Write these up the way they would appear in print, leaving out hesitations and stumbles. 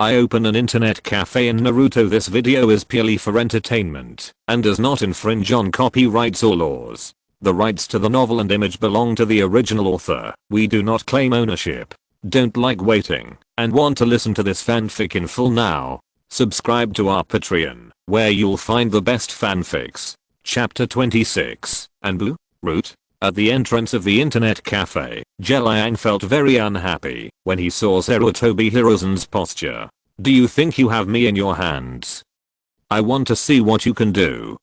I open an internet cafe in Naruto. This video is purely for entertainment and does not infringe on copyrights or laws. The rights to the novel and image belong to the original author. We do not claim ownership. Don't like waiting and want to listen to this fanfic in full now? Subscribe to our Patreon, where you'll find the best fanfics. Chapter 26, and Blue Root. At the entrance of the internet cafe, Liang felt very unhappy when he saw Sarutobi Hiruzen's posture. Do you think you have me in your hands? I want to see what you can do.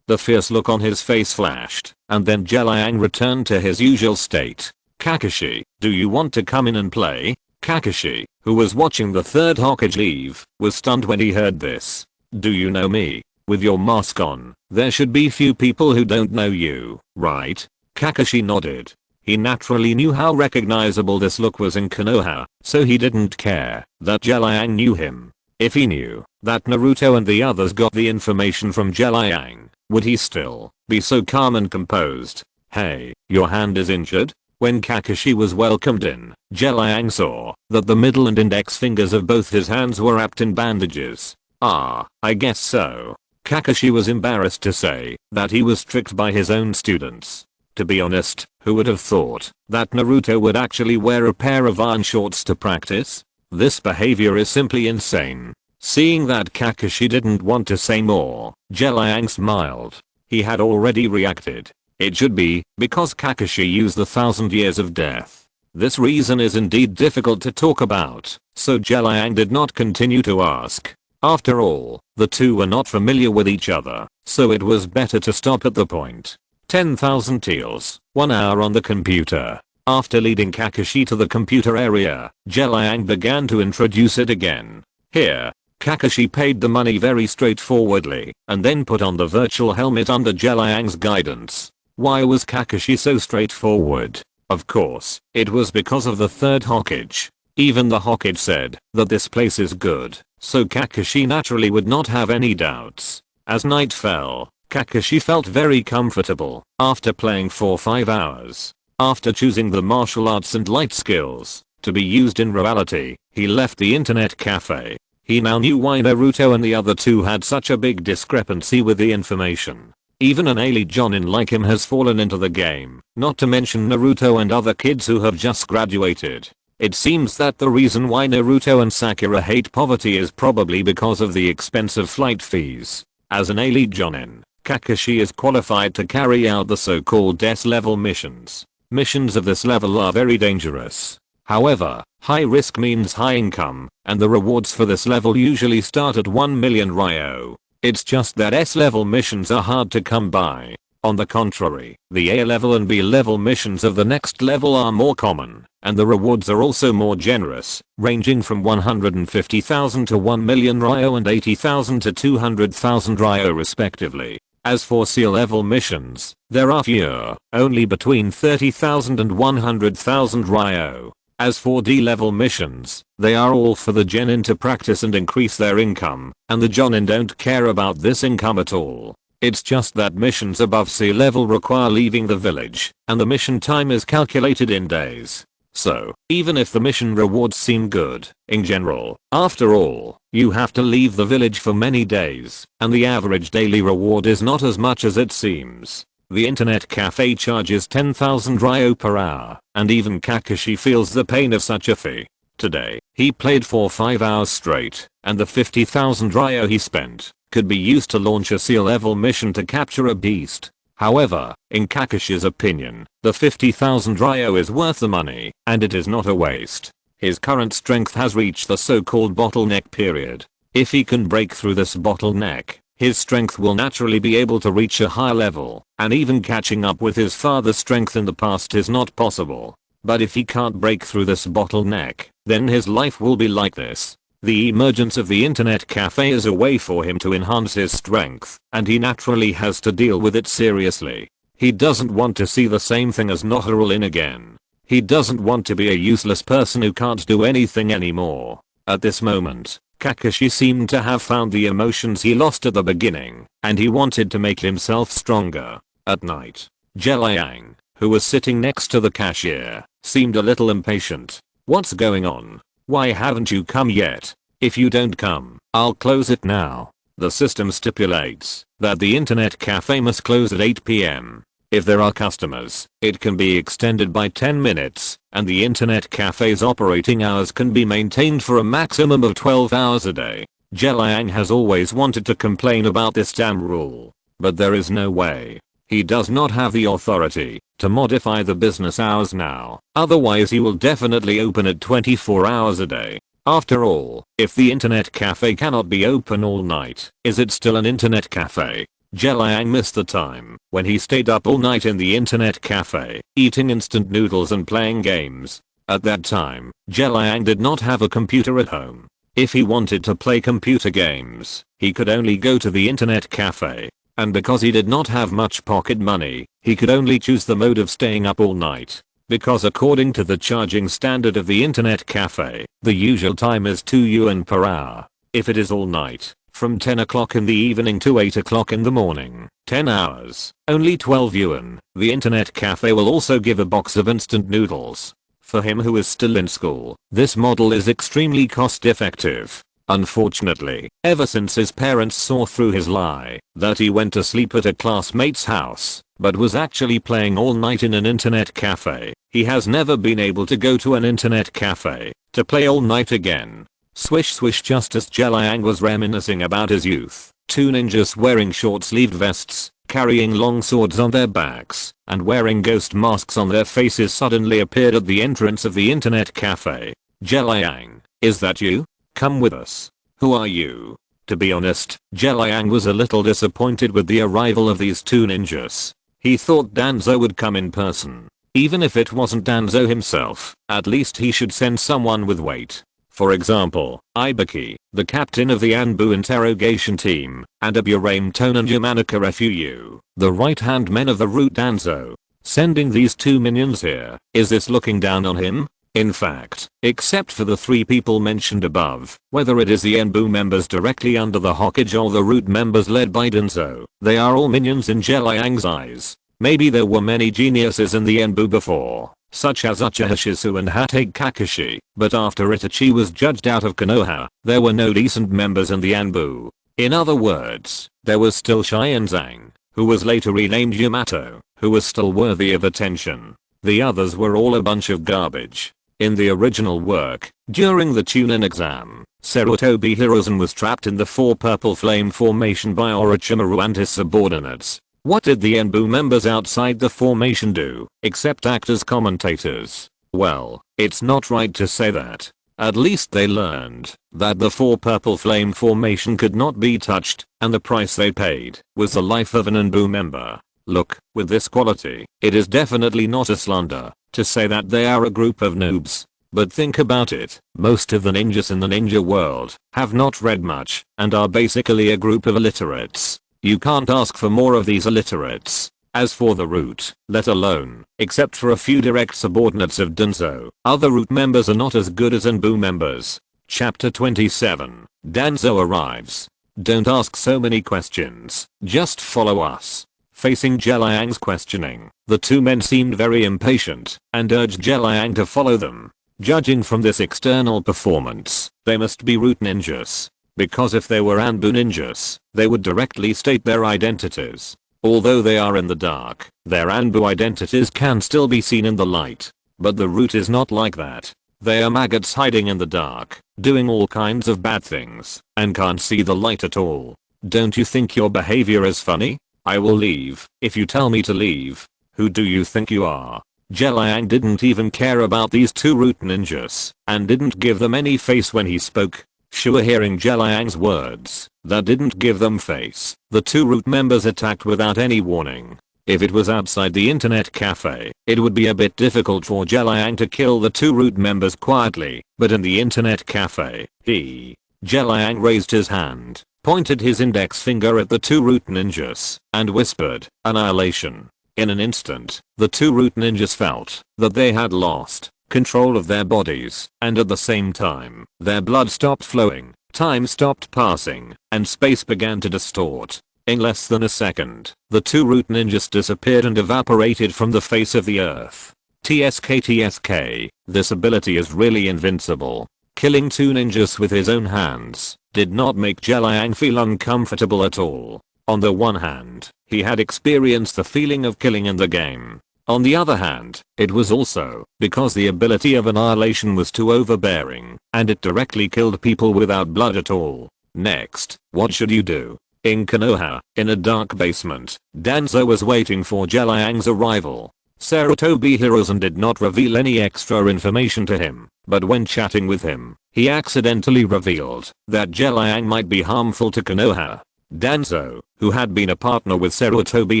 The fierce look on his face flashed, and then Liang returned to his usual state. Kakashi, do you want to come in and play? Kakashi, who was watching the third Hokage leave, was stunned when he heard this. Do you know me? With your mask on, there should be few people who don't know you, right? Kakashi nodded. He naturally knew how recognizable this look was in Konoha, so he didn't care that Liang knew him. If he knew that Naruto and the others got the information from Liang, would he still be so calm and composed? Hey, your hand is injured? When Kakashi was welcomed in, Liang saw that the middle and index fingers of both his hands were wrapped in bandages. I guess so. Kakashi was embarrassed to say that he was tricked by his own students. To be honest, who would have thought that Naruto would actually wear a pair of iron shorts to practice? This behavior is simply insane. Seeing that Kakashi didn't want to say more, Liang smiled. He had already reacted. It should be because Kakashi used the 1,000 years of death. This reason is indeed difficult to talk about, so Liang did not continue to ask. After all, the two were not familiar with each other, so it was better to stop at the point. 10,000 teals, 1 hour on the computer. After leading Kakashi to the computer area, Liang began to introduce it again. Here, Kakashi paid the money very straightforwardly, and then put on the virtual helmet under Liang's guidance. Why was Kakashi so straightforward? Of course, it was because of the third Hokage. Even the Hokage said that this place is good, so Kakashi naturally would not have any doubts. As night fell, Kakashi felt very comfortable after playing for 5 hours. After choosing the martial arts and light skills to be used in reality, he left the internet cafe. He now knew why Naruto and the other two had such a big discrepancy with the information. Even an elite jonin like him has fallen into the game, not to mention Naruto and other kids who have just graduated. It seems that the reason why Naruto and Sakura hate poverty is probably because of the expensive flight fees. As an elite jonin, Kakashi is qualified to carry out the so-called S-level missions. Missions of this level are very dangerous. However, high risk means high income, and the rewards for this level usually start at 1 million Ryo. It's just that S-level missions are hard to come by. On the contrary, the A-level and B-level missions of the next level are more common, and the rewards are also more generous, ranging from 150,000 to 1 million Ryo and 80,000 to 200,000 Ryo respectively. As for C-level missions, there are fewer, only between 30,000 and 100,000 Ryo. As for D-level missions, they are all for the genin to practice and increase their income, and the jonin don't care about this income at all. It's just that missions above C-level require leaving the village, and the mission time is calculated in days. So, even if the mission rewards seem good, in general, after all, you have to leave the village for many days, and the average daily reward is not as much as it seems. The internet cafe charges 10,000 Ryo per hour, and even Kakashi feels the pain of such a fee. Today, he played for 5 hours straight, and the 50,000 Ryo he spent could be used to launch a C-level mission to capture a beast. However, in Kakashi's opinion, the 50,000 Ryo is worth the money, and it is not a waste. His current strength has reached the so-called bottleneck period. If he can break through this bottleneck, his strength will naturally be able to reach a higher level, and even catching up with his father's strength in the past is not possible. But if he can't break through this bottleneck, then his life will be like this. The emergence of the internet cafe is a way for him to enhance his strength, and he naturally has to deal with it seriously. He doesn't want to see the same thing as Noharulin again. He doesn't want to be a useless person who can't do anything anymore. At this moment, Kakashi seemed to have found the emotions he lost at the beginning, and he wanted to make himself stronger. At night, Liang, who was sitting next to the cashier, seemed a little impatient. What's going on? Why haven't you come yet? If you don't come, I'll close it now. The system stipulates that the internet cafe must close at 8 p.m. If there are customers, it can be extended by 10 minutes, and the internet cafe's operating hours can be maintained for a maximum of 12 hours a day. Liang has always wanted to complain about this damn rule, but there is no way. He does not have the authority to modify the business hours now, otherwise he will definitely open it 24 hours a day. After all, if the internet cafe cannot be open all night, is it still an internet cafe? Liang missed the time when he stayed up all night in the internet cafe, eating instant noodles and playing games. At that time, Liang did not have a computer at home. If he wanted to play computer games, he could only go to the internet cafe. And because he did not have much pocket money, he could only choose the mode of staying up all night. Because according to the charging standard of the internet cafe, the usual time is 2 yuan per hour. If it is all night, from 10 o'clock in the evening to 8 o'clock in the morning, 10 hours, only 12 yuan. The internet cafe will also give a box of instant noodles. For him who is still in school, this model is extremely cost effective. Unfortunately, ever since his parents saw through his lie that he went to sleep at a classmate's house, but was actually playing all night in an internet cafe, he has never been able to go to an internet cafe to play all night again. Swish swish. Just as Liang was reminiscing about his youth, two ninjas wearing short-sleeved vests, carrying long swords on their backs, and wearing ghost masks on their faces suddenly appeared at the entrance of the internet cafe. Liang, is that you? Come with us. Who are you? To be honest, Liang was a little disappointed with the arrival of these two ninjas. He thought Danzo would come in person. Even if it wasn't Danzo himself, at least he should send someone with weight. For example, Ibaki, the captain of the Anbu interrogation team, and Aburame Tone and Yamanaka Inu, the right-hand men of the root Danzo. Sending these two minions here, is this looking down on him? In fact, except for the three people mentioned above, whether it is the Anbu members directly under the Hokage or the root members led by Danzo, they are all minions in Liang's eyes. Maybe there were many geniuses in the Anbu before, such as Uchiha Shizu and Hatake Kakashi, but after Itachi was judged out of Konoha, there were no decent members in the Anbu. In other words, there was still Shienzang, who was later renamed Yamato, who was still worthy of attention. The others were all a bunch of garbage. In the original work, during the Chunin exam, Sarutobi Hiruzen was trapped in the four purple flame formation by Orochimaru and his subordinates. What did the Anbu members outside the formation do, except act as commentators? Well, it's not right to say that. At least they learned that the four purple flame formation could not be touched, and the price they paid was the life of an Anbu member. Look, with this quality, it is definitely not a slander to say that they are a group of noobs. But think about it, most of the ninjas in the ninja world have not read much and are basically a group of illiterates. You can't ask for more of these illiterates. As for the root, let alone, except for a few direct subordinates of Danzo, other root members are not as good as Anbu members. Chapter 27. Danzo arrives. Don't ask so many questions, just follow us. Facing Liang's questioning, the two men seemed very impatient and urged Liang to follow them. Judging from this external performance, they must be root ninjas. Because if they were Anbu ninjas, they would directly state their identities. Although they are in the dark, their Anbu identities can still be seen in the light. But the root is not like that. They are maggots hiding in the dark, doing all kinds of bad things, and can't see the light at all. Don't you think your behavior is funny? I will leave if you tell me to leave. Who do you think you are? Liang didn't even care about these two root ninjas and didn't give them any face when he spoke. Sure, hearing Liang's words that didn't give them face, the two root members attacked without any warning. If it was outside the internet cafe, it would be a bit difficult for Liang to kill the two root members quietly, but in the internet cafe, Liang raised his hand, pointed his index finger at the two root ninjas, and whispered, "Annihilation." In an instant, the two root ninjas felt that they had lost control of their bodies, and at the same time, their blood stopped flowing, time stopped passing, and space began to distort. In less than a second, the two root ninjas disappeared and evaporated from the face of the earth. TSK, this ability is really invincible. Killing 2 ninjas with his own hands did not make Liang feel uncomfortable at all. On the one hand, he had experienced the feeling of killing in the game. On the other hand, it was also because the ability of annihilation was too overbearing, and it directly killed people without blood at all. Next, what should you do? In Konoha, in a dark basement, Danzo was waiting for Liang's arrival. Sarutobi Hiruzen did not reveal any extra information to him, but when chatting with him, he accidentally revealed that Liang might be harmful to Konoha. Danzo, who had been a partner with Sarutobi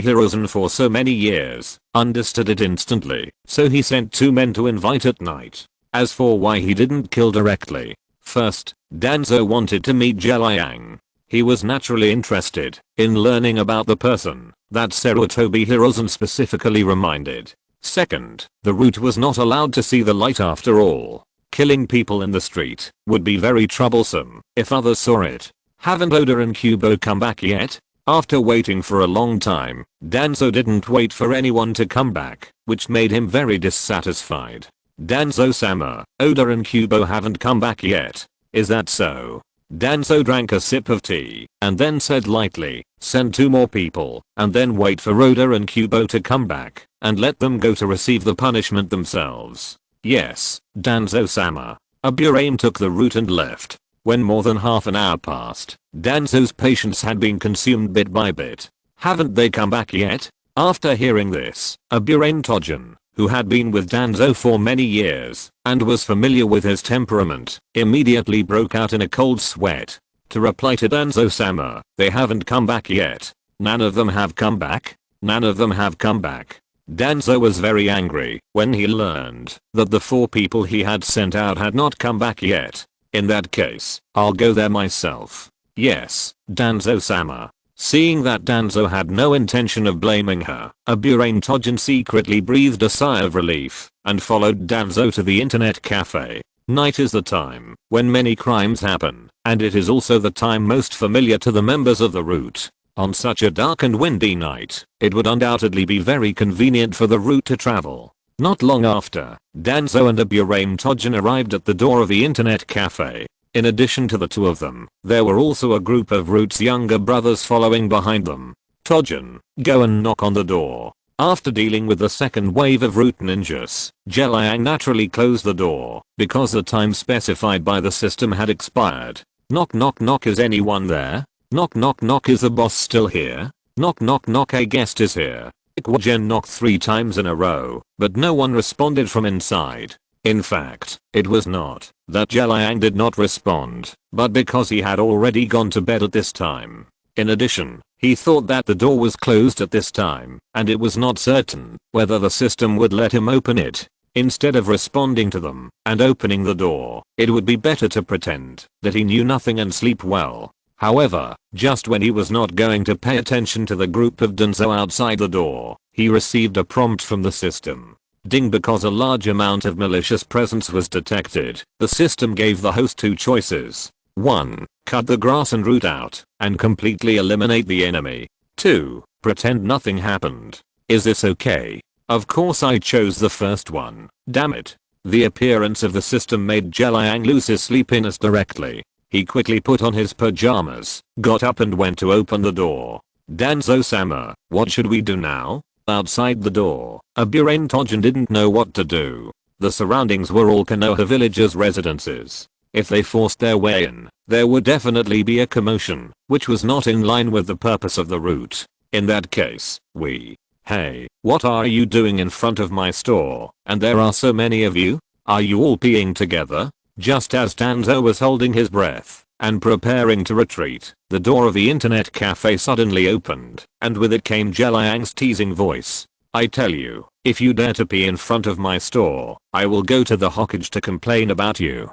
Hiruzen for so many years, understood it instantly, so he sent 2 men to invite at night. As for why he didn't kill directly, first, Danzo wanted to meet Liang. He was naturally interested in learning about the person that Sarutobi Hiruzen specifically reminded. Second, the root was not allowed to see the light after all. Killing people in the street would be very troublesome if others saw it. Haven't Oda and Kubo come back yet? After waiting for a long time, Danzo didn't wait for anyone to come back, which made him very dissatisfied. Danzo-sama, Oda and Kubo haven't come back yet. Is that so? Danzo drank a sip of tea and then said lightly, send 2 more people and then wait for Oda and Kubo to come back and let them go to receive the punishment themselves. Yes, Danzo-sama. Aburame took the route and left. When more than half an hour passed, Danzo's patience had been consumed bit by bit. Haven't they come back yet? After hearing this, Aburame Tojin, who had been with Danzo for many years and was familiar with his temperament, immediately broke out in a cold sweat. To reply to Danzo-sama, they haven't come back yet. None of them have come back? None of them have come back. Danzo was very angry when he learned that the 4 people he had sent out had not come back yet. In that case, I'll go there myself. Yes, Danzo-sama. Seeing that Danzo had no intention of blaming her, Aburame Tojin secretly breathed a sigh of relief and followed Danzo to the internet cafe. Night is the time when many crimes happen, and it is also the time most familiar to the members of the route. On such a dark and windy night, it would undoubtedly be very convenient for the route to travel. Not long after, Danzo and Aburame Tojin arrived at the door of the internet cafe. In addition to the 2 of them, there were also a group of Root's younger brothers following behind them. Tojin, go and knock on the door. After dealing with the second wave of Root ninjas, Liang naturally closed the door because the time specified by the system had expired. Knock knock knock, is anyone there? Knock knock knock, is the boss still here? Knock knock knock, a guest is here. Ikwajen knocked 3 times in a row, but no one responded from inside. In fact, it was not that Liang did not respond, but because he had already gone to bed at this time. In addition, he thought that the door was closed at this time, and it was not certain whether the system would let him open it. Instead of responding to them and opening the door, it would be better to pretend that he knew nothing and sleep well. However, just when he was not going to pay attention to the group of Danzo outside the door, he received a prompt from the system. Ding, because a large amount of malicious presence was detected, the system gave the host 2 choices. 1. Cut the grass and root out and completely eliminate the enemy. 2. Pretend nothing happened. Is this okay? Of course I chose the first one. Damn it. The appearance of the system made Liang lose his sleepiness directly. He quickly put on his pajamas, got up and went to open the door. Danzo-sama, what should we do now? Outside the door, Aburame Tojin didn't know what to do. The surroundings were all Konoha villagers' residences. If they forced their way in, there would definitely be a commotion, which was not in line with the purpose of the route. In that case, hey, what are you doing in front of my store? And there are so many of you? Are you all peeing together? Just as Danzo was holding his breath and preparing to retreat, the door of the internet cafe suddenly opened, and with it came Liang's teasing voice. I tell you, if you dare to pee in front of my store, I will go to the Hokage to complain about you.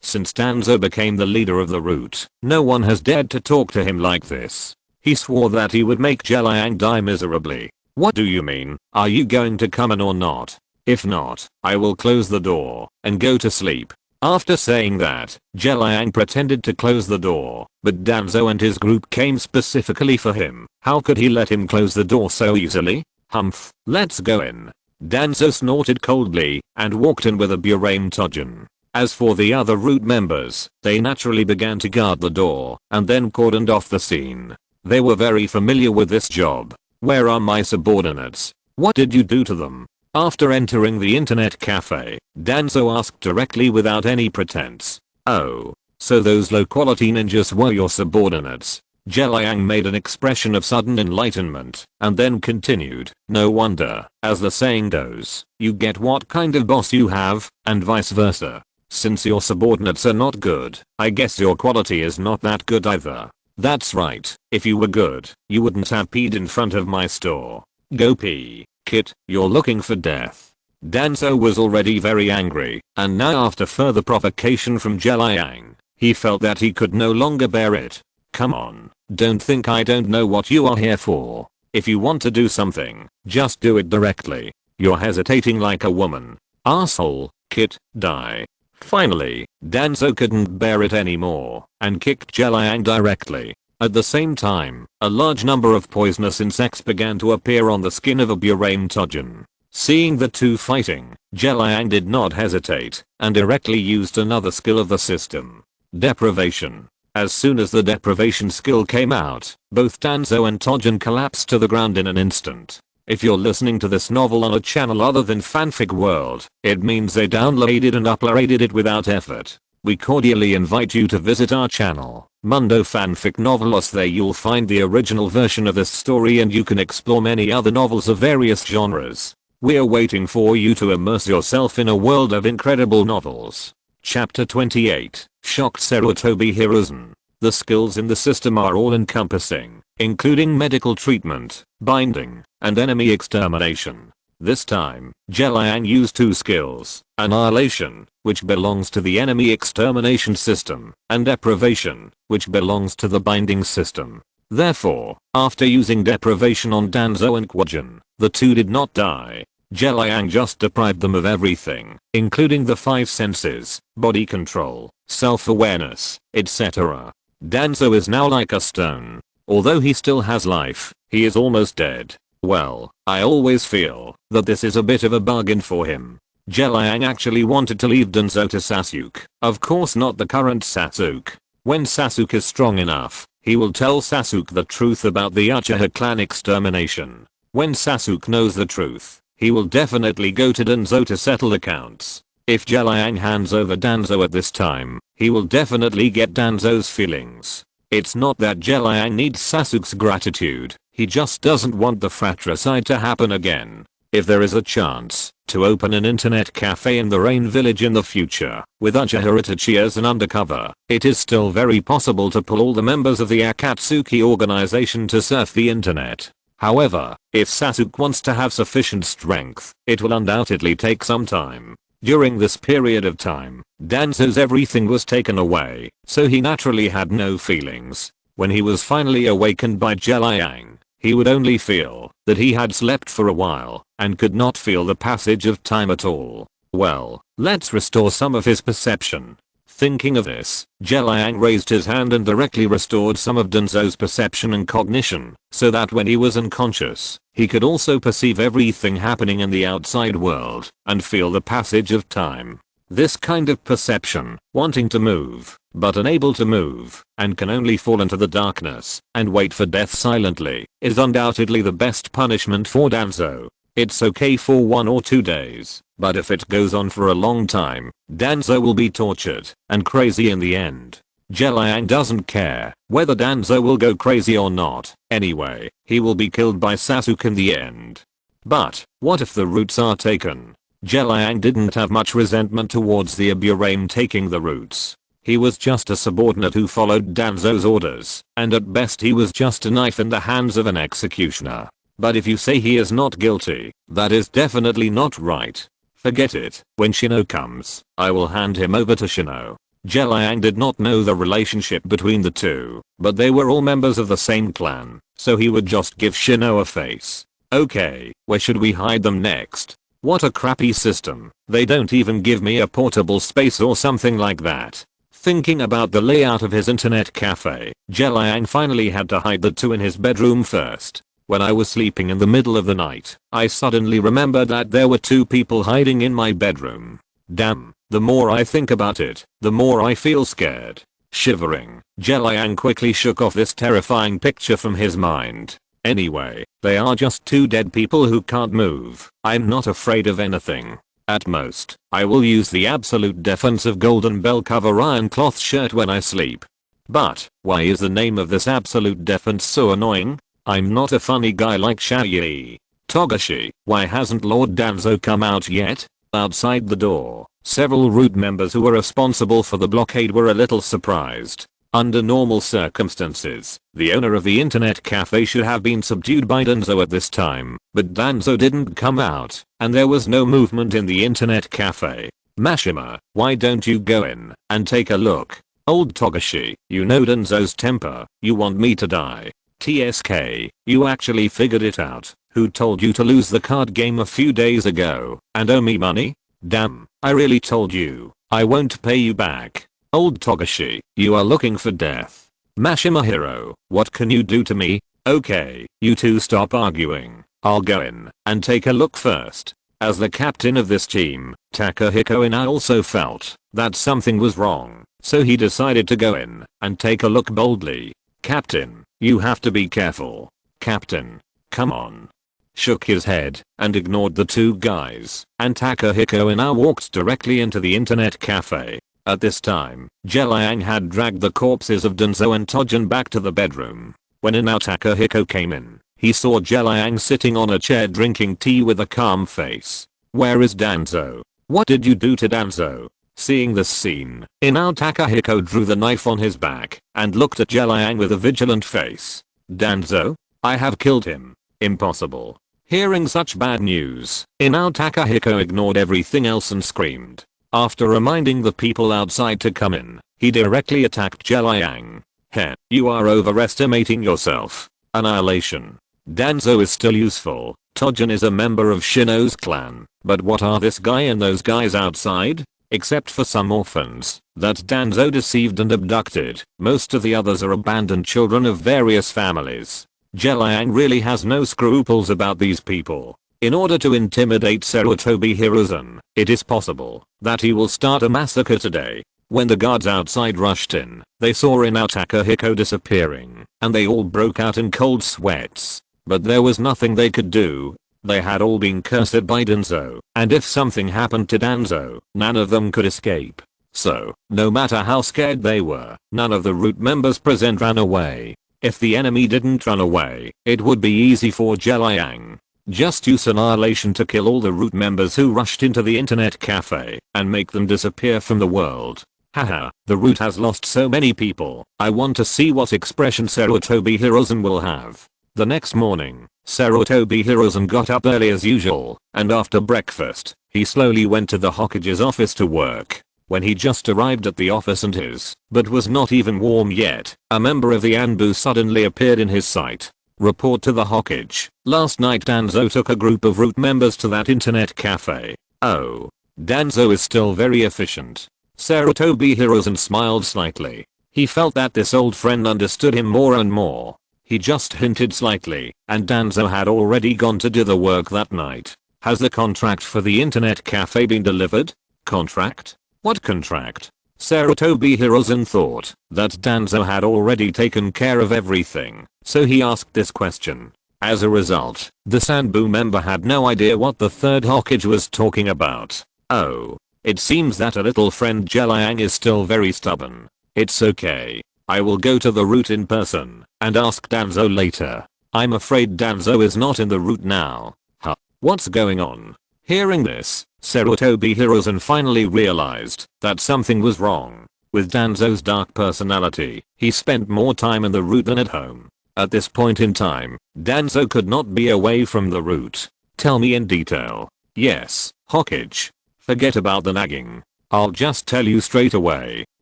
Since Danzo became the leader of the route, no one has dared to talk to him like this. He swore that he would make Liang die miserably. What do you mean? Are you going to come in or not? If not, I will close the door and go to sleep. After saying that, Liang pretended to close the door, but Danzo and his group came specifically for him. How could he let him close the door so easily? Humph, let's go in. Danzo snorted coldly and walked in with Aburame Tojin. As for the other root members, they naturally began to guard the door and then cordoned off the scene. They were very familiar with this job. Where are my subordinates? What did you do to them? After entering the internet cafe, Danzo asked directly without any pretense. Oh, so those low quality ninjas were your subordinates? Liang made an expression of sudden enlightenment and then continued, no wonder, as the saying goes, you get what kind of boss you have, and vice versa. Since your subordinates are not good, I guess your quality is not that good either. That's right, if you were good, you wouldn't have peed in front of my store. Go pee, Kit, you're looking for death. Danzo was already very angry, and now after further provocation from Liang, he felt that he could no longer bear it. Come on, don't think I don't know what you are here for. If you want to do something, just do it directly. You're hesitating like a woman. Asshole, Kit, die. Finally, Danzo couldn't bear it anymore and kicked Liang directly. At the same time, a large number of poisonous insects began to appear on the skin of Aburame Tojin. Seeing the two fighting, Liang did not hesitate and directly used another skill of the system. Deprivation. As soon as the deprivation skill came out, both Danzo and Tojin collapsed to the ground in an instant. If you're listening to this novel on a channel other than Fanfic World, it means they downloaded and uploaded it without effort. We cordially invite you to visit our channel, Mundo Fanfic Novelos. There you'll find the original version of this story and you can explore many other novels of various genres. We're waiting for you to immerse yourself in a world of incredible novels. Chapter 28, Shocked Sarutobi Hiruzen. The skills in the system are all-encompassing, including medical treatment, binding, and enemy extermination. This time, Liang used two skills, Annihilation, which belongs to the enemy extermination system, and Deprivation, which belongs to the binding system. Therefore, after using Deprivation on Danzo and Kwajin, the two did not die. Liang just deprived them of everything, including the five senses, body control, self-awareness, etc. Danzo is now like a stone. Although he still has life, he is almost dead. Well, I always feel that this is a bit of a bargain for him. Liang actually wanted to leave Danzo to Sasuke. Of course not the current Sasuke. When Sasuke is strong enough, he will tell Sasuke the truth about the Uchiha clan extermination. When Sasuke knows the truth, he will definitely go to Danzo to settle accounts. If Liang hands over Danzo at this time, he will definitely get Danzo's feelings. It's not that Liang needs Sasuke's gratitude, he just doesn't want the fratricide to happen again. If there is a chance to open an internet cafe in the Rain Village in the future, with Uchiha Itachi as an undercover, it is still very possible to pull all the members of the Akatsuki organization to surf the internet. However, if Sasuke wants to have sufficient strength, it will undoubtedly take some time. During this period of time, Danzo's everything was taken away, so he naturally had no feelings. When he was finally awakened by Liang, he would only feel that he had slept for a while and could not feel the passage of time at all. Well, let's restore some of his perception. Thinking of this, Liang raised his hand and directly restored some of Danzo's perception and cognition, so that when he was unconscious, he could also perceive everything happening in the outside world and feel the passage of time. This kind of perception, wanting to move, but unable to move, and can only fall into the darkness and wait for death silently, is undoubtedly the best punishment for Danzo. It's okay for 1 or 2 days, but if it goes on for a long time, Danzo will be tortured and crazy in the end. Liang doesn't care whether Danzo will go crazy or not. Anyway, he will be killed by Sasuke in the end. But, what if the roots are taken? Liang didn't have much resentment towards the Aburame taking the roots. He was just a subordinate who followed Danzo's orders, and at best he was just a knife in the hands of an executioner. But if you say he is not guilty, that is definitely not right. Forget it. When Shino comes, I will hand him over to Shino. Liang did not know the relationship between the two, but they were all members of the same clan, so he would just give Shino a face. Okay, where should we hide them next? What a crappy system. They don't even give me a portable space or something like that. Thinking about the layout of his internet cafe, Liang finally had to hide the two in his bedroom first. When I was sleeping in the middle of the night, I suddenly remembered that there were two people hiding in my bedroom. Damn, the more I think about it, the more I feel scared. Shivering, Liang quickly shook off this terrifying picture from his mind. Anyway, they are just two dead people who can't move. I'm not afraid of anything. At most, I will use the absolute defense of golden bell cover iron cloth shirt when I sleep. But, why is the name of this absolute defense so annoying? I'm not a funny guy like Shayi. Togashi, why hasn't Lord Danzo come out yet? Outside the door, several root members who were responsible for the blockade were a little surprised. Under normal circumstances, the owner of the internet cafe should have been subdued by Danzo at this time, but Danzo didn't come out, and there was no movement in the internet cafe. Mashima, why don't you go in and take a look? Old Togashi, you know Danzo's temper, you want me to die. TSK, you actually figured it out. Who told you to lose the card game a few days ago and owe me money? Damn, I really told you. I won't pay you back. Old Togashi, you are looking for death. Mashima Hiro, what can you do to me? Okay, you two stop arguing. I'll go in and take a look first. As the captain of this team, Takahiko Ina also felt that something was wrong, so he decided to go in and take a look boldly. Captain, you have to be careful. Captain, come on. Shook his head and ignored the two guys, and Takahiko Ina walked directly into the internet cafe. At this time, Liang had dragged the corpses of Danzo and Tojin back to the bedroom. When Ina Takahiko came in, he saw Liang sitting on a chair drinking tea with a calm face. Where is Danzo? What did you do to Danzo? Seeing this scene, Ina Takahiko drew the knife on his back and looked at Liang with a vigilant face. Danzo? I have killed him. Impossible. Hearing such bad news, Ina Takahiko ignored everything else and screamed. After reminding the people outside to come in, he directly attacked Liang. Heh, you are overestimating yourself. Annihilation. Danzo is still useful. Tojin is a member of Shino's clan, but what are this guy and those guys outside? Except for some orphans that Danzo deceived and abducted, most of the others are abandoned children of various families. Liang really has no scruples about these people. In order to intimidate Sarutobi Hiruzen, it is possible that he will start a massacre today. When the guards outside rushed in, they saw Ina Takahiko disappearing, and they all broke out in cold sweats. But there was nothing they could do. They had all been cursed by Danzo, and if something happened to Danzo, none of them could escape. So, no matter how scared they were, none of the root members present ran away. If the enemy didn't run away, it would be easy for Liang. Just use annihilation to kill all the root members who rushed into the internet cafe and make them disappear from the world. Haha, the root has lost so many people. I want to see what expression Sarutobi Hiruzen will have. The next morning, Sarutobi Hiruzen got up early as usual, and after breakfast, he slowly went to the Hokage's office to work. When he just arrived at the office and his but was not even warm yet, a member of the Anbu suddenly appeared in his sight. Report to the Hokage. Last night Danzo took a group of root members to that internet cafe. Oh. Danzo is still very efficient. Sarutobi Hiruzen smiled slightly. He felt that this old friend understood him more and more. He just hinted slightly, and Danzo had already gone to do the work that night. Has the contract for the internet cafe been delivered? Contract? What contract? Sarutobi Hiruzen thought that Danzo had already taken care of everything, so he asked this question. As a result, the Sanbu member had no idea what the third Hokage was talking about. Oh. It seems that a little friend Liang is still very stubborn. It's okay. I will go to the root in person and ask Danzo later. I'm afraid Danzo is not in the root now. Huh? What's going on? Hearing this, Sarutobi Hiruzen finally realized that something was wrong. With Danzo's dark personality, he spent more time in the root than at home. At this point in time, Danzo could not be away from the root. Tell me in detail. Yes, Hokage. Forget about the nagging. I'll just tell you straight away.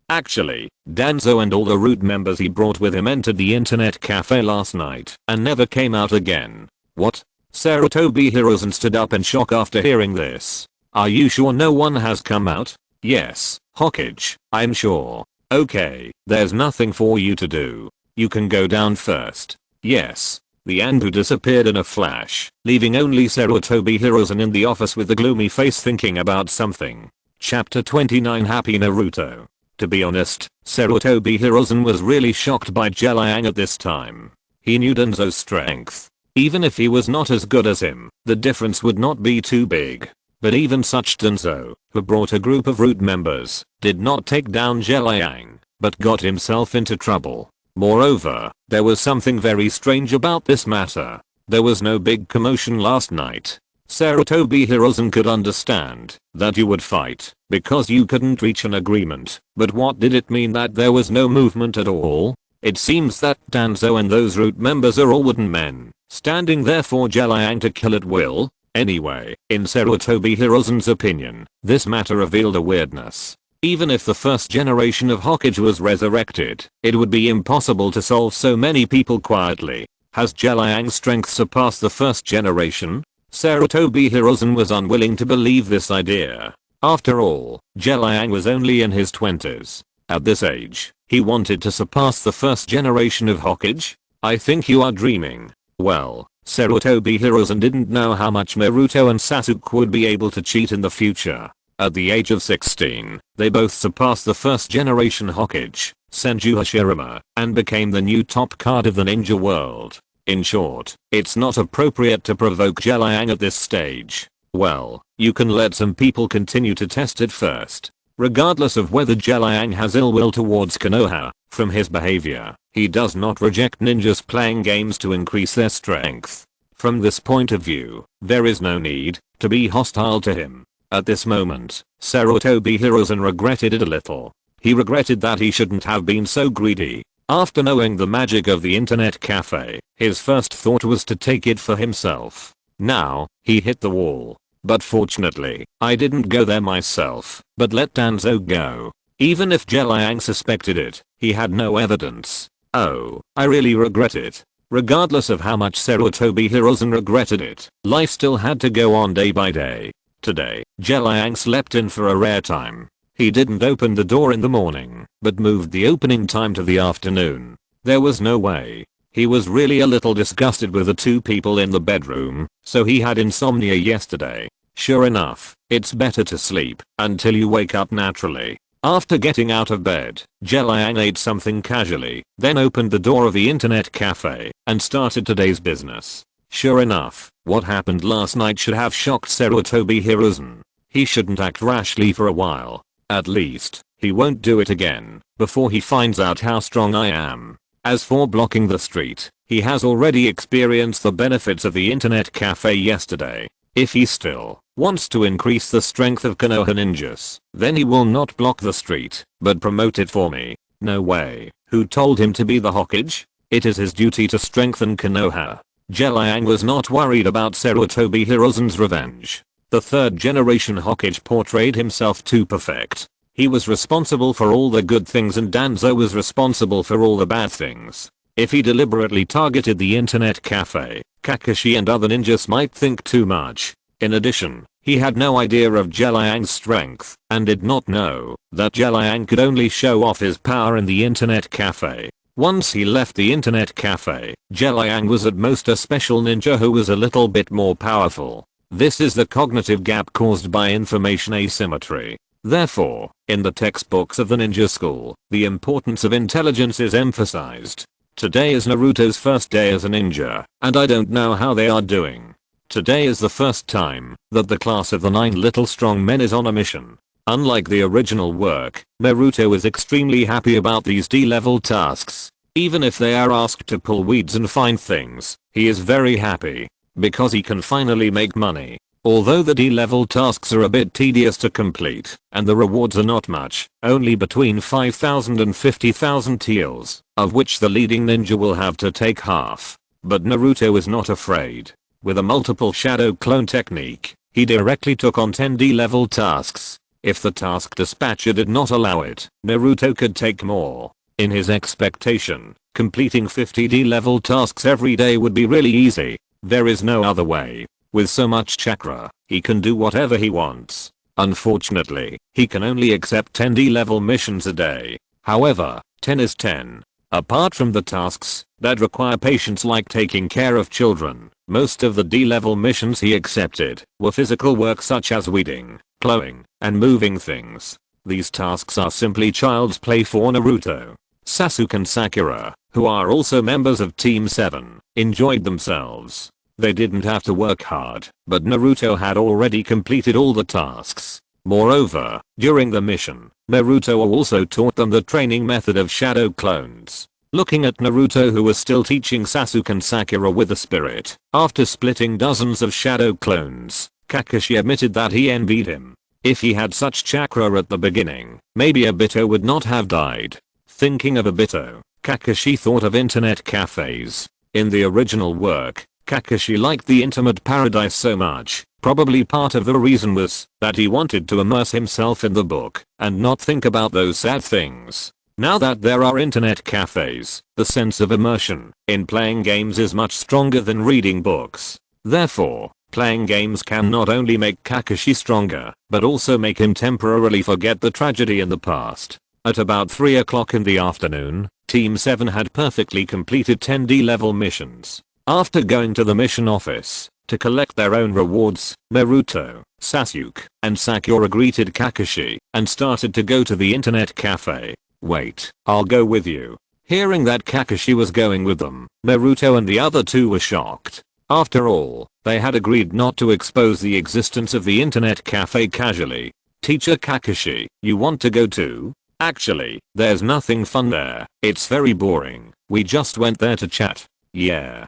Actually, Danzo and all the root members he brought with him entered the internet cafe last night and never came out again. What? Sarutobi Hiruzen stood up in shock after hearing this. Are you sure no one has come out? Yes, Hokage, I'm sure. Okay, there's nothing for you to do. You can go down first. Yes. The Anbu disappeared in a flash, leaving only Sarutobi Hiruzen in the office with a gloomy face thinking about something. Chapter 29 Happy Naruto. To be honest, Sarutobi Hiruzen was really shocked by Liang at this time. He knew Danzo's strength. Even if he was not as good as him, the difference would not be too big. But even such Danzo, who brought a group of root members, did not take down Liang, but got himself into trouble. Moreover, there was something very strange about this matter. There was no big commotion last night. Sarutobi Hiruzen could understand that you would fight because you couldn't reach an agreement, but what did it mean that there was no movement at all? It seems that Danzo and those root members are all wooden men, standing there for Liang to kill at will. Anyway, in Sarutobi Hiruzen's opinion, this matter revealed a weirdness. Even if the first generation of Hokage was resurrected, it would be impossible to solve so many people quietly. Has Liang's strength surpassed the first generation? Sarutobi Hiruzen was unwilling to believe this idea. After all, Liang was only in his 20s. At this age, he wanted to surpass the first generation of Hokage? I think you are dreaming. Well, Sarutobi Hiruzen didn't know how much Naruto and Sasuke would be able to cheat in the future. At the age of 16, they both surpassed the first generation Hokage, Senju Hashirama, and became the new top card of the ninja world. In short, it's not appropriate to provoke Liang at this stage. Well, you can let some people continue to test it first. Regardless of whether Liang has ill will towards Konoha, from his behavior, he does not reject ninjas playing games to increase their strength. From this point of view, there is no need to be hostile to him. At this moment, Sarutobi Hiruzen regretted it a little. He regretted that he shouldn't have been so greedy. After knowing the magic of the internet cafe, his first thought was to take it for himself. Now, he hit the wall. But fortunately, I didn't go there myself, but let Danzo go. Even if Liang suspected it, he had no evidence. Oh, I really regret it. Regardless of how much Sarutobi Hiruzen regretted it, life still had to go on day by day. Today, Liang slept in for a rare time. He didn't open the door in the morning, but moved the opening time to the afternoon. There was no way. He was really a little disgusted with the two people in the bedroom, so he had insomnia yesterday. Sure enough, it's better to sleep until you wake up naturally. After getting out of bed, Liang ate something casually, then opened the door of the internet cafe and started today's business. Sure enough, what happened last night should have shocked Sarutobi Hiruzen. He shouldn't act rashly for a while. At least, he won't do it again before he finds out how strong I am. As for blocking the street, he has already experienced the benefits of the internet cafe yesterday. If he still wants to increase the strength of Konoha ninjas, then he will not block the street, but promote it for me. No way. Who told him to be the Hokage? It is his duty to strengthen Konoha. Liang was not worried about Sarutobi Hiruzen's revenge. The third generation Hokage portrayed himself to perfect. He was responsible for all the good things and Danzo was responsible for all the bad things. If he deliberately targeted the internet cafe, Kakashi and other ninjas might think too much. In addition, he had no idea of Liang's strength and did not know that Liang could only show off his power in the internet cafe. Once he left the internet cafe, Liang was at most a special ninja who was a little bit more powerful. This is the cognitive gap caused by information asymmetry. Therefore, in the textbooks of the ninja school, the importance of intelligence is emphasized. Today is Naruto's first day as a ninja, and I don't know how they are doing. Today is the first time that the class of the 9 little strong men is on a mission. Unlike the original work, Naruto is extremely happy about these D-level tasks. Even if they are asked to pull weeds and find things, he is very happy. Because he can finally make money. Although the D-level tasks are a bit tedious to complete, and the rewards are not much, only between 5,000 and 50,000 taels, of which the leading ninja will have to take half. But Naruto is not afraid. With a multiple shadow clone technique, he directly took on 10 D-level tasks. If the task dispatcher did not allow it, Naruto could take more. In his expectation, completing 50 D-level tasks every day would be really easy. There is no other way. With so much chakra, he can do whatever he wants. Unfortunately, he can only accept 10 D-level missions a day. However, 10 is 10. Apart from the tasks that require patience like taking care of children, Most of the D-level missions he accepted were physical work such as weeding, plowing, and moving things. These tasks are simply child's play for Naruto. Sasuke and Sakura, who are also members of Team 7, enjoyed themselves. They didn't have to work hard, but Naruto had already completed all the tasks. Moreover, during the mission, Naruto also taught them the training method of shadow clones. Looking at Naruto, who was still teaching Sasuke and Sakura with the spirit, after splitting dozens of shadow clones, Kakashi admitted that he envied him. If he had such chakra at the beginning, maybe Obito would not have died. Thinking of Obito, Kakashi thought of internet cafes. In the original work, Kakashi liked the internet paradise so much. Probably part of the reason was that he wanted to immerse himself in the book and not think about those sad things. Now that there are internet cafes, the sense of immersion in playing games is much stronger than reading books. Therefore, playing games can not only make Kakashi stronger, but also make him temporarily forget the tragedy in the past. At about 3 o'clock in the afternoon, Team 7 had perfectly completed 10 D-level missions. After going to the mission office to collect their own rewards, Naruto, Sasuke, and Sakura greeted Kakashi and started to go to the internet cafe. Wait, I'll go with you. Hearing that Kakashi was going with them, Naruto and the other two were shocked. After all, they had agreed not to expose the existence of the internet cafe casually. Teacher Kakashi, you want to go too? Actually, there's nothing fun there. It's very boring. We just went there to chat. Yeah.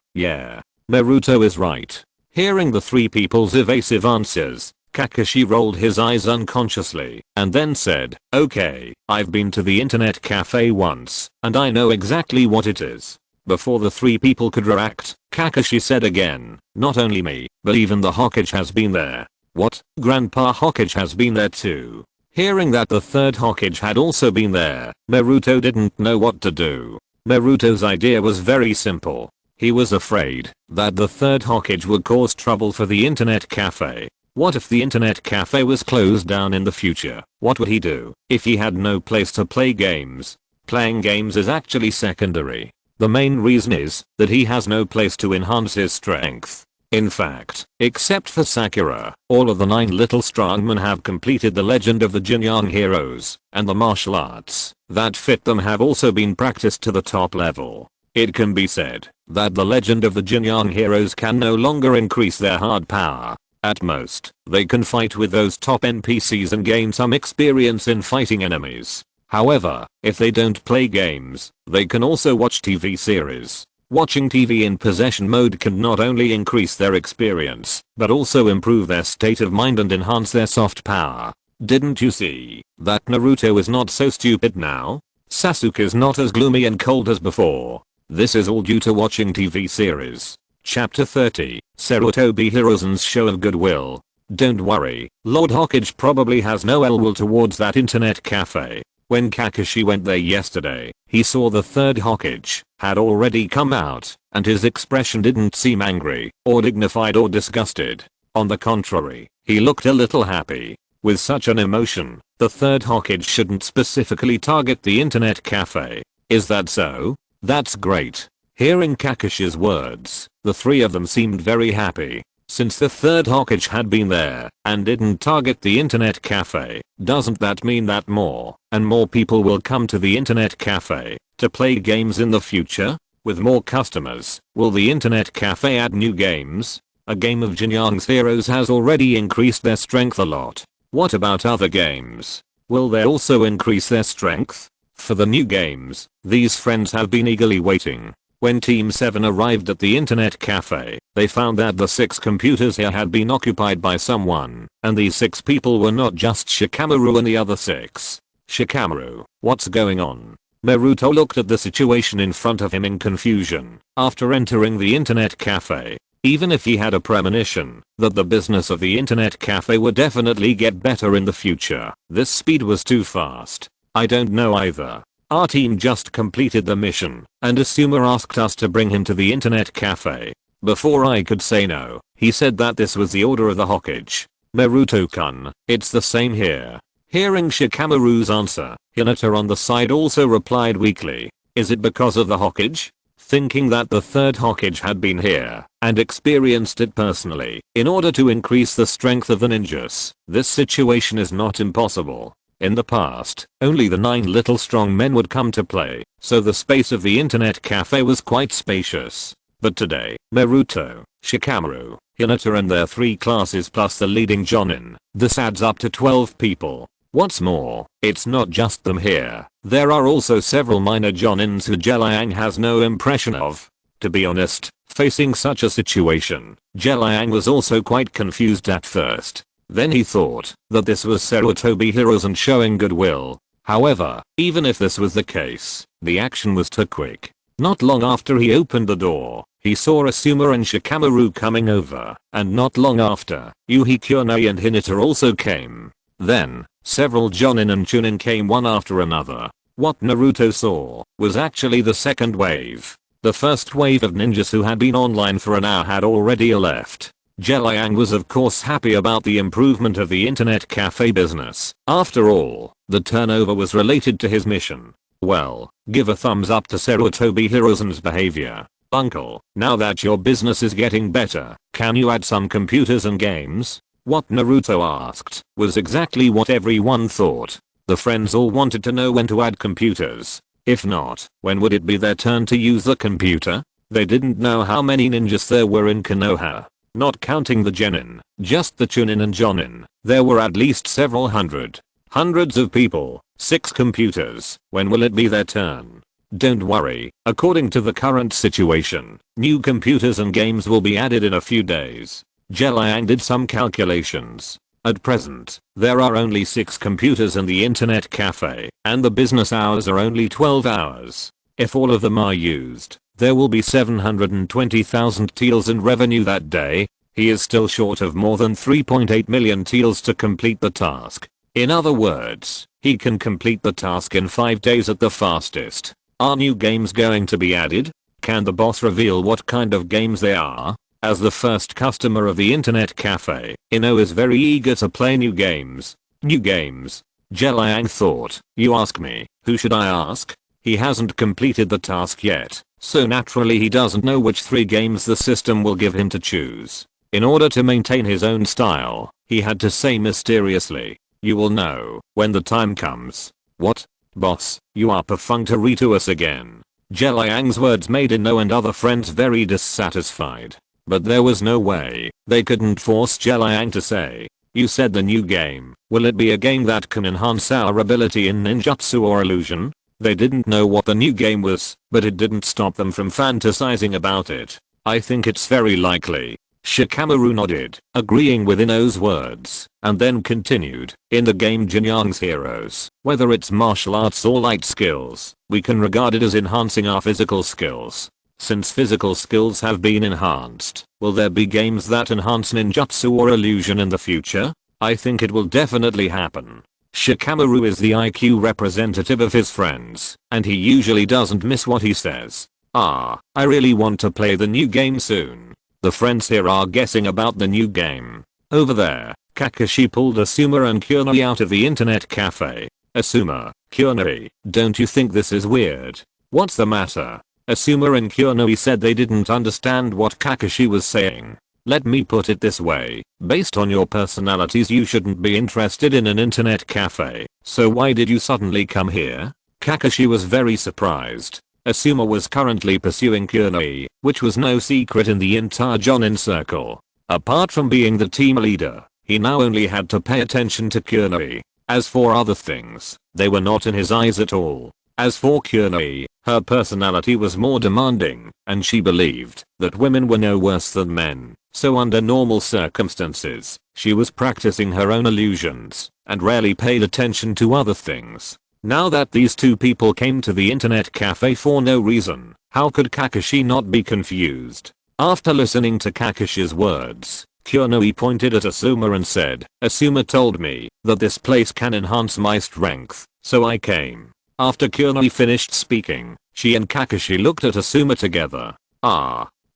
Naruto is right. Hearing the three people's evasive answers, Kakashi rolled his eyes unconsciously and then said, okay, I've been to the internet cafe once, and I know exactly what it is. Before the three people could react, Kakashi said again, not only me, but even the Hokage has been there. What? Grandpa Hokage has been there too? Hearing that the third Hokage had also been there, Naruto didn't know what to do. Naruto's idea was very simple. He was afraid that the third Hokage would cause trouble for the internet cafe. What if the internet cafe was closed down in the future? What would he do if he had no place to play games? Playing games is actually secondary. The main reason is that he has no place to enhance his strength. In fact, except for Sakura, all of the 9 little strongmen have completed the legend of the Jinyang heroes, and the martial arts that fit them have also been practiced to the top level. It can be said that the legend of the Jinyang heroes can no longer increase their hard power. At most, they can fight with those top NPCs and gain some experience in fighting enemies. However, if they don't play games, they can also watch TV series. Watching TV in possession mode can not only increase their experience, but also improve their state of mind and enhance their soft power. Didn't you see that Naruto is not so stupid now? Sasuke is not as gloomy and cold as before. This is all due to watching TV series. Chapter 30, Sarutobi Hiruzen's Show of Goodwill. Don't worry, Lord Hokage probably has no ill will towards that internet cafe. When Kakashi went there yesterday, he saw the third Hokage had already come out, and his expression didn't seem angry, or dignified or disgusted. On the contrary, he looked a little happy. With such an emotion, the third Hokage shouldn't specifically target the internet cafe. Is that so? That's great. Hearing Kakashi's words, the three of them seemed very happy. Since the third Hokage had been there and didn't target the internet cafe, doesn't that mean that more and more people will come to the internet cafe to play games in the future? With more customers, will the internet cafe add new games? A game of Jinyang's heroes has already increased their strength a lot. What about other games? Will they also increase their strength? For the new games, these friends have been eagerly waiting. When Team 7 arrived at the internet cafe, they found that the 6 computers here had been occupied by someone, and these 6 people were not just Shikamaru and the other 6. Shikamaru, what's going on? Naruto looked at the situation in front of him in confusion after entering the internet cafe. Even if he had a premonition that the business of the internet cafe would definitely get better in the future, this speed was too fast. I don't know either. Our team just completed the mission, and Asuma asked us to bring him to the internet cafe. Before I could say no, he said that this was the order of the Hokage. Naruto-kun, it's the same here. Hearing Shikamaru's answer, Hinata on the side also replied weakly. Is it because of the Hokage? thinking that the third Hokage had been here and experienced it personally in order to increase the strength of the ninjas. This situation is not impossible. In the past, only the 9 little strong men would come to play, so the space of the internet cafe was quite spacious. But today, Naruto, Shikamaru, Hinata and their 3 classes plus the leading jonin, this adds up to 12 people. What's more, it's not just them here. There are also several minor jonins who Liang has no impression of. To be honest, facing such a situation, Liang was also quite confused at first. Then he thought that this was Sarutobi Hiruzen showing goodwill. However, even if this was the case, the action was too quick. Not long after he opened the door, he saw Asuma and Shikamaru coming over, and not long after, Yuhi Kurenai and Hinata also came. Then, several jonin and chunin came one after another. What Naruto saw was actually the second wave. The first wave of ninjas who had been online for an hour had already left. Liang was of course happy about the improvement of the internet cafe business. After all, the turnover was related to his mission. Well, give a thumbs up to Sarutobi Hiruzen's behavior. Uncle, now that your business is getting better, can you add some computers and games? What Naruto asked was exactly what everyone thought. The friends all wanted to know when to add computers. If not, when would it be their turn to use the computer? They didn't know how many ninjas there were in Konoha. Not counting the genin, just the chunin and jonin, there were at least several hundred. Hundreds of people, 6 computers. When will it be their turn? Don't worry, according to the current situation, new computers and games will be added in a few days. Liang did some calculations. At present, there are only 6 computers in the internet cafe, and the business hours are only 12 hours. If all of them are used, there will be 720,000 taels in revenue that day. He is still short of more than 3.8 million taels to complete the task. In other words, he can complete the task in 5 days at the fastest. Are new games going to be added? Can the boss reveal what kind of games they are? As the first customer of the internet cafe, Ino is very eager to play new games. New games? Liang thought. You ask me, who should I ask? He hasn't completed the task yet, so naturally he doesn't know which 3 games the system will give him to choose. In order to maintain his own style, he had to say mysteriously, "You will know when the time comes." What? Boss, you are perfunctory to us again. Liang's words made Ino and other friends very dissatisfied. But there was no way they couldn't force Liang to say, "You said the new game, will it be a game that can enhance our ability in ninjutsu or illusion?" They didn't know what the new game was, but it didn't stop them from fantasizing about it. I think it's very likely. Shikamaru nodded, agreeing with Ino's words, and then continued, in the game Jin Yang's heroes, whether it's martial arts or light skills, we can regard it as enhancing our physical skills. Since physical skills have been enhanced, will there be games that enhance ninjutsu or illusion in the future? I think it will definitely happen. Shikamaru is the IQ representative of his friends, and he usually doesn't miss what he says. I really want to play the new game soon. The friends here are guessing about the new game. Over there, Kakashi pulled Asuma and Kurenai out of the internet cafe. Asuma, Kurenai, don't you think this is weird? What's the matter? Asuma and Kurenai said they didn't understand what Kakashi was saying. Let me put it this way, based on your personalities you shouldn't be interested in an internet cafe, so why did you suddenly come here? Kakashi was very surprised. Asuma was currently pursuing Kurenai, which was no secret in the entire Jonin circle. Apart from being the team leader, he now only had to pay attention to Kurenai. As for other things, they were not in his eyes at all. As for Kurenai, her personality was more demanding, and she believed that women were no worse than men, so under normal circumstances, she was practicing her own illusions, and rarely paid attention to other things. Now that these 2 people came to the internet cafe for no reason, how could Kakashi not be confused? After listening to Kakashi's words, Kurenai pointed at Asuma and said, "Asuma told me that this place can enhance my strength, so I came." After Kurenai finished speaking, she and Kakashi looked at Asuma together.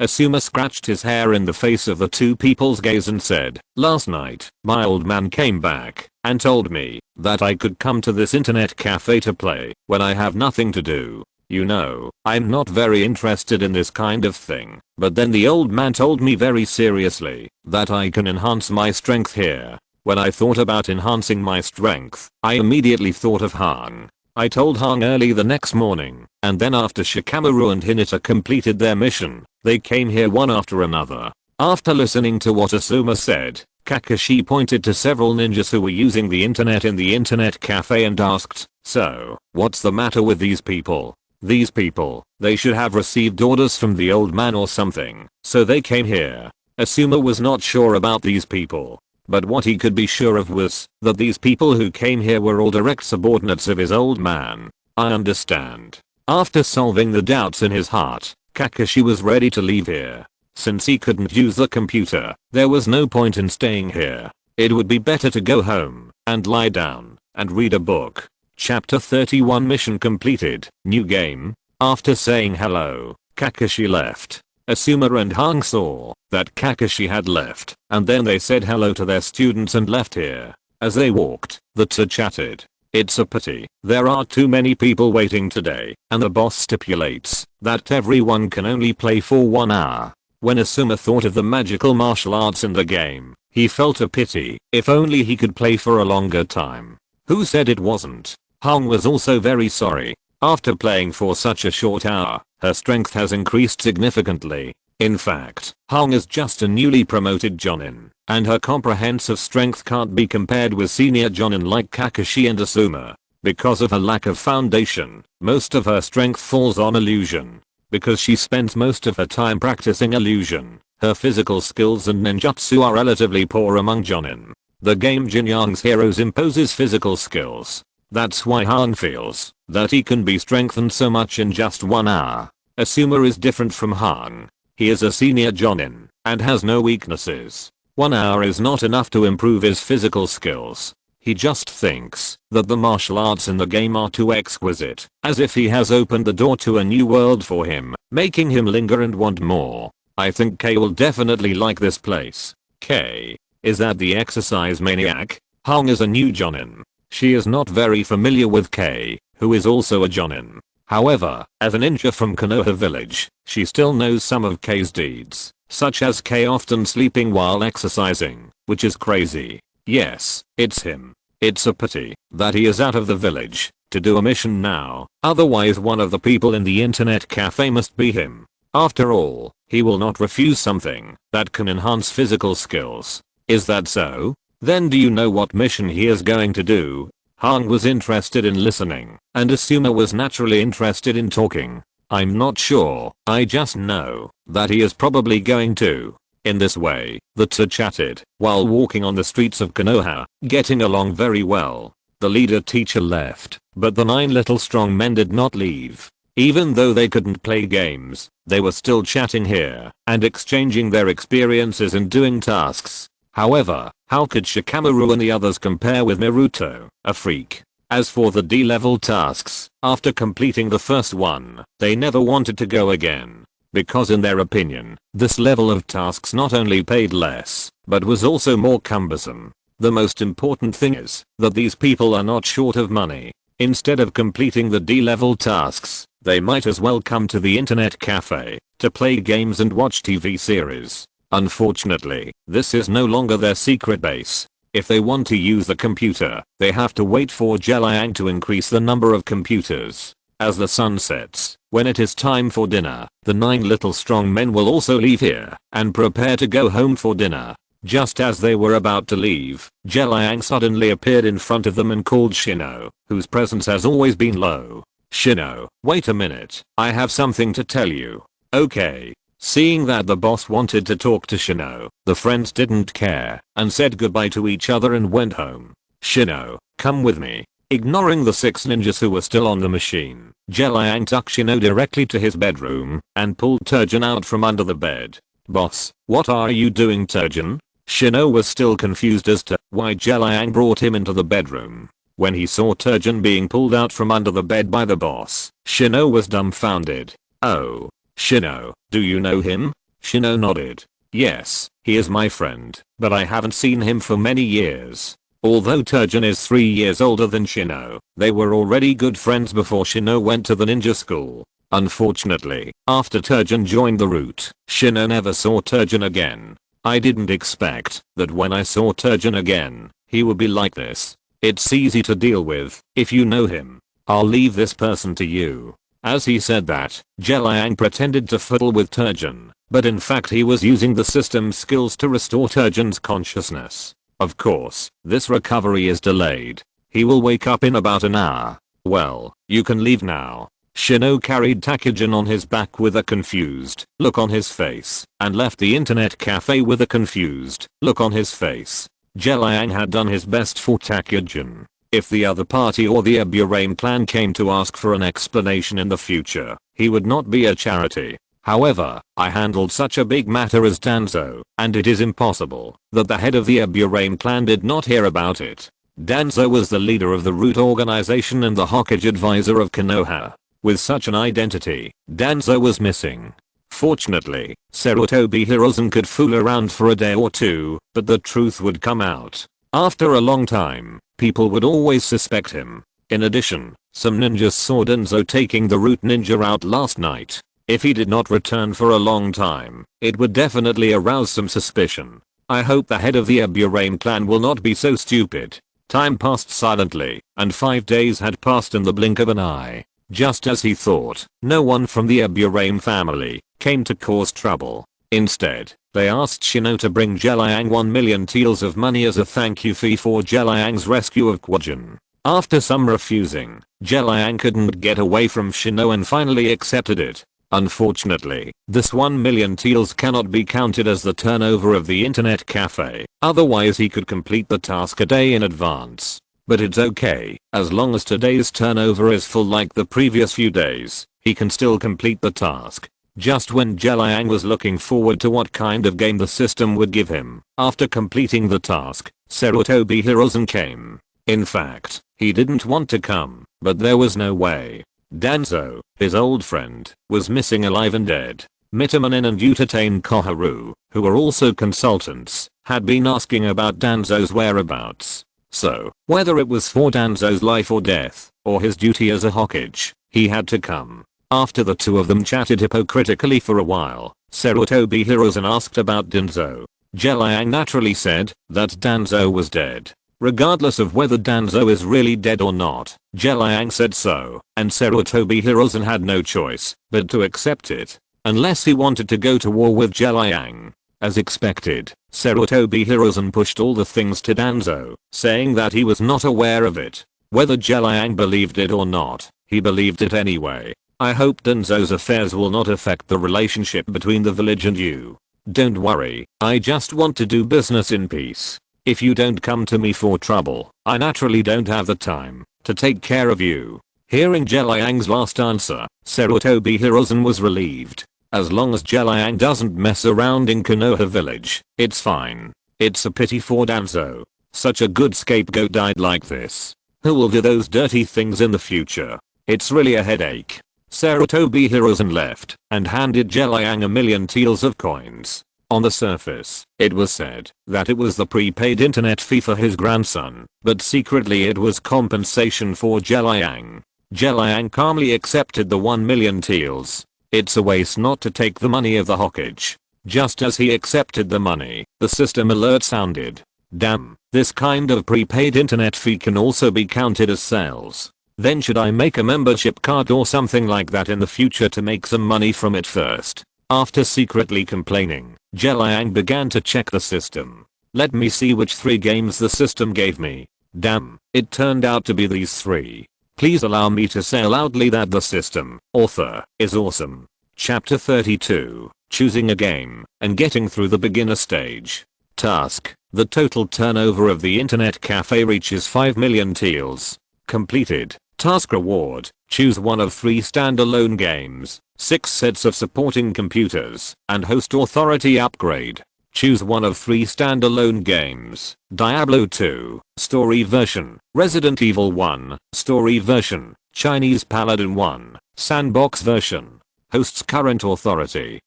Asuma scratched his hair in the face of the 2 people's gaze and said, "Last night, my old man came back and told me that I could come to this internet cafe to play when I have nothing to do. You know, I'm not very interested in this kind of thing, but then the old man told me very seriously that I can enhance my strength here. When I thought about enhancing my strength, I immediately thought of Hang. I told Hang early the next morning, and then after Shikamaru and Hinata completed their mission, they came here one after another. After listening to what Asuma said, Kakashi pointed to several ninjas who were using the internet in the internet cafe and asked, "So, what's the matter with these people? These people, they should have received orders from the old man or something, so they came here." Asuma was not sure about these people, but what he could be sure of was that these people who came here were all direct subordinates of his old man. I understand. After solving the doubts in his heart, Kakashi was ready to leave here. Since he couldn't use the computer, there was no point in staying here. It would be better to go home and lie down and read a book. Chapter 31 Mission completed. New game. After saying hello, Kakashi left. Asuma and Hang saw that Kakashi had left, and then they said hello to their students and left here. As they walked, the two chatted. "It's a pity. There are too many people waiting today, and the boss stipulates that everyone can only play for 1 hour. When Asuma thought of the magical martial arts in the game, he felt a pity. If only he could play for a longer time. Who said it wasn't? Hang was also very sorry. After playing for such a short hour, her strength has increased significantly. In fact, Hang is just a newly promoted Jonin, and her comprehensive strength can't be compared with senior Jonin like Kakashi and Asuma. Because of her lack of foundation, most of her strength falls on illusion. Because she spends most of her time practicing illusion, her physical skills and ninjutsu are relatively poor among Jonin. The game Jin Yang's Heroes imposes physical skills. That's why Hang feels that he can be strengthened so much in just 1 hour. Asuma is different from Hang. He is a senior Jonin and has no weaknesses. 1 hour is not enough to improve his physical skills. He just thinks that the martial arts in the game are too exquisite, as if he has opened the door to a new world for him, making him linger and want more. I think Kei will definitely like this place. Kei, is that the exercise maniac? Hang is a new Jonin. She is not very familiar with Kei, who is also a Jonin. However, as a ninja from Konoha village, she still knows some of Kei's deeds, such as Kei often sleeping while exercising, which is crazy. Yes, it's him. It's a pity that he is out of the village to do a mission now, otherwise one of the people in the internet cafe must be him. After all, he will not refuse something that can enhance physical skills. Is that so? Then do you know what mission he is going to do? Hang was interested in listening, and Asuma was naturally interested in talking. I'm not sure, I just know that he is probably going to. In this way, the two chatted while walking on the streets of Konoha, getting along very well. The leader teacher left, but the 9 little strong men did not leave. Even though they couldn't play games, they were still chatting here and exchanging their experiences and doing tasks. However, how could Shikamaru and the others compare with Naruto, a freak? As for the D-level tasks, after completing the first one, they never wanted to go again. Because in their opinion, this level of tasks not only paid less, but was also more cumbersome. The most important thing is that these people are not short of money. Instead of completing the D-level tasks, they might as well come to the internet cafe to play games and watch TV series. Unfortunately, this is no longer their secret base. If they want to use the computer, they have to wait for Liang to increase the number of computers. As the sun sets, when it is time for dinner, the 9 little strong men will also leave here and prepare to go home for dinner. Just as they were about to leave, Liang suddenly appeared in front of them and called Shino, whose presence has always been low. Shino, wait a minute, I have something to tell you. Okay. Seeing that the boss wanted to talk to Shino, the friends didn't care and said goodbye to each other and went home. Shino, come with me. Ignoring the 6 ninjas who were still on the machine, Liang took Shino directly to his bedroom and pulled Turjin out from under the bed. Boss, what are you doing, Turjin? Shino was still confused as to why Liang brought him into the bedroom. When he saw Turjin being pulled out from under the bed by the boss, Shino was dumbfounded. Oh. Shino, do you know him? Shino nodded. Yes, he is my friend, but I haven't seen him for many years. Although Turjin is 3 years older than Shino, they were already good friends before Shino went to the ninja school. Unfortunately, after Turjin joined the route, Shino never saw Turjin again. I didn't expect that when I saw Turjin again, he would be like this. It's easy to deal with if you know him. I'll leave this person to you. As he said that, Liang pretended to fiddle with Turjin, but in fact he was using the system's skills to restore Turjin's consciousness. Of course, this recovery is delayed. He will wake up in about an hour. Well, you can leave now. Shino carried Takujin on his back with a confused look on his face and left the internet cafe with a confused look on his face. Liang had done his best for Takujin. If the other party or the Eburain clan came to ask for an explanation in the future, he would not be a charity. However, I handled such a big matter as Danzo, and it is impossible that the head of the Eburain clan did not hear about it. Danzo was the leader of the Root organization and the Hokage advisor of Konoha. With such an identity, Danzo was missing. Fortunately, Sarutobi Hiruzen could fool around for a day or two, but the truth would come out. After a long time, people would always suspect him. In addition, some ninjas saw Danzo taking the Root ninja out last night. If he did not return for a long time, it would definitely arouse some suspicion. I hope the head of the Eburain clan will not be so stupid. Time passed silently, and 5 days had passed in the blink of an eye. Just as he thought, no one from the Eburain family came to cause trouble. Instead, they asked Shino to bring Liang 1 million taels of money as a thank you fee for Liang's rescue of Kwajin. After some refusing, Liang couldn't get away from Shino and finally accepted it. Unfortunately, this 1 million taels cannot be counted as the turnover of the internet cafe, otherwise he could complete the task a day in advance. But it's okay, as long as today's turnover is full like the previous few days, he can still complete the task. Just when Liang was looking forward to what kind of game the system would give him, after completing the task, Sarutobi Hiruzen came. In fact, he didn't want to come, but there was no way. Danzo, his old friend, was missing alive and dead. Mitamonin and Utatane Koharu, who were also consultants, had been asking about Danzo's whereabouts. So, whether it was for Danzo's life or death, or his duty as a Hokage, he had to come. After the two of them chatted hypocritically for a while, Sarutobi Hiruzen asked about Danzo. Liang naturally said that Danzo was dead. Regardless of whether Danzo is really dead or not, Liang said so, and Sarutobi Hiruzen had no choice but to accept it, unless he wanted to go to war with Liang. As expected, Sarutobi Hiruzen pushed all the things to Danzo, saying that he was not aware of it. Whether Liang believed it or not, he believed it anyway. I hope Danzo's affairs will not affect the relationship between the village and you. Don't worry, I just want to do business in peace. If you don't come to me for trouble, I naturally don't have the time to take care of you. Hearing Liang's last answer, Sarutobi Hiruzen was relieved. As long as Liang doesn't mess around in Konoha village, it's fine. It's a pity for Danzo. Such a good scapegoat died like this. Who will do those dirty things in the future? It's really a headache. Sarutobi Hiruzen left and handed Liang 1 million taels of coins. On the surface, it was said that it was the prepaid internet fee for his grandson, but secretly it was compensation for Liang. Liang calmly accepted the 1 million taels. It's a waste not to take the money of the Hokage. Just as he accepted the money, the system alert sounded. Damn, this kind of prepaid internet fee can also be counted as sales. Then should I make a membership card or something like that in the future to make some money from it first? After secretly complaining, Liang began to check the system. Let me see which 3 games the system gave me. Damn, it turned out to be these 3. Please allow me to say loudly that the system, author, is awesome. Chapter 32, Choosing a Game, and Getting Through the Beginner Stage. Task, the total turnover of the internet cafe reaches 5 million taels. Completed. Task reward, choose one of 3 standalone games, 6 sets of supporting computers, and host authority upgrade. Choose one of 3 standalone games, Diablo 2, Story Version, Resident Evil 1, Story Version, Chinese Paladin 1, Sandbox Version. Host's current authority.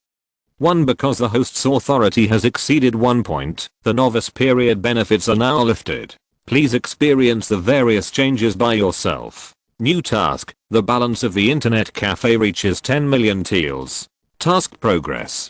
1. Because the host's authority has exceeded 1 point, the novice period benefits are now lifted. Please experience the various changes by yourself. New task. The balance of the internet cafe reaches 10 million teals. Task progress.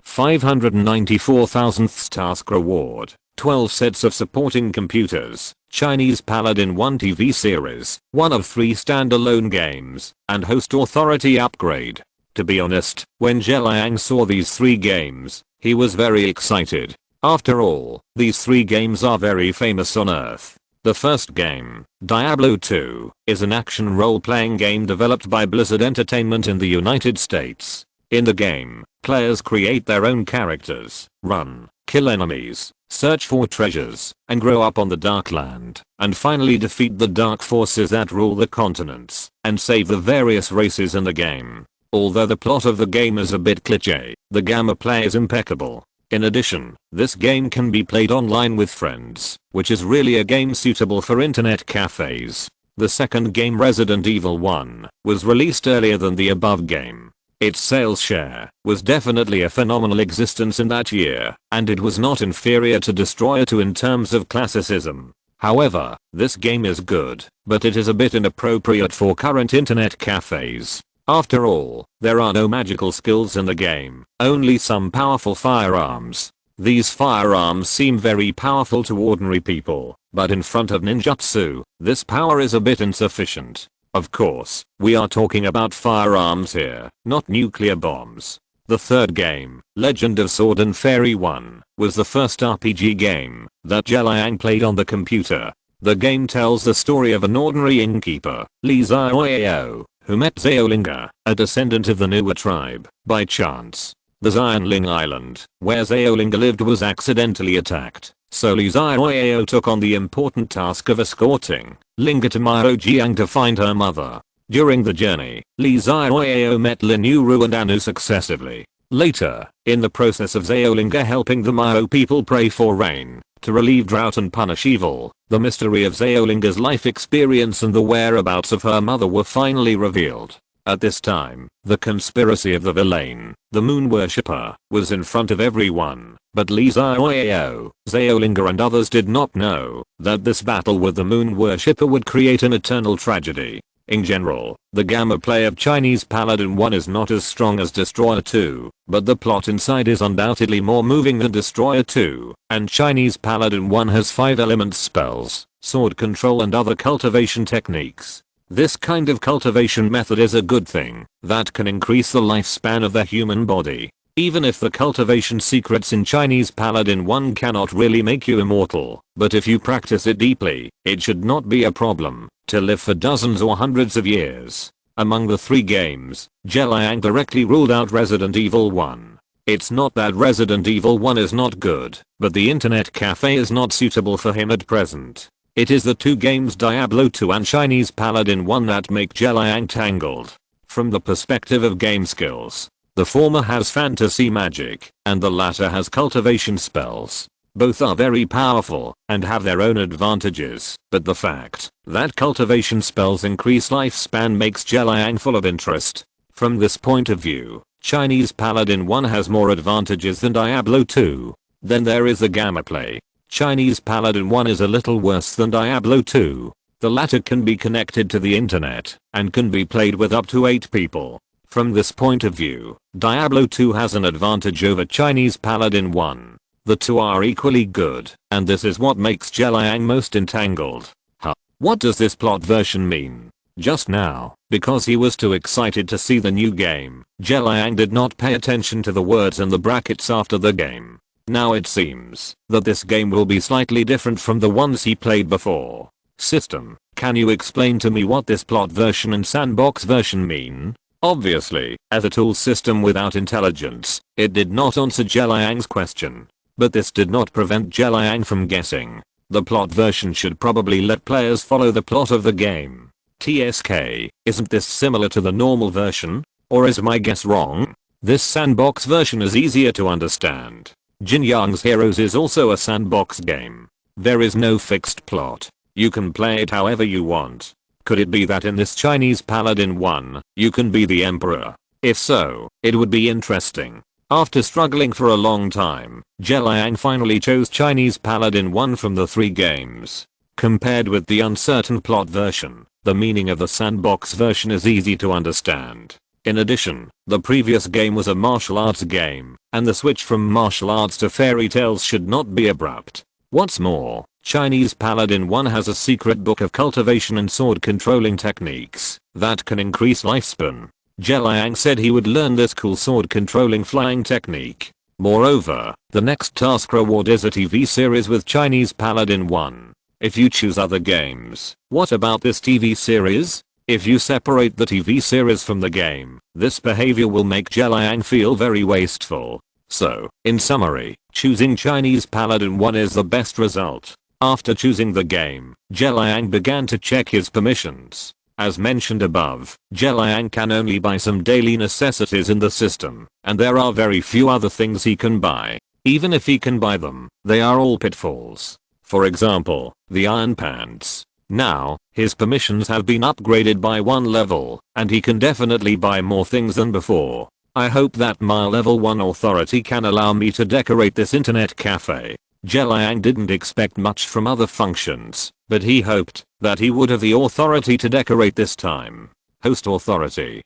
594,000th task reward. 12 sets of supporting computers. Chinese Paladin 1 TV series. 1 of 3 standalone games. And host authority upgrade. To be honest, when Liang saw these 3 games, he was very excited. After all, these 3 games are very famous on Earth. The first game, Diablo 2, is an action role-playing game developed by Blizzard Entertainment in the United States. In the game, players create their own characters, run, kill enemies, search for treasures, and grow up on the Darkland, and finally defeat the dark forces that rule the continents, and save the various races in the game. Although the plot of the game is a bit cliché, the gameplay is impeccable. In addition, this game can be played online with friends, which is really a game suitable for internet cafes. The second game, Resident Evil 1, was released earlier than the above game. Its sales share was definitely a phenomenal existence in that year, and it was not inferior to Destroyer 2 in terms of classicism. However, this game is good, but it is a bit inappropriate for current internet cafes. After all, there are no magical skills in the game, only some powerful firearms. These firearms seem very powerful to ordinary people, but in front of ninjutsu, this power is a bit insufficient. Of course, we are talking about firearms here, not nuclear bombs. The third game, Legend of Sword and Fairy 1, was the first RPG game that Liang played on the computer. The game tells the story of an ordinary innkeeper, Li Xiaoyao, who met Xiaolinga, a descendant of the Nuwa tribe, by chance. The Xianling Island, where Xiaolinga lived, was accidentally attacked, so Li Xiaoyao took on the important task of escorting Linga to Miaojiang to find her mother. During the journey, Li Xiaoyao met Linuru and Anu successively. Later, in the process of Xiaolinga helping the Miao people pray for rain, to relieve drought and punish evil, the mystery of Xiaolinga's life experience and the whereabouts of her mother were finally revealed. At this time, the conspiracy of the villain, the moon worshipper, was in front of everyone, but Li Xiaoyao, Xiaolinga and others did not know that this battle with the moon worshipper would create an eternal tragedy. In general, the gameplay of Chinese Paladin 1 is not as strong as Destroyer 2, but the plot inside is undoubtedly more moving than Destroyer 2, and Chinese Paladin 1 has 5 element spells, sword control and other cultivation techniques. This kind of cultivation method is a good thing that can increase the lifespan of the human body. Even if the cultivation secrets in Chinese Paladin 1 cannot really make you immortal, but if you practice it deeply, it should not be a problem to live for dozens or hundreds of years. Among the 3 games, Liang directly ruled out Resident Evil 1. It's not that Resident Evil 1 is not good, but the internet cafe is not suitable for him at present. It is the 2 games Diablo 2 and Chinese Paladin 1 that make Liang tangled. From the perspective of game skills, the former has fantasy magic, and the latter has cultivation spells. Both are very powerful, and have their own advantages, but the fact that cultivation spells increase lifespan makes Liang full of interest. From this point of view, Chinese Paladin 1 has more advantages than Diablo 2. Then there is the gameplay. Chinese Paladin 1 is a little worse than Diablo 2. The latter can be connected to the internet, and can be played with up to 8 people. From this point of view, Diablo 2 has an advantage over Chinese Paladin 1. The 2 are equally good, and this is what makes Liang most entangled. Huh. What does this plot version mean? Just now, because he was too excited to see the new game, Liang did not pay attention to the words in the brackets after the game. Now it seems that this game will be slightly different from the ones he played before. System, can you explain to me what this plot version and sandbox version mean? Obviously, as a tool system without intelligence, it did not answer Liang's question. But this did not prevent Liang from guessing. The plot version should probably let players follow the plot of the game. TSK, isn't this similar to the normal version? Or is my guess wrong? This sandbox version is easier to understand. Jin Yang's Heroes is also a sandbox game. There is no fixed plot. You can play it however you want. Could it be that in this Chinese Paladin 1, you can be the Emperor? If so, it would be interesting. After struggling for a long time, Liang finally chose Chinese Paladin 1 from the 3 games. Compared with the uncertain plot version, the meaning of the sandbox version is easy to understand. In addition, the previous game was a martial arts game, and the switch from martial arts to fairy tales should not be abrupt. What's more, Chinese Paladin 1 has a secret book of cultivation and sword controlling techniques that can increase lifespan. Liang said he would learn this cool sword controlling flying technique. Moreover, the next task reward is a TV series with Chinese Paladin 1. If you choose other games, what about this TV series? If you separate the TV series from the game, this behavior will make Liang feel very wasteful. So, in summary, choosing Chinese Paladin 1 is the best result. After choosing the game, Liang began to check his permissions. As mentioned above, Liang can only buy some daily necessities in the system, and there are very few other things he can buy. Even if he can buy them, they are all pitfalls. For example, the iron pants. Now, his permissions have been upgraded by 1 level, and he can definitely buy more things than before. I hope that my level 1 authority can allow me to decorate this internet cafe. Liang didn't expect much from other functions, but he hoped that he would have the authority to decorate this time. Host authority.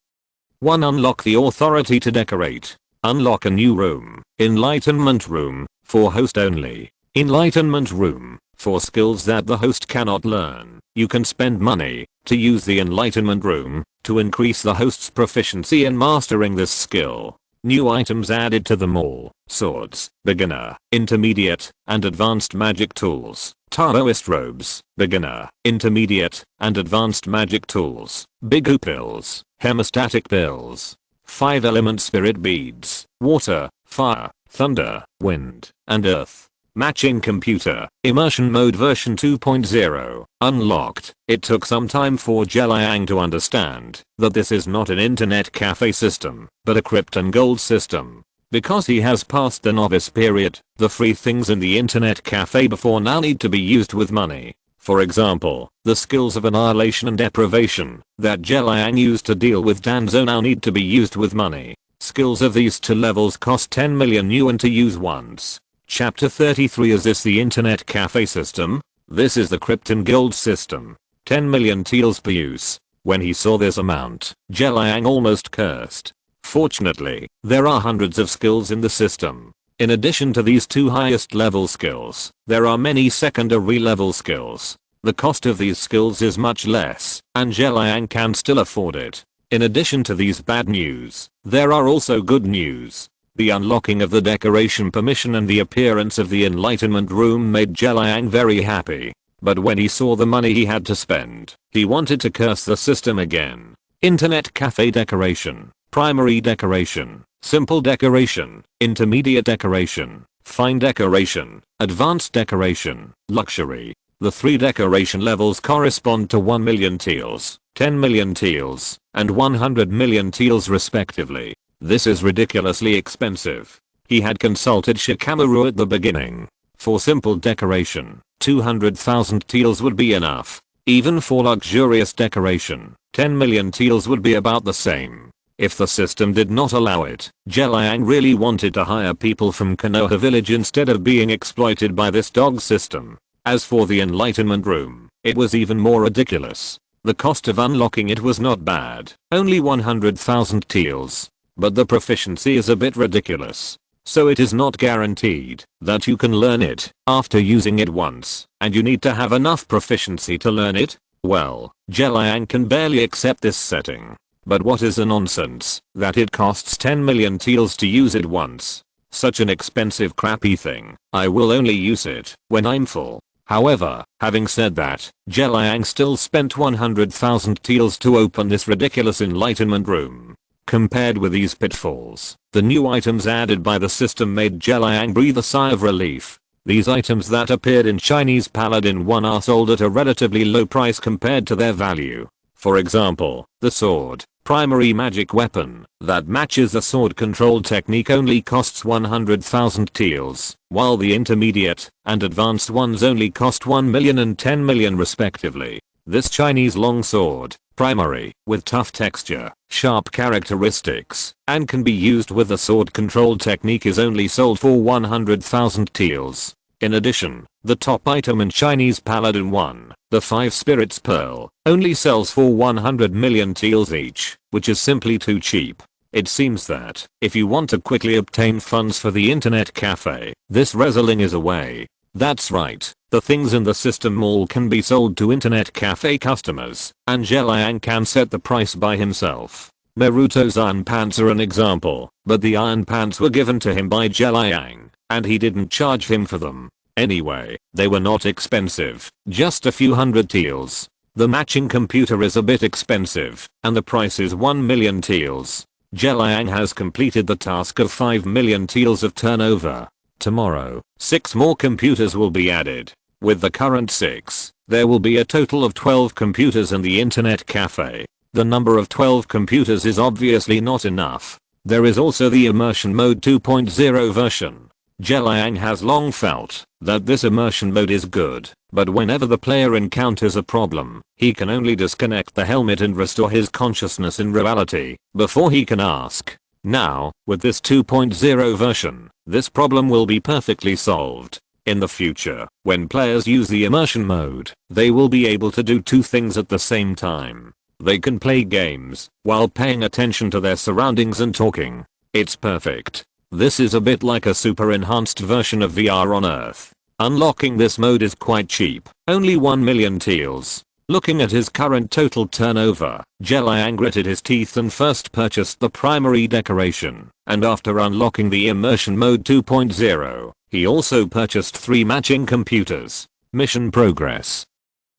1. Unlock the authority to decorate. Unlock a new room. Enlightenment room, for host only. Enlightenment room, for skills that the host cannot learn. You can spend money to use the enlightenment room to increase the host's proficiency in mastering this skill. New items added to them all: swords, beginner, intermediate, and advanced magic tools. Taoist robes, beginner, intermediate, and advanced magic tools. Bigu pills, hemostatic pills. 5 element spirit beads, water, fire, thunder, wind, and earth. Matching computer, immersion mode version 2.0, unlocked. It took some time for Liang to understand that this is not an internet cafe system, but a Krypton gold system. Because he has passed the novice period, the free things in the internet cafe before now need to be used with money. For example, the skills of annihilation and deprivation that Liang used to deal with Danzo now need to be used with money. Skills of these 2 levels cost 10 million yuan to use once. Chapter 33. Is this the internet cafe system? This is the Krypton gold system. 10 million taels per use. When he saw this amount, Liang almost cursed. Fortunately, there are hundreds of skills in the system. In addition to these 2 highest level skills, there are many secondary level skills. The cost of these skills is much less, and Liang can still afford it. In addition to these bad news, there are also good news. The unlocking of the decoration permission and the appearance of the enlightenment room made Liang very happy. But when he saw the money he had to spend, he wanted to curse the system again. Internet cafe decoration, primary decoration, simple decoration, intermediate decoration, fine decoration, advanced decoration, luxury. The 3 decoration levels correspond to 1 million taels, 10 million taels, and 100 million taels respectively. This is ridiculously expensive. He had consulted Shikamaru at the beginning. For simple decoration, 200,000 taels would be enough. Even for luxurious decoration, 10 million taels would be about the same. If the system did not allow it, Liang really wanted to hire people from Konoha village instead of being exploited by this dog system. As for the enlightenment room, it was even more ridiculous. The cost of unlocking it was not bad, only 100,000 taels. But the proficiency is a bit ridiculous. So it is not guaranteed that you can learn it after using it once, and you need to have enough proficiency to learn it. Well, Liang can barely accept this setting. But what is the nonsense that it costs 10 million taels to use it once? Such an expensive crappy thing. I will only use it when I'm full. However, having said that, Liang still spent 100,000 taels to open this ridiculous enlightenment room. Compared with these pitfalls, the new items added by the system made Liang breathe a sigh of relief. These items that appeared in Chinese Paladin 1 are sold at a relatively low price compared to their value. For example, the sword, primary magic weapon, that matches the sword control technique only costs 100,000 taels, while the intermediate and advanced ones only cost 1 million and 10 million respectively. This Chinese long sword, primary, with tough texture, sharp characteristics, and can be used with the sword control technique is only sold for 100,000 taels. In addition, the top item in Chinese Paladin 1, the 5 Spirits Pearl, only sells for 100 million teals each, which is simply too cheap. It seems that, if you want to quickly obtain funds for the internet cafe, this wrestling is a way. That's right, the things in the system mall can be sold to internet cafe customers, and Liang can set the price by himself. Naruto's iron pants are an example, but the iron pants were given to him by Liang, and he didn't charge him for them. Anyway, they were not expensive, just a few hundred teals. The matching computer is a bit expensive, and the price is 1 million teals. Liang has completed the task of 5 million teals of turnover. Tomorrow, 6 more computers will be added. With the current 6, there will be a total of 12 computers in the internet cafe. The number of 12 computers is obviously not enough. There is also the immersion mode 2.0 version. Liang has long felt that this immersion mode is good, but whenever the player encounters a problem, he can only disconnect the helmet and restore his consciousness in reality before he can ask. Now, with this 2.0 version, this problem will be perfectly solved. In the future, when players use the immersion mode, they will be able to do 2 things at the same time. They can play games while paying attention to their surroundings and talking. It's perfect. This is a bit like a super enhanced version of VR on Earth. Unlocking this mode is quite cheap, only 1 million teals. Looking at his current total turnover, Liang gritted his teeth and first purchased the primary decoration, and after unlocking the immersion mode 2.0, he also purchased 3 matching computers. Mission progress.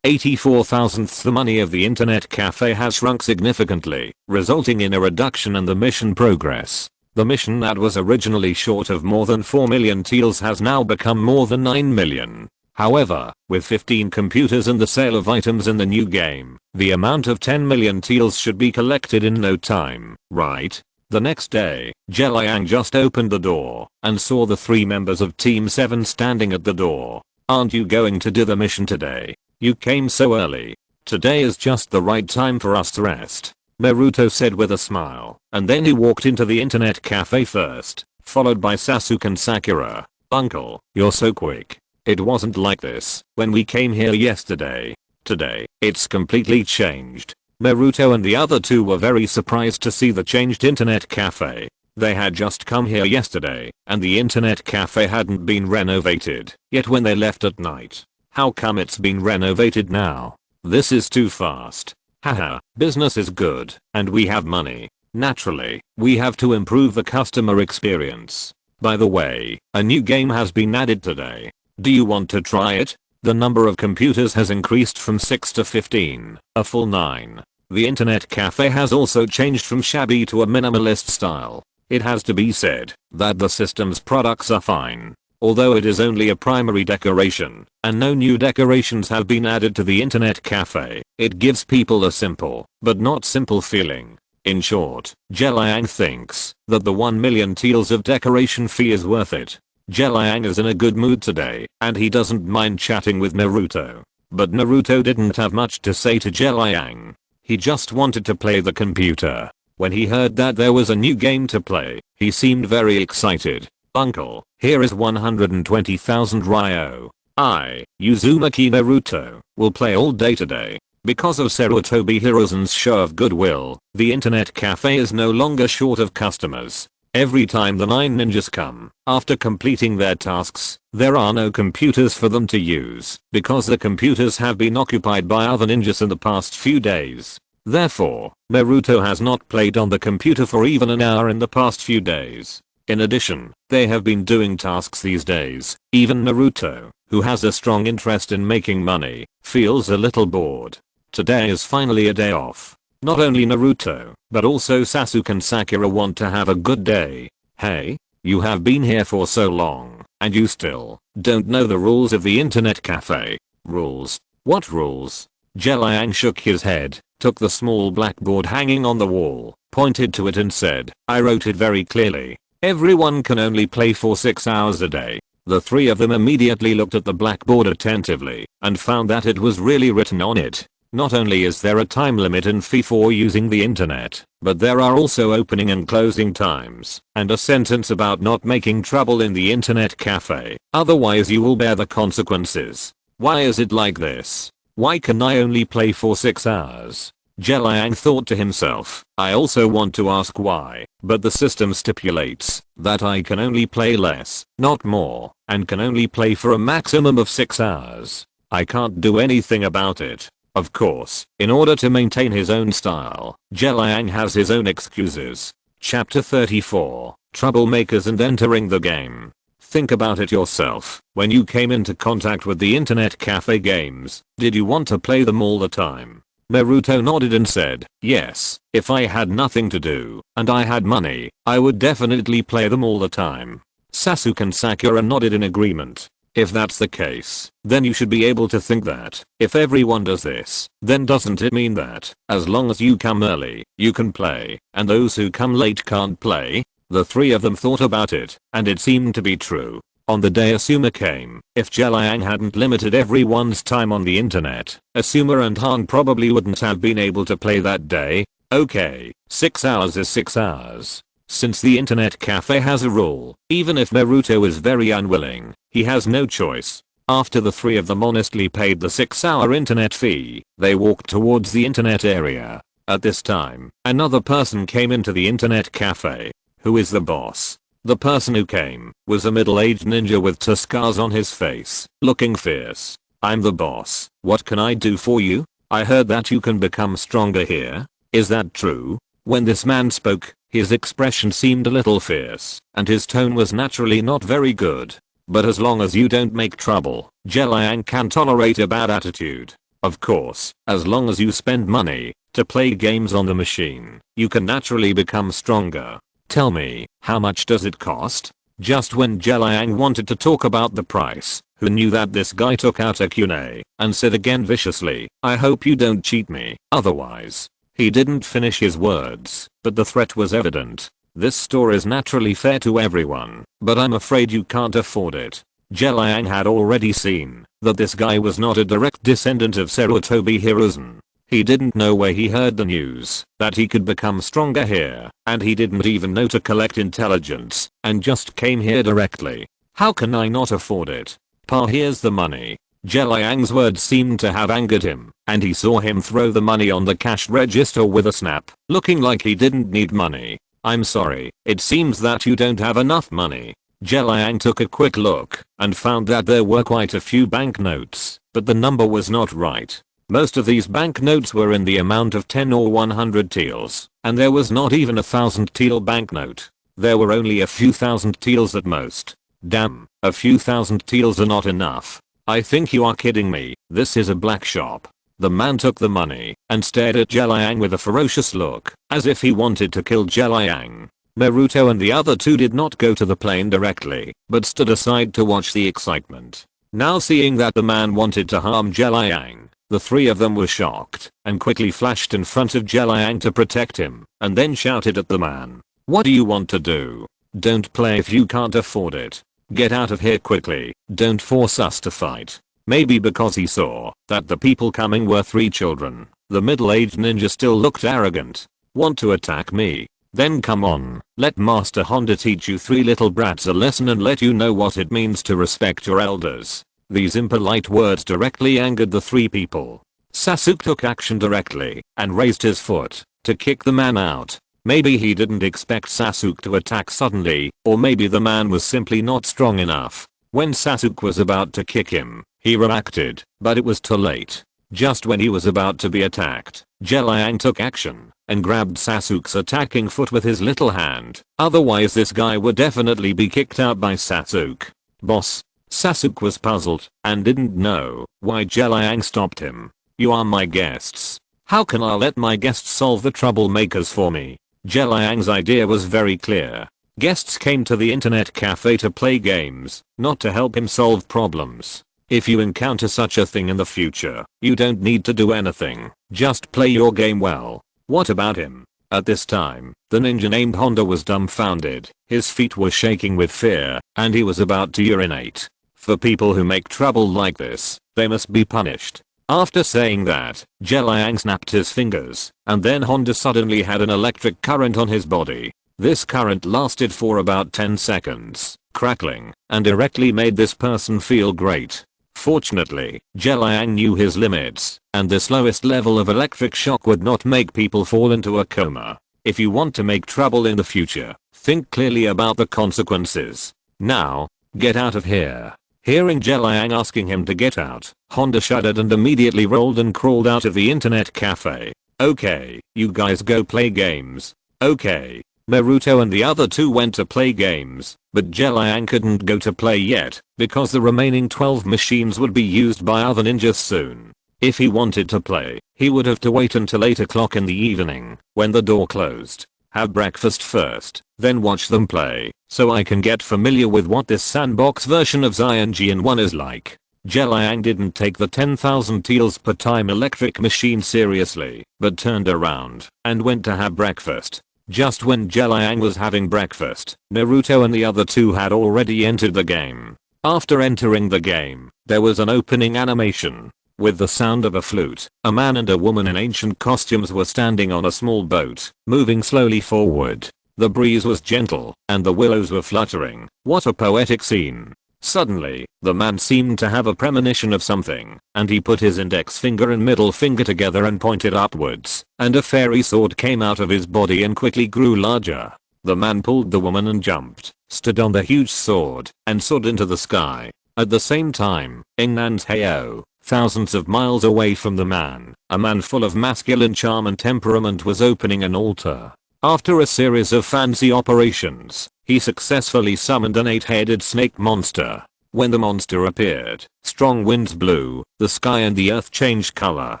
84,000ths. The money of the internet cafe has shrunk significantly, resulting in a reduction in the mission progress. The mission that was originally short of more than 4 million teals has now become more than 9 million. However, with 15 computers and the sale of items in the new game, the amount of 10 million teals should be collected in no time, right? The next day, Liang just opened the door and saw the 3 members of Team 7 standing at the door. Aren't you going to do the mission today? You came so early. Today is just the right time for us to rest, Naruto said with a smile, and then he walked into the internet cafe first, followed by Sasuke and Sakura. Uncle, you're so quick. It wasn't like this when we came here yesterday. Today, it's completely changed. Naruto and the other 2 were very surprised to see the changed internet cafe. They had just come here yesterday, and the internet cafe hadn't been renovated yet when they left at night. How come it's been renovated now? This is too fast. Haha, business is good, and we have money. Naturally, we have to improve the customer experience. By the way, a new game has been added today. Do you want to try it? The number of computers has increased from 6 to 15, a full 9. The internet cafe has also changed from shabby to a minimalist style. It has to be said that the system's products are fine. Although it is only a primary decoration, and no new decorations have been added to the internet cafe, it gives people a simple, but not simple feeling. In short, Liang thinks that the 1 million teals of decoration fee is worth it. Liang is in a good mood today, and he doesn't mind chatting with Naruto. But Naruto didn't have much to say to Liang. He just wanted to play the computer. When he heard that there was a new game to play, he seemed very excited. Uncle, here is 120,000 Ryo. I, Uzumaki Naruto, will play all day today. Because of Sarutobi Hiruzen's show of goodwill, the internet cafe is no longer short of customers. Every time the 9 ninjas come, after completing their tasks, there are no computers for them to use, because the computers have been occupied by other ninjas in the past few days. Therefore, Naruto has not played on the computer for even an hour in the past few days. In addition, they have been doing tasks these days. Even Naruto, who has a strong interest in making money, feels a little bored. Today is finally a day off. Not only Naruto, but also Sasuke and Sakura want to have a good day. Hey, you have been here for so long, and you still don't know the rules of the internet cafe. Rules? What rules? Liang shook his head, took the small blackboard hanging on the wall, pointed to it and said, I wrote it very clearly. Everyone can only play for 6 hours a day. The 3 of them immediately looked at the blackboard attentively and found that it was really written on it. Not only is there a time limit and fee for using the internet, but there are also opening and closing times, and a sentence about not making trouble in the internet cafe, otherwise you will bear the consequences. Why is it like this? Why can I only play for 6 hours? Liang thought to himself, I also want to ask why, but the system stipulates that I can only play less, not more, and can only play for a maximum of 6 hours. I can't do anything about it. Of course, in order to maintain his own style, Liang has his own excuses. Chapter 34, Troublemakers and Entering the Game. Think about it yourself. When you came into contact with the internet cafe games, did you want to play them all the time? Naruto nodded and said, yes, if I had nothing to do, and I had money, I would definitely play them all the time. Sasuke and Sakura nodded in agreement. If that's the case, then you should be able to think that, if everyone does this, then doesn't it mean that, as long as you come early, you can play, and those who come late can't play? The three of them thought about it, and it seemed to be true. On the day Asuma came, if Liang hadn't limited everyone's time on the internet, Asuma and Han probably wouldn't have been able to play that day. Okay, 6 hours is 6 hours. Since the internet cafe has a rule, even if Naruto is very unwilling, he has no choice. After the three of them honestly paid the 6-hour internet fee, they walked towards the internet area. At this time, another person came into the internet cafe. Who is the boss? The person who came was a middle-aged ninja with 2 scars on his face, looking fierce. I'm the boss. What can I do for you? I heard that you can become stronger here. Is that true? When this man spoke, his expression seemed a little fierce, and his tone was naturally not very good. But as long as you don't make trouble, Liang can tolerate a bad attitude. Of course, as long as you spend money to play games on the machine, you can naturally become stronger. Tell me, how much does it cost? Just when Liang wanted to talk about the price, who knew that this guy took out a kunai and said again viciously, I hope you don't cheat me, otherwise. He didn't finish his words, but the threat was evident. This store is naturally fair to everyone, but I'm afraid you can't afford it. Liang had already seen that this guy was not a direct descendant of Sarutobi Hiruzen. He didn't know where he heard the news that he could become stronger here, and he didn't even know to collect intelligence, and just came here directly. How can I not afford it? Pa, here's the money. Liang's words seemed to have angered him, and he saw him throw the money on the cash register with a snap, looking like he didn't need money. I'm sorry, it seems that you don't have enough money. Liang took a quick look and found that there were quite a few banknotes, but the number was not right. Most of these banknotes were in the amount of 10 or 100 taels, and there was not even a 1,000 tael banknote. There were only a few thousand taels at most. Damn, a few thousand taels are not enough. I think you are kidding me. This is a black shop. The man took the money and stared at Liang with a ferocious look, as if he wanted to kill Liang. Naruto and the other two did not go to the plane directly, but stood aside to watch the excitement. Now seeing that the man wanted to harm Liang, the three of them were shocked and quickly flashed in front of Liang to protect him, and then shouted at the man. What do you want to do? Don't play if you can't afford it. Get out of here quickly, don't force us to fight. Maybe because he saw that the people coming were 3 children, the middle-aged ninja still looked arrogant. Want to attack me? Then come on, let Master Honda teach you 3 little brats a lesson and let you know what it means to respect your elders. These impolite words directly angered the 3 people. Sasuke took action directly and raised his foot to kick the man out. Maybe he didn't expect Sasuke to attack suddenly, or maybe the man was simply not strong enough. When Sasuke was about to kick him, he reacted, but it was too late. Just when he was about to be attacked, Liang took action and grabbed Sasuke's attacking foot with his little hand. Otherwise this guy would definitely be kicked out by Sasuke. Boss. Sasuke was puzzled and didn't know why Liang stopped him. You are my guests. How can I let my guests solve the troublemakers for me? Liang's idea was very clear. Guests came to the internet cafe to play games, not to help him solve problems. If you encounter such a thing in the future, you don't need to do anything, just play your game well. What about him? At this time, the ninja named Honda was dumbfounded, his feet were shaking with fear, and he was about to urinate. For people who make trouble like this, they must be punished. After saying that, Liang snapped his fingers, and then Honda suddenly had an electric current on his body. This current lasted for about 10 seconds, crackling, and directly made this person feel great. Fortunately, Liang knew his limits, and the slowest level of electric shock would not make people fall into a coma. If you want to make trouble in the future, think clearly about the consequences. Now, get out of here. Hearing Liang asking him to get out, Honda shuddered and immediately rolled and crawled out of the internet cafe. Okay, you guys go play games. Okay. Naruto and the other two went to play games, but Liang couldn't go to play yet, because the remaining 12 machines would be used by other ninjas soon. If he wanted to play, he would have to wait until 8 o'clock in the evening, when the door closed. Have breakfast first, then watch them play, so I can get familiar with what this sandbox version of Zyonjian 1 is like. Liang didn't take the 10,000 taels per time electric machine seriously, but turned around and went to have breakfast. Just when Liang was having breakfast, Naruto and the other two had already entered the game. After entering the game, there was an opening animation. With the sound of a flute, a man and a woman in ancient costumes were standing on a small boat, moving slowly forward. The breeze was gentle, and the willows were fluttering. What a poetic scene. Suddenly, the man seemed to have a premonition of something, and he put his index finger and middle finger together and pointed upwards, and a fairy sword came out of his body and quickly grew larger. The man pulled the woman and jumped, stood on the huge sword, and soared into the sky. At the same time, in Nanzhao, thousands of miles away from the man, a man full of masculine charm and temperament was opening an altar. After a series of fancy operations, he successfully summoned an 8-headed snake monster. When the monster appeared, strong winds blew, the sky and the earth changed color,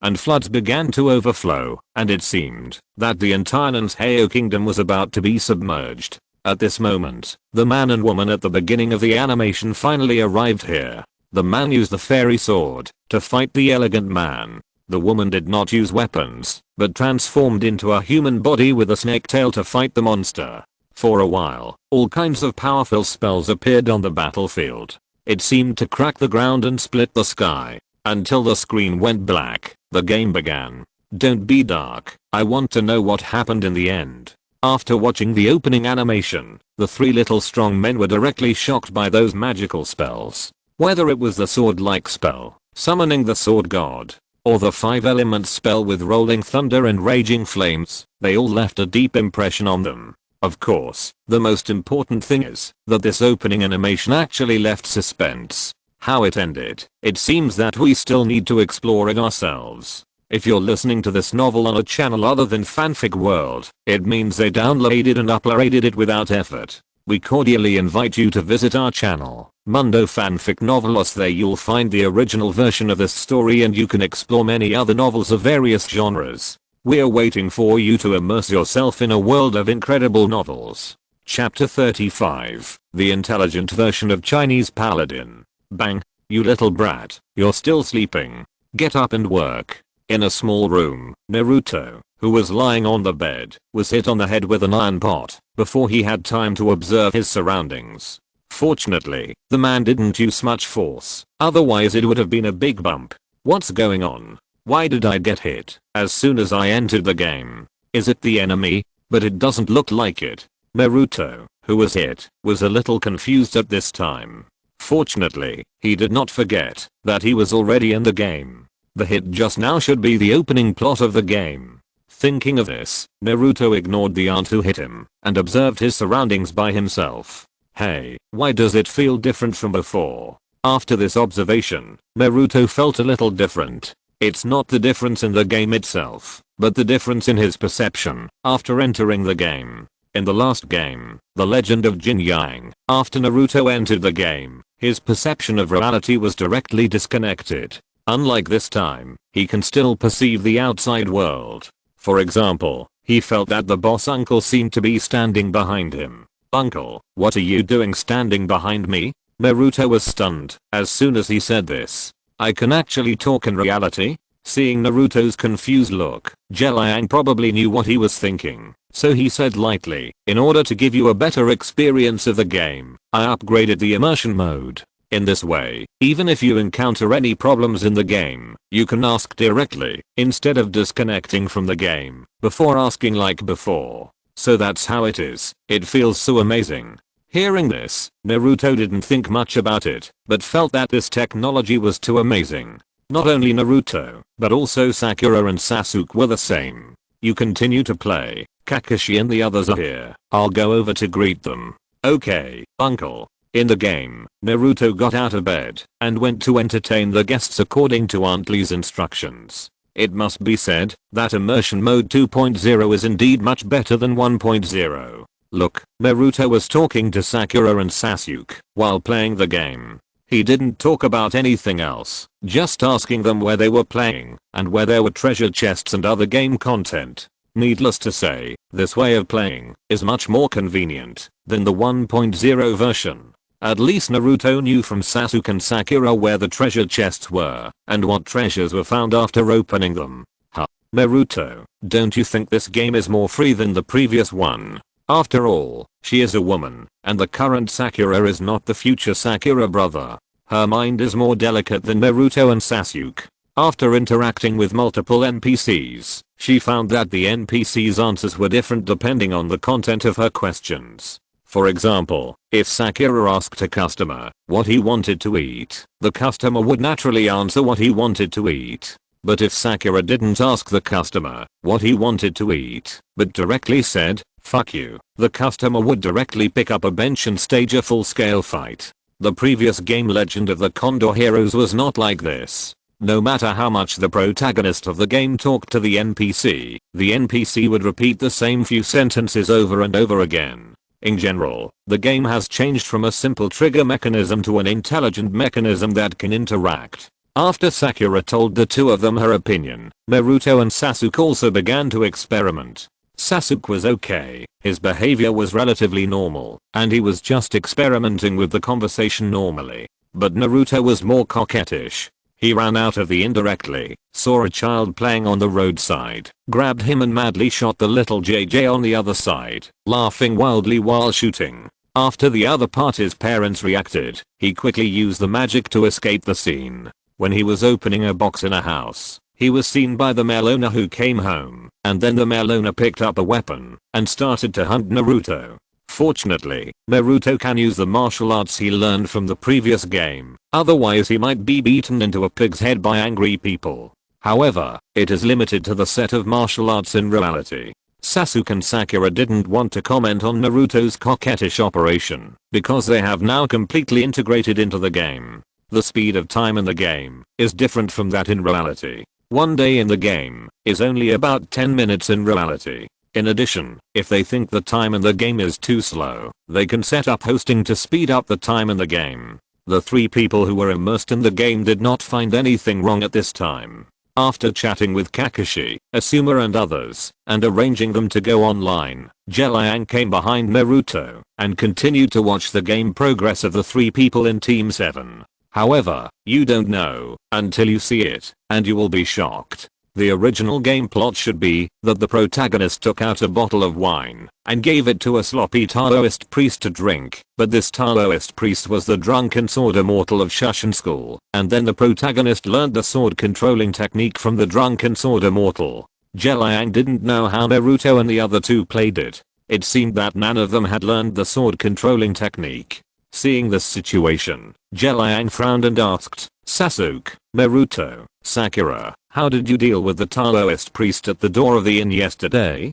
and floods began to overflow, and it seemed that the entire Nanzhao kingdom was about to be submerged. At this moment, the man and woman at the beginning of the animation finally arrived here. The man used the fairy sword to fight the elegant man. The woman did not use weapons, but transformed into a human body with a snake tail to fight the monster. For a while, all kinds of powerful spells appeared on the battlefield. It seemed to crack the ground and split the sky. Until the screen went black, the game began. Don't be dark, I want to know what happened in the end. After watching the opening animation, the three little strong men were directly shocked by those magical spells. Whether it was the sword-like spell, summoning the sword god, or the 5-element spell with rolling thunder and raging flames, they all left a deep impression on them. Of course, the most important thing is that this opening animation actually left suspense. How it ended, it seems that we still need to explore it ourselves. If you're listening to this novel on a channel other than Fanfic World, it means they downloaded and uploaded it without effort. We cordially invite you to visit our channel, Mundo Fanfic Novelos. There you'll find the original version of this story and you can explore many other novels of various genres. We're waiting for you to immerse yourself in a world of incredible novels. Chapter 35, The Intelligent Version of Chinese Paladin. Bang, you little brat, you're still sleeping. Get up and work. In a small room, Naruto, who was lying on the bed, was hit on the head with an iron pot before he had time to observe his surroundings. Fortunately, the man didn't use much force, otherwise it would have been a big bump. What's going on? Why did I get hit as soon as I entered the game? Is it the enemy? But it doesn't look like it. Naruto, who was hit, was a little confused at this time. Fortunately, he did not forget that he was already in the game. The hit just now should be the opening plot of the game. Thinking of this, Naruto ignored the aunt who hit him and observed his surroundings by himself. Hey, why does it feel different from before? After this observation, Naruto felt a little different. It's not the difference in the game itself, but the difference in his perception after entering the game. In the last game, The Legend of Jin Yang, after Naruto entered the game, his perception of reality was directly disconnected. Unlike this time, he can still perceive the outside world. For example, he felt that the boss uncle seemed to be standing behind him. Uncle, what are you doing standing behind me? Naruto was stunned as soon as he said this. I can actually talk in reality? Seeing Naruto's confused look, Liang probably knew what he was thinking, so he said lightly, in order to give you a better experience of the game, I upgraded the immersion mode. In this way, even if you encounter any problems in the game, you can ask directly, instead of disconnecting from the game, before asking like before. So that's how it is. It feels so amazing. Hearing this, Naruto didn't think much about it, but felt that this technology was too amazing. Not only Naruto, but also Sakura and Sasuke were the same. You continue to play. Kakashi and the others are here. I'll go over to greet them. Okay, uncle. In the game, Naruto got out of bed and went to entertain the guests according to Aunt Lee's instructions. It must be said that immersion mode 2.0 is indeed much better than 1.0. Look, Naruto was talking to Sakura and Sasuke while playing the game. He didn't talk about anything else, just asking them where they were playing and where there were treasure chests and other game content. Needless to say, this way of playing is much more convenient than the 1.0 version. At least Naruto knew from Sasuke and Sakura where the treasure chests were and what treasures were found after opening them. Huh. Naruto, don't you think this game is more free than the previous one? After all, she is a woman, and the current Sakura is not the future Sakura brother. Her mind is more delicate than Naruto and Sasuke. After interacting with multiple NPCs, she found that the NPC's answers were different depending on the content of her questions. For example, if Sakura asked a customer what he wanted to eat, the customer would naturally answer what he wanted to eat. But if Sakura didn't ask the customer what he wanted to eat, but directly said, "Fuck you," the customer would directly pick up a bench and stage a full-scale fight. The previous game Legend of the Condor Heroes was not like this. No matter how much the protagonist of the game talked to the NPC would repeat the same few sentences over and over again. In general, the game has changed from a simple trigger mechanism to an intelligent mechanism that can interact. After Sakura told the two of them her opinion, Naruto and Sasuke also began to experiment. Sasuke was okay, his behavior was relatively normal, and he was just experimenting with the conversation normally. But Naruto was more coquettish. He ran out of the inn directly, saw a child playing on the roadside, grabbed him and madly shot the little JJ on the other side, laughing wildly while shooting. After the other party's parents reacted, he quickly used the magic to escape the scene. When he was opening a box in a house, he was seen by the male owner who came home, and then the male owner picked up a weapon and started to hunt Naruto. Fortunately, Naruto can use the martial arts he learned from the previous game, otherwise he might be beaten into a pig's head by angry people. However, it is limited to the set of martial arts in reality. Sasuke and Sakura didn't want to comment on Naruto's coquettish operation, because they have now completely integrated into the game. The speed of time in the game is different from that in reality. One day in the game is only about 10 minutes in reality. In addition, if they think the time in the game is too slow, they can set up hosting to speed up the time in the game. The three people who were immersed in the game did not find anything wrong at this time. After chatting with Kakashi, Asuma and others, and arranging them to go online, Liang came behind Naruto and continued to watch the game progress of the three people in Team 7. However, you don't know until you see it, and you will be shocked. The original game plot should be that the protagonist took out a bottle of wine and gave it to a sloppy Taoist priest to drink, but this Taoist priest was the drunken sword immortal of Shushin School, and then the protagonist learned the sword controlling technique from the drunken sword immortal. Liang didn't know how Naruto and the other two played it. It seemed that none of them had learned the sword controlling technique. Seeing this situation, Liang frowned and asked, "Sasuke, Naruto, Sakura, how did you deal with the Taoist priest at the door of the inn yesterday?"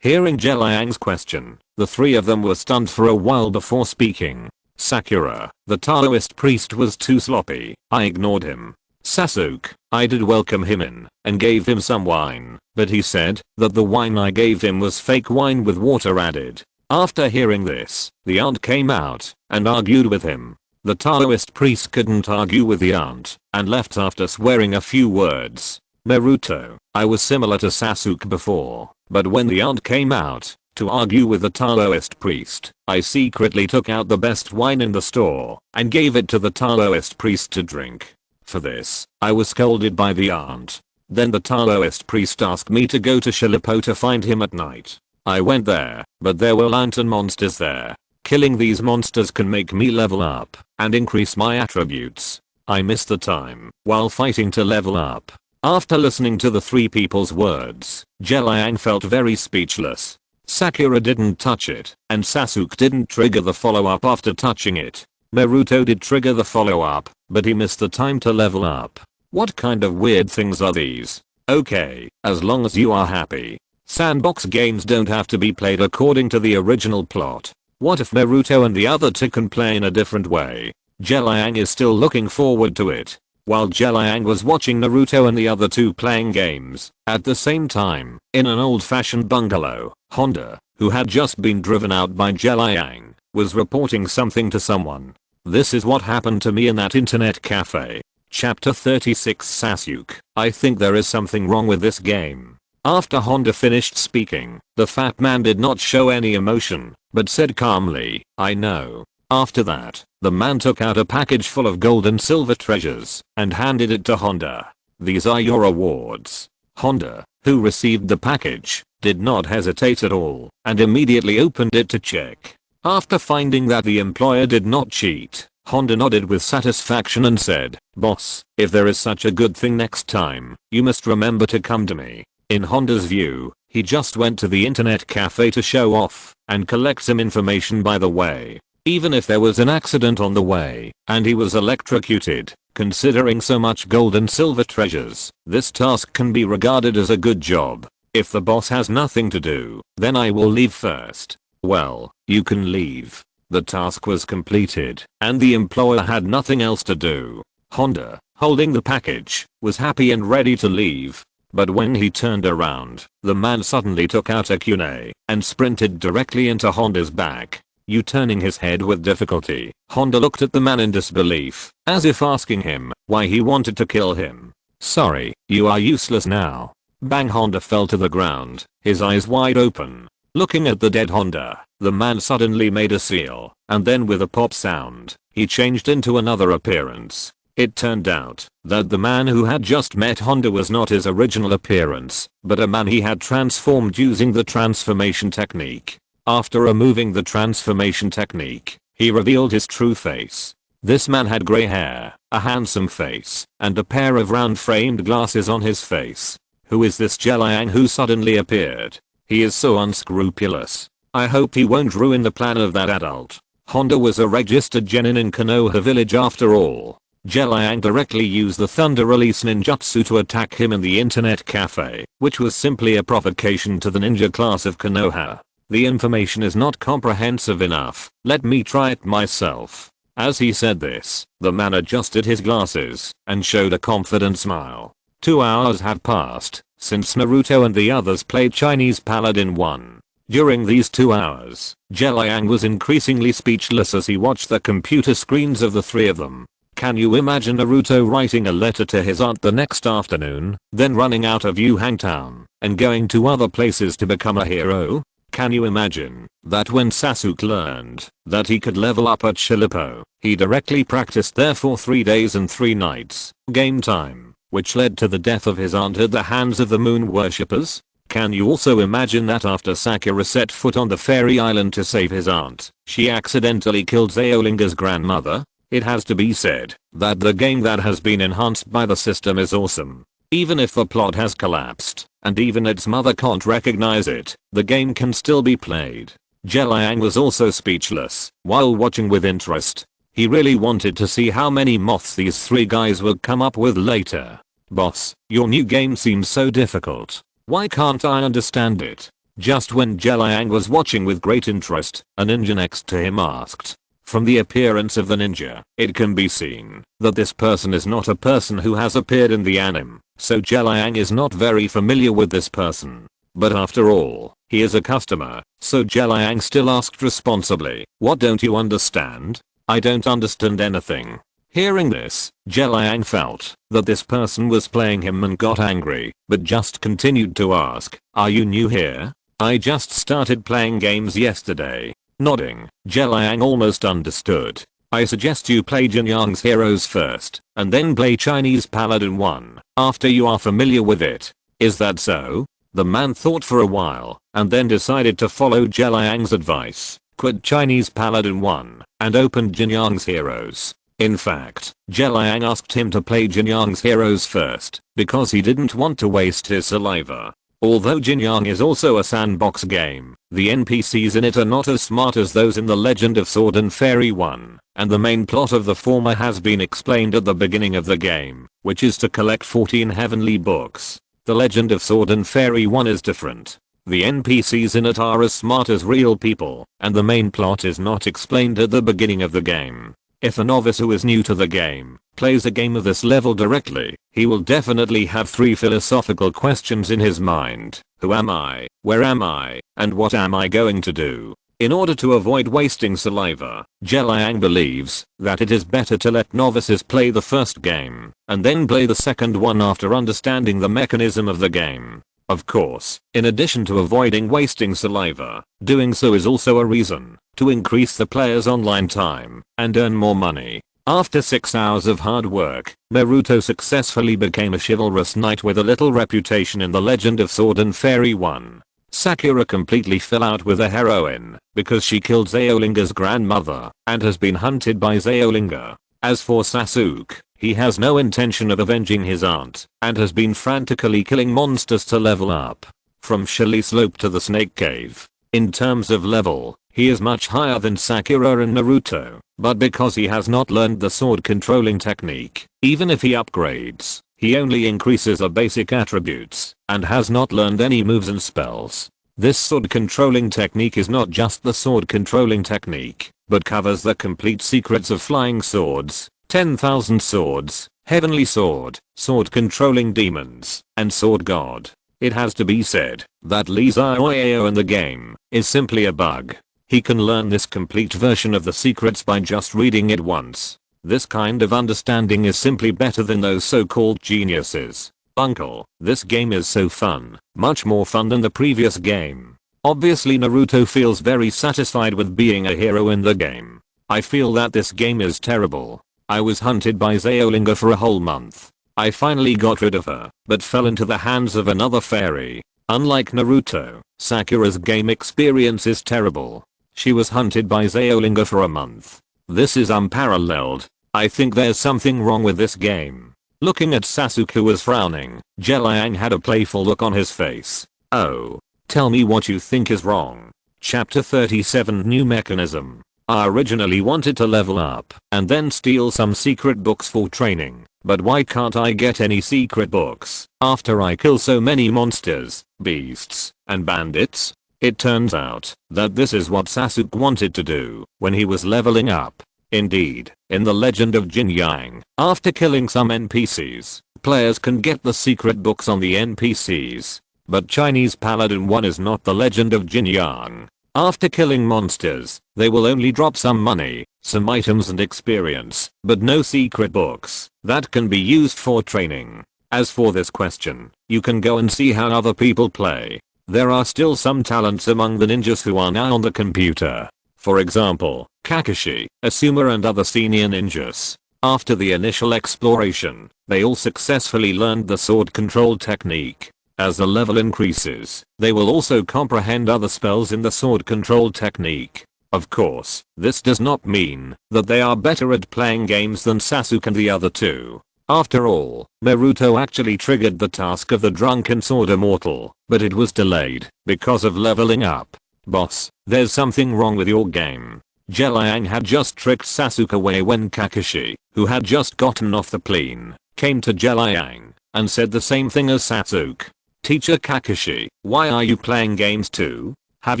Hearing Liang's question, the three of them were stunned for a while before speaking. Sakura, the Taoist priest was too sloppy, I ignored him. Sasuke, I did welcome him in and gave him some wine, but he said that the wine I gave him was fake wine with water added. After hearing this, the aunt came out and argued with him. The Taoist priest couldn't argue with the aunt and left after swearing a few words. Naruto, I was similar to Sasuke before, but when the aunt came out to argue with the Taoist priest, I secretly took out the best wine in the store and gave it to the Taoist priest to drink. For this, I was scolded by the aunt. Then the Taoist priest asked me to go to Shilipo to find him at night. I went there, but there were lantern monsters there. Killing these monsters can make me level up and increase my attributes. I miss the time while fighting to level up. After listening to the three people's words, Liang felt very speechless. Sakura didn't touch it, and Sasuke didn't trigger the follow-up after touching it. Naruto did trigger the follow-up, but he missed the time to level up. What kind of weird things are these? Okay, as long as you are happy. Sandbox games don't have to be played according to the original plot. What if Naruto and the other two can play in a different way? Liang is still looking forward to it. While Liang was watching Naruto and the other two playing games, at the same time, in an old-fashioned bungalow, Honda, who had just been driven out by Liang, was reporting something to someone. This is what happened to me in that internet cafe. Chapter 36 Sasuke, I think there is something wrong with this game. After Honda finished speaking, the fat man did not show any emotion, but said calmly, I know. After that, the man took out a package full of gold and silver treasures and handed it to Honda. These are your awards. Honda, who received the package, did not hesitate at all and immediately opened it to check. After finding that the employer did not cheat, Honda nodded with satisfaction and said, Boss, if there is such a good thing next time, you must remember to come to me. In Honda's view, he just went to the internet cafe to show off and collect some information by the way. Even if there was an accident on the way and he was electrocuted, considering so much gold and silver treasures, this task can be regarded as a good job. If the boss has nothing to do, then I will leave first. Well, you can leave. The task was completed and the employer had nothing else to do. Honda, holding the package, was happy and ready to leave. But when he turned around, the man suddenly took out a kunai and sprinted directly into Honda's back. U-turning his head with difficulty, Honda looked at the man in disbelief, as if asking him why he wanted to kill him. Sorry, you are useless now. Bang! Honda fell to the ground, his eyes wide open. Looking at the dead Honda, the man suddenly made a seal, and then with a pop sound, he changed into another appearance. It turned out that the man who had just met Honda was not his original appearance, but a man he had transformed using the transformation technique. After removing the transformation technique, he revealed his true face. This man had grey hair, a handsome face, and a pair of round framed glasses on his face. Who is this Liang who suddenly appeared? He is so unscrupulous. I hope he won't ruin the plan of that adult. Honda was a registered genin in Konoha village after all. Liang directly used the thunder release ninjutsu to attack him in the internet cafe, which was simply a provocation to the ninja class of Konoha. The information is not comprehensive enough, let me try it myself. As he said this, the man adjusted his glasses and showed a confident smile. 2 hours had passed since Naruto and the others played Chinese Paladin 1. During these 2 hours, Liang was increasingly speechless as he watched the computer screens of the three of them. Can you imagine Naruto writing a letter to his aunt the next afternoon, then running out of Yuhang Town and going to other places to become a hero? Can you imagine that when Sasuke learned that he could level up at Shilippo, he directly practiced there for 3 days and 3 nights, game time, which led to the death of his aunt at the hands of the moon worshippers? Can you also imagine that after Sakura set foot on the fairy island to save his aunt, she accidentally killed Zeolinga's grandmother? It has to be said that the game that has been enhanced by the system is awesome. Even if the plot has collapsed, and even its mother can't recognize it, the game can still be played. Liang was also speechless while watching with interest. He really wanted to see how many moths these three guys would come up with later. Boss, your new game seems so difficult. Why can't I understand it? Just when Liang was watching with great interest, a ninja next to him asked. From the appearance of the ninja, it can be seen that this person is not a person who has appeared in the anime, so Liang is not very familiar with this person. But after all, he is a customer, so Liang still asked responsibly, what don't you understand? I don't understand anything. Hearing this, Liang felt that this person was playing him and got angry, but just continued to ask, are you new here? I just started playing games yesterday. Nodding, Liang almost understood. I suggest you play Jin Yang's Heroes first, and then play Chinese Paladin 1, after you are familiar with it. Is that so? The man thought for a while, and then decided to follow Liang's advice. quit Chinese Paladin 1, and opened Jin Yang's Heroes. In fact, Liang asked him to play Jin Yang's Heroes first, because he didn't want to waste his saliva. Although Jin Yang is also a sandbox game, the NPCs in it are not as smart as those in The Legend of Sword and Fairy 1, and the main plot of the former has been explained at the beginning of the game, which is to collect 14 heavenly books. The Legend of Sword and Fairy 1 is different. The NPCs in it are as smart as real people, and the main plot is not explained at the beginning of the game. If a novice who is new to the game plays a game of this level directly, he will definitely have 3 philosophical questions in his mind. Who am I? Where am I? And what am I going to do? In order to avoid wasting saliva, Liang believes that it is better to let novices play the first game, and then play the second one after understanding the mechanism of the game. Of course, in addition to avoiding wasting saliva, doing so is also a reason to increase the player's online time and earn more money. After 6 hours of hard work, Naruto successfully became a chivalrous knight with a little reputation in The Legend of Sword and Fairy 1. Sakura completely fell out with the heroine because she killed Zeolinga's grandmother and has been hunted by Zeolinga. As for Sasuke, he has no intention of avenging his aunt and has been frantically killing monsters to level up. From Shelly Slope to the Snake Cave. In terms of level, he is much higher than Sakura and Naruto, but because he has not learned the sword controlling technique, even if he upgrades, he only increases the basic attributes and has not learned any moves and spells. This sword controlling technique is not just the sword controlling technique, but covers the complete secrets of flying swords, 10,000 swords, heavenly sword, sword controlling demons, and sword god. It has to be said that Lee Zioyeo in the game is simply a bug. He can learn this complete version of the secrets by just reading it once. This kind of understanding is simply better than those so-called geniuses. Uncle, this game is so fun, much more fun than the previous game. Obviously Naruto feels very satisfied with being a hero in the game. I feel that this game is terrible. I was hunted by Zeolinga for a whole month. I finally got rid of her, but fell into the hands of another fairy. Unlike Naruto, Sakura's game experience is terrible. She was hunted by Zeolinga for a month. This is unparalleled. I think there's something wrong with this game. Looking at Sasuke who was frowning, Liang had a playful look on his face. Oh. Tell me what you think is wrong. Chapter 37 New Mechanism. I originally wanted to level up and then steal some secret books for training, but why can't I get any secret books after I kill so many monsters, beasts, and bandits? It turns out that this is what Sasuke wanted to do when he was leveling up. Indeed, in The Legend of Jin Yang, after killing some NPCs, players can get the secret books on the NPCs. But Chinese Paladin 1 is not The Legend of Jin Yang. After killing monsters, they will only drop some money, some items and experience, but no secret books that can be used for training. As for this question, you can go and see how other people play. There are still some talents among the ninjas who are now on the computer. For example, Kakashi, Asuma and other senior ninjas. After the initial exploration, they all successfully learned the sword control technique. As the level increases, they will also comprehend other spells in the sword control technique. Of course, this does not mean that they are better at playing games than Sasuke and the other two. After all, Naruto actually triggered the task of the drunken sword immortal, but it was delayed because of leveling up. Boss, there's something wrong with your game. Liang had just tricked Sasuke away when Kakashi, who had just gotten off the plane, came to Liang and said the same thing as Sasuke. Teacher Kakashi, why are you playing games too? Have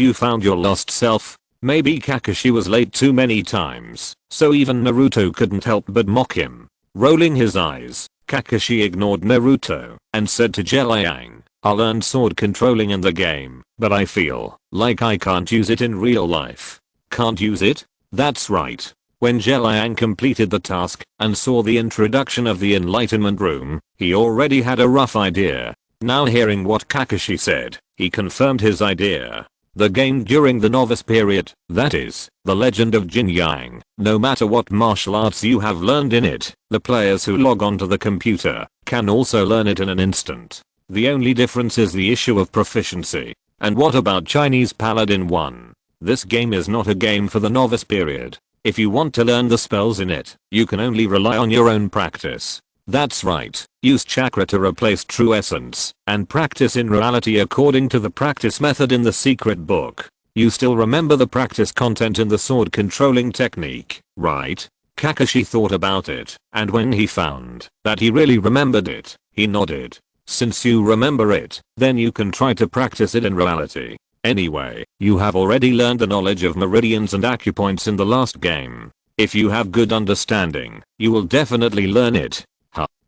you found your lost self? Maybe Kakashi was late too many times, so even Naruto couldn't help but mock him. Rolling his eyes, Kakashi ignored Naruto and said to Liang, I learned sword controlling in the game, but I feel like I can't use it in real life. Can't use it? That's right. When Liang completed the task and saw the introduction of the enlightenment room, he already had a rough idea. Now hearing what Kakashi said, he confirmed his idea. The game during the novice period, that is, The Legend of Jin Yang, no matter what martial arts you have learned in it, the players who log onto the computer can also learn it in an instant. The only difference is the issue of proficiency. And what about Chinese Paladin 1? This game is not a game for the novice period. If you want to learn the spells in it, you can only rely on your own practice. That's right, use chakra to replace true essence, and practice in reality according to the practice method in the secret book. You still remember the practice content in the sword controlling technique, right? Kakashi thought about it, and when he found that he really remembered it, he nodded. Since you remember it, then you can try to practice it in reality. Anyway, you have already learned the knowledge of meridians and acupoints in the last game. If you have good understanding, you will definitely learn it.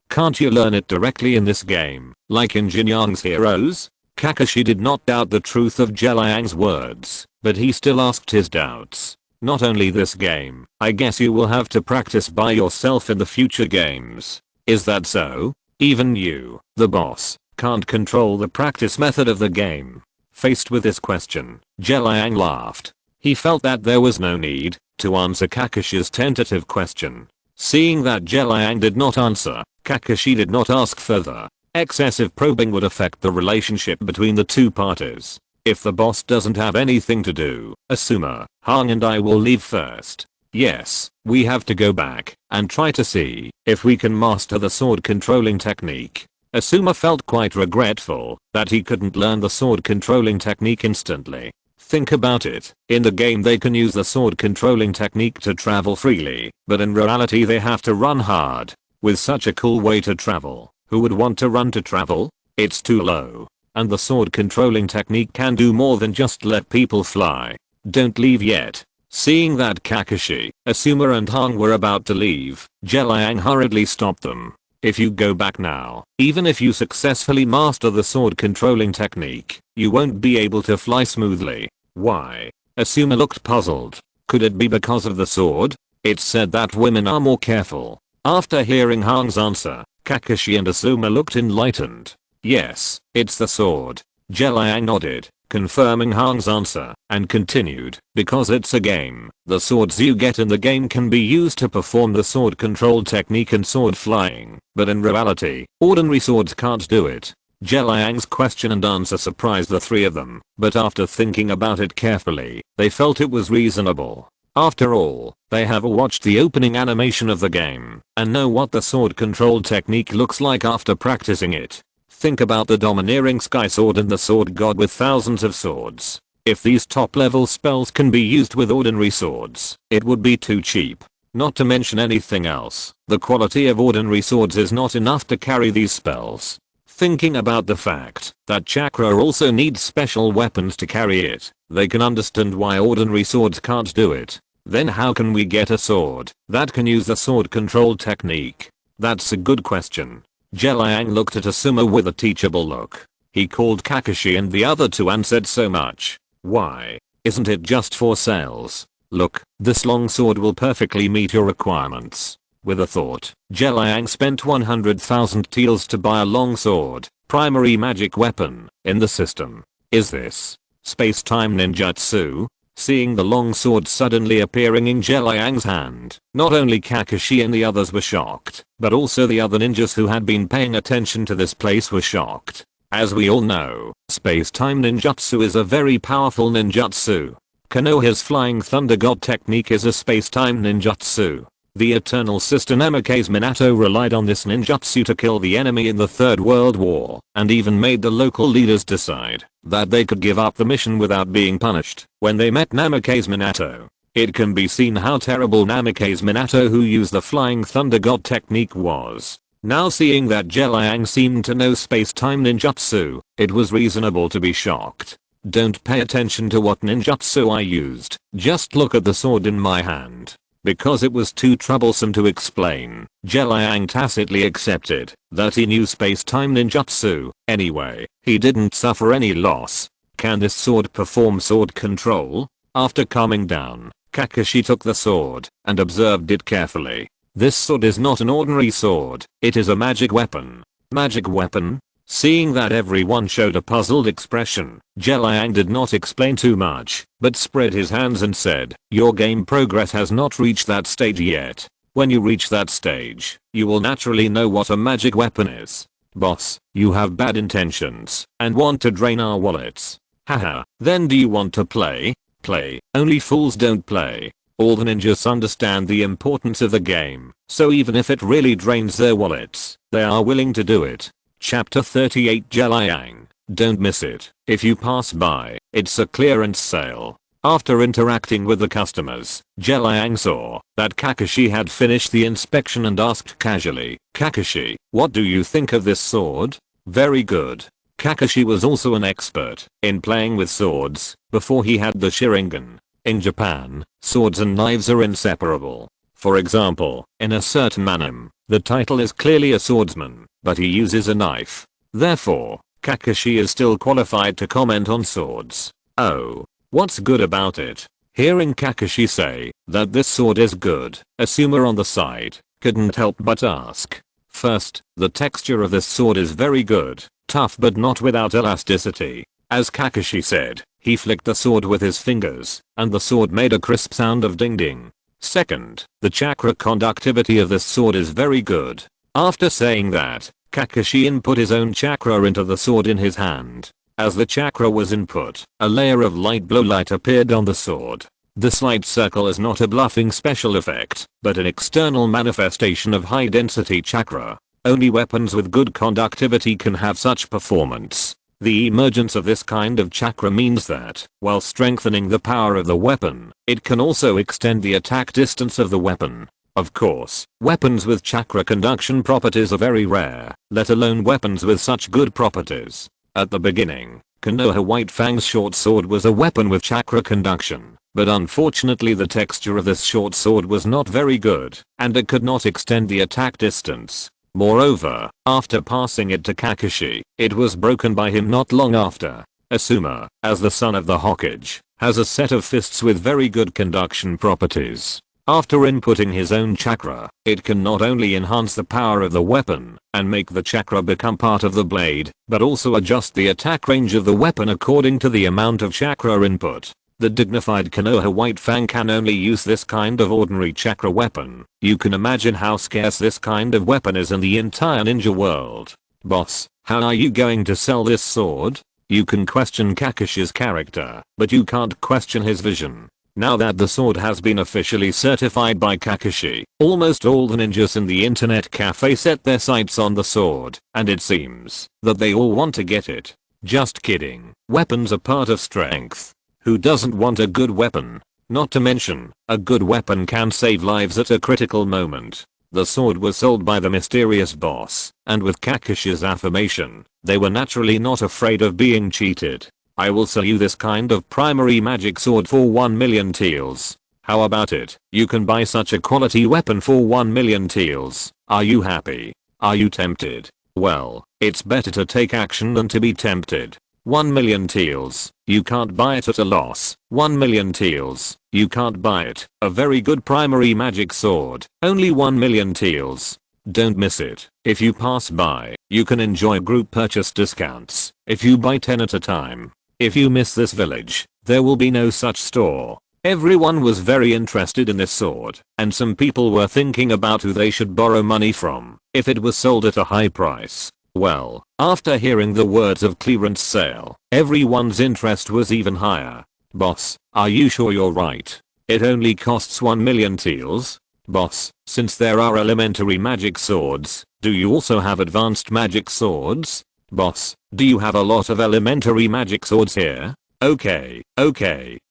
Can't you learn it directly in this game, like in Jin Yang's Heroes? Kakashi did not doubt the truth of Liang's words, but he still asked his doubts. Not only this game, I guess you will have to practice by yourself in the future games. Is that so? Even you, the boss, can't control the practice method of the game. Faced with this question, Liang laughed. He felt that there was no need to answer Kakashi's tentative question. Seeing that Liang did not answer, Kakashi did not ask further. Excessive probing would affect the relationship between the two parties. If the boss doesn't have anything to do, Asuma, Hang and I will leave first. Yes, we have to go back and try to see if we can master the sword controlling technique. Asuma felt quite regretful that he couldn't learn the sword controlling technique instantly. Think about it, in the game they can use the sword controlling technique to travel freely, but in reality they have to run hard. With such a cool way to travel, who would want to run to travel? It's too low. And the sword controlling technique can do more than just let people fly. Don't leave yet. Seeing that Kakashi, Asuma and Hang were about to leave, Liang hurriedly stopped them. If you go back now, even if you successfully master the sword controlling technique, you won't be able to fly smoothly. Why? Asuma looked puzzled. Could it be because of the sword? It's said that women are more careful. After hearing Hang's answer, Kakashi and Asuma looked enlightened. Yes, it's the sword. Liang nodded, confirming Hang's answer, and continued, because it's a game, the swords you get in the game can be used to perform the sword control technique and sword flying, but in reality, ordinary swords can't do it. Liang's question and answer surprised the three of them, but after thinking about it carefully, they felt it was reasonable. After all, they have watched the opening animation of the game, and know what the sword control technique looks like after practicing it. Think about the domineering sky sword and the sword god with thousands of swords. If these top level spells can be used with ordinary swords, it would be too cheap. Not to mention anything else, the quality of ordinary swords is not enough to carry these spells. Thinking about the fact that chakra also needs special weapons to carry it, they can understand why ordinary swords can't do it. Then how can we get a sword that can use the sword control technique? That's a good question. Liang looked at Asuma with a teachable look. He called Kakashi and the other two and said so much. Why? Isn't it just for sales? Look, this long sword will perfectly meet your requirements. With a thought, Liang spent 100,000 taels to buy a long sword, primary magic weapon, in the system. Is this space-time ninjutsu? Seeing the long sword suddenly appearing in Liang's hand, not only Kakashi and the others were shocked, but also the other ninjas who had been paying attention to this place were shocked. As we all know, space-time ninjutsu is a very powerful ninjutsu. Konoha's flying thunder god technique is a space-time ninjutsu. The eternal sister Namake's Minato relied on this ninjutsu to kill the enemy in the Third World War, and even made the local leaders decide that they could give up the mission without being punished when they met Namake's Minato. It can be seen how terrible Namake's Minato, who used the flying thunder god technique, was. Now seeing that Liang seemed to know space-time ninjutsu, it was reasonable to be shocked. Don't pay attention to what ninjutsu I used, just look at the sword in my hand. Because it was too troublesome to explain, Liang tacitly accepted that he knew space-time ninjutsu. Anyway, he didn't suffer any loss. Can this sword perform sword control? After calming down, Kakashi took the sword and observed it carefully. This sword is not an ordinary sword, it is a magic weapon. Magic weapon? Seeing that everyone showed a puzzled expression, Liang did not explain too much, but spread his hands and said, your game progress has not reached that stage yet. When you reach that stage, you will naturally know what a magic weapon is. Boss, you have bad intentions and want to drain our wallets. Haha, then do you want to play? Play, only fools don't play. All the ninjas understand the importance of the game, so even if it really drains their wallets, they are willing to do it. Chapter 38 Liang. Don't miss it. If you pass by, it's a clearance sale. After interacting with the customers, Liang saw that Kakashi had finished the inspection and asked casually, "Kakashi, what do you think of this sword?" "Very good." Kakashi was also an expert in playing with swords before he had the Sharingan. In Japan, swords and knives are inseparable. For example, in a certain anime, the title is clearly a swordsman, but he uses a knife. Therefore, Kakashi is still qualified to comment on swords. Oh, what's good about it? Hearing Kakashi say that this sword is good, Asuma on the side couldn't help but ask. First, the texture of this sword is very good, tough but not without elasticity. As Kakashi said, he flicked the sword with his fingers, and the sword made a crisp sound of ding ding. Second, the chakra conductivity of this sword is very good. After saying that, Kakashi input his own chakra into the sword in his hand. As the chakra was input, a layer of light blue light appeared on the sword. This light circle is not a bluffing special effect, but an external manifestation of high density chakra. Only weapons with good conductivity can have such performance. The emergence of this kind of chakra means that, while strengthening the power of the weapon, it can also extend the attack distance of the weapon. Of course, weapons with chakra conduction properties are very rare, let alone weapons with such good properties. At the beginning, Konoha White Fang's short sword was a weapon with chakra conduction, but unfortunately the texture of this short sword was not very good, and it could not extend the attack distance. Moreover, after passing it to Kakashi, it was broken by him not long after. Asuma, as the son of the Hokage, has a set of fists with very good conduction properties. After inputting his own chakra, it can not only enhance the power of the weapon and make the chakra become part of the blade, but also adjust the attack range of the weapon according to the amount of chakra input. The dignified Konoha White Fang can only use this kind of ordinary chakra weapon. You can imagine how scarce this kind of weapon is in the entire ninja world. "Boss, how are you going to sell this sword?" You can question Kakashi's character, but you can't question his vision. Now that the sword has been officially certified by Kakashi, almost all the ninjas in the internet cafe set their sights on the sword, and it seems that they all want to get it. Just kidding. Weapons are part of strength. Who doesn't want a good weapon? Not to mention, a good weapon can save lives at a critical moment. The sword was sold by the mysterious boss, and with Kakashi's affirmation, they were naturally not afraid of being cheated. "I will sell you this kind of primary magic sword for 1 million taels. How about it? You can buy such a quality weapon for 1 million taels. Are you happy? Are you tempted? Well, it's better to take action than to be tempted. 1 million taels. You can't buy it at a loss. 1 million taels. You can't buy it. A very good primary magic sword. Only 1 million taels. Don't miss it. If you pass by, you can enjoy group purchase discounts if you buy 10 at a time. If you miss this village, there will be no such store." Everyone was very interested in this sword, and some people were thinking about who they should borrow money from if it was sold at a high price. Well, after hearing the words of clearance sale, everyone's interest was even higher. "Boss, are you sure you're right? It only costs 1 million taels? Boss, since there are elementary magic swords, do you also have advanced magic swords? Boss, do you have a lot of elementary magic swords here? Okay,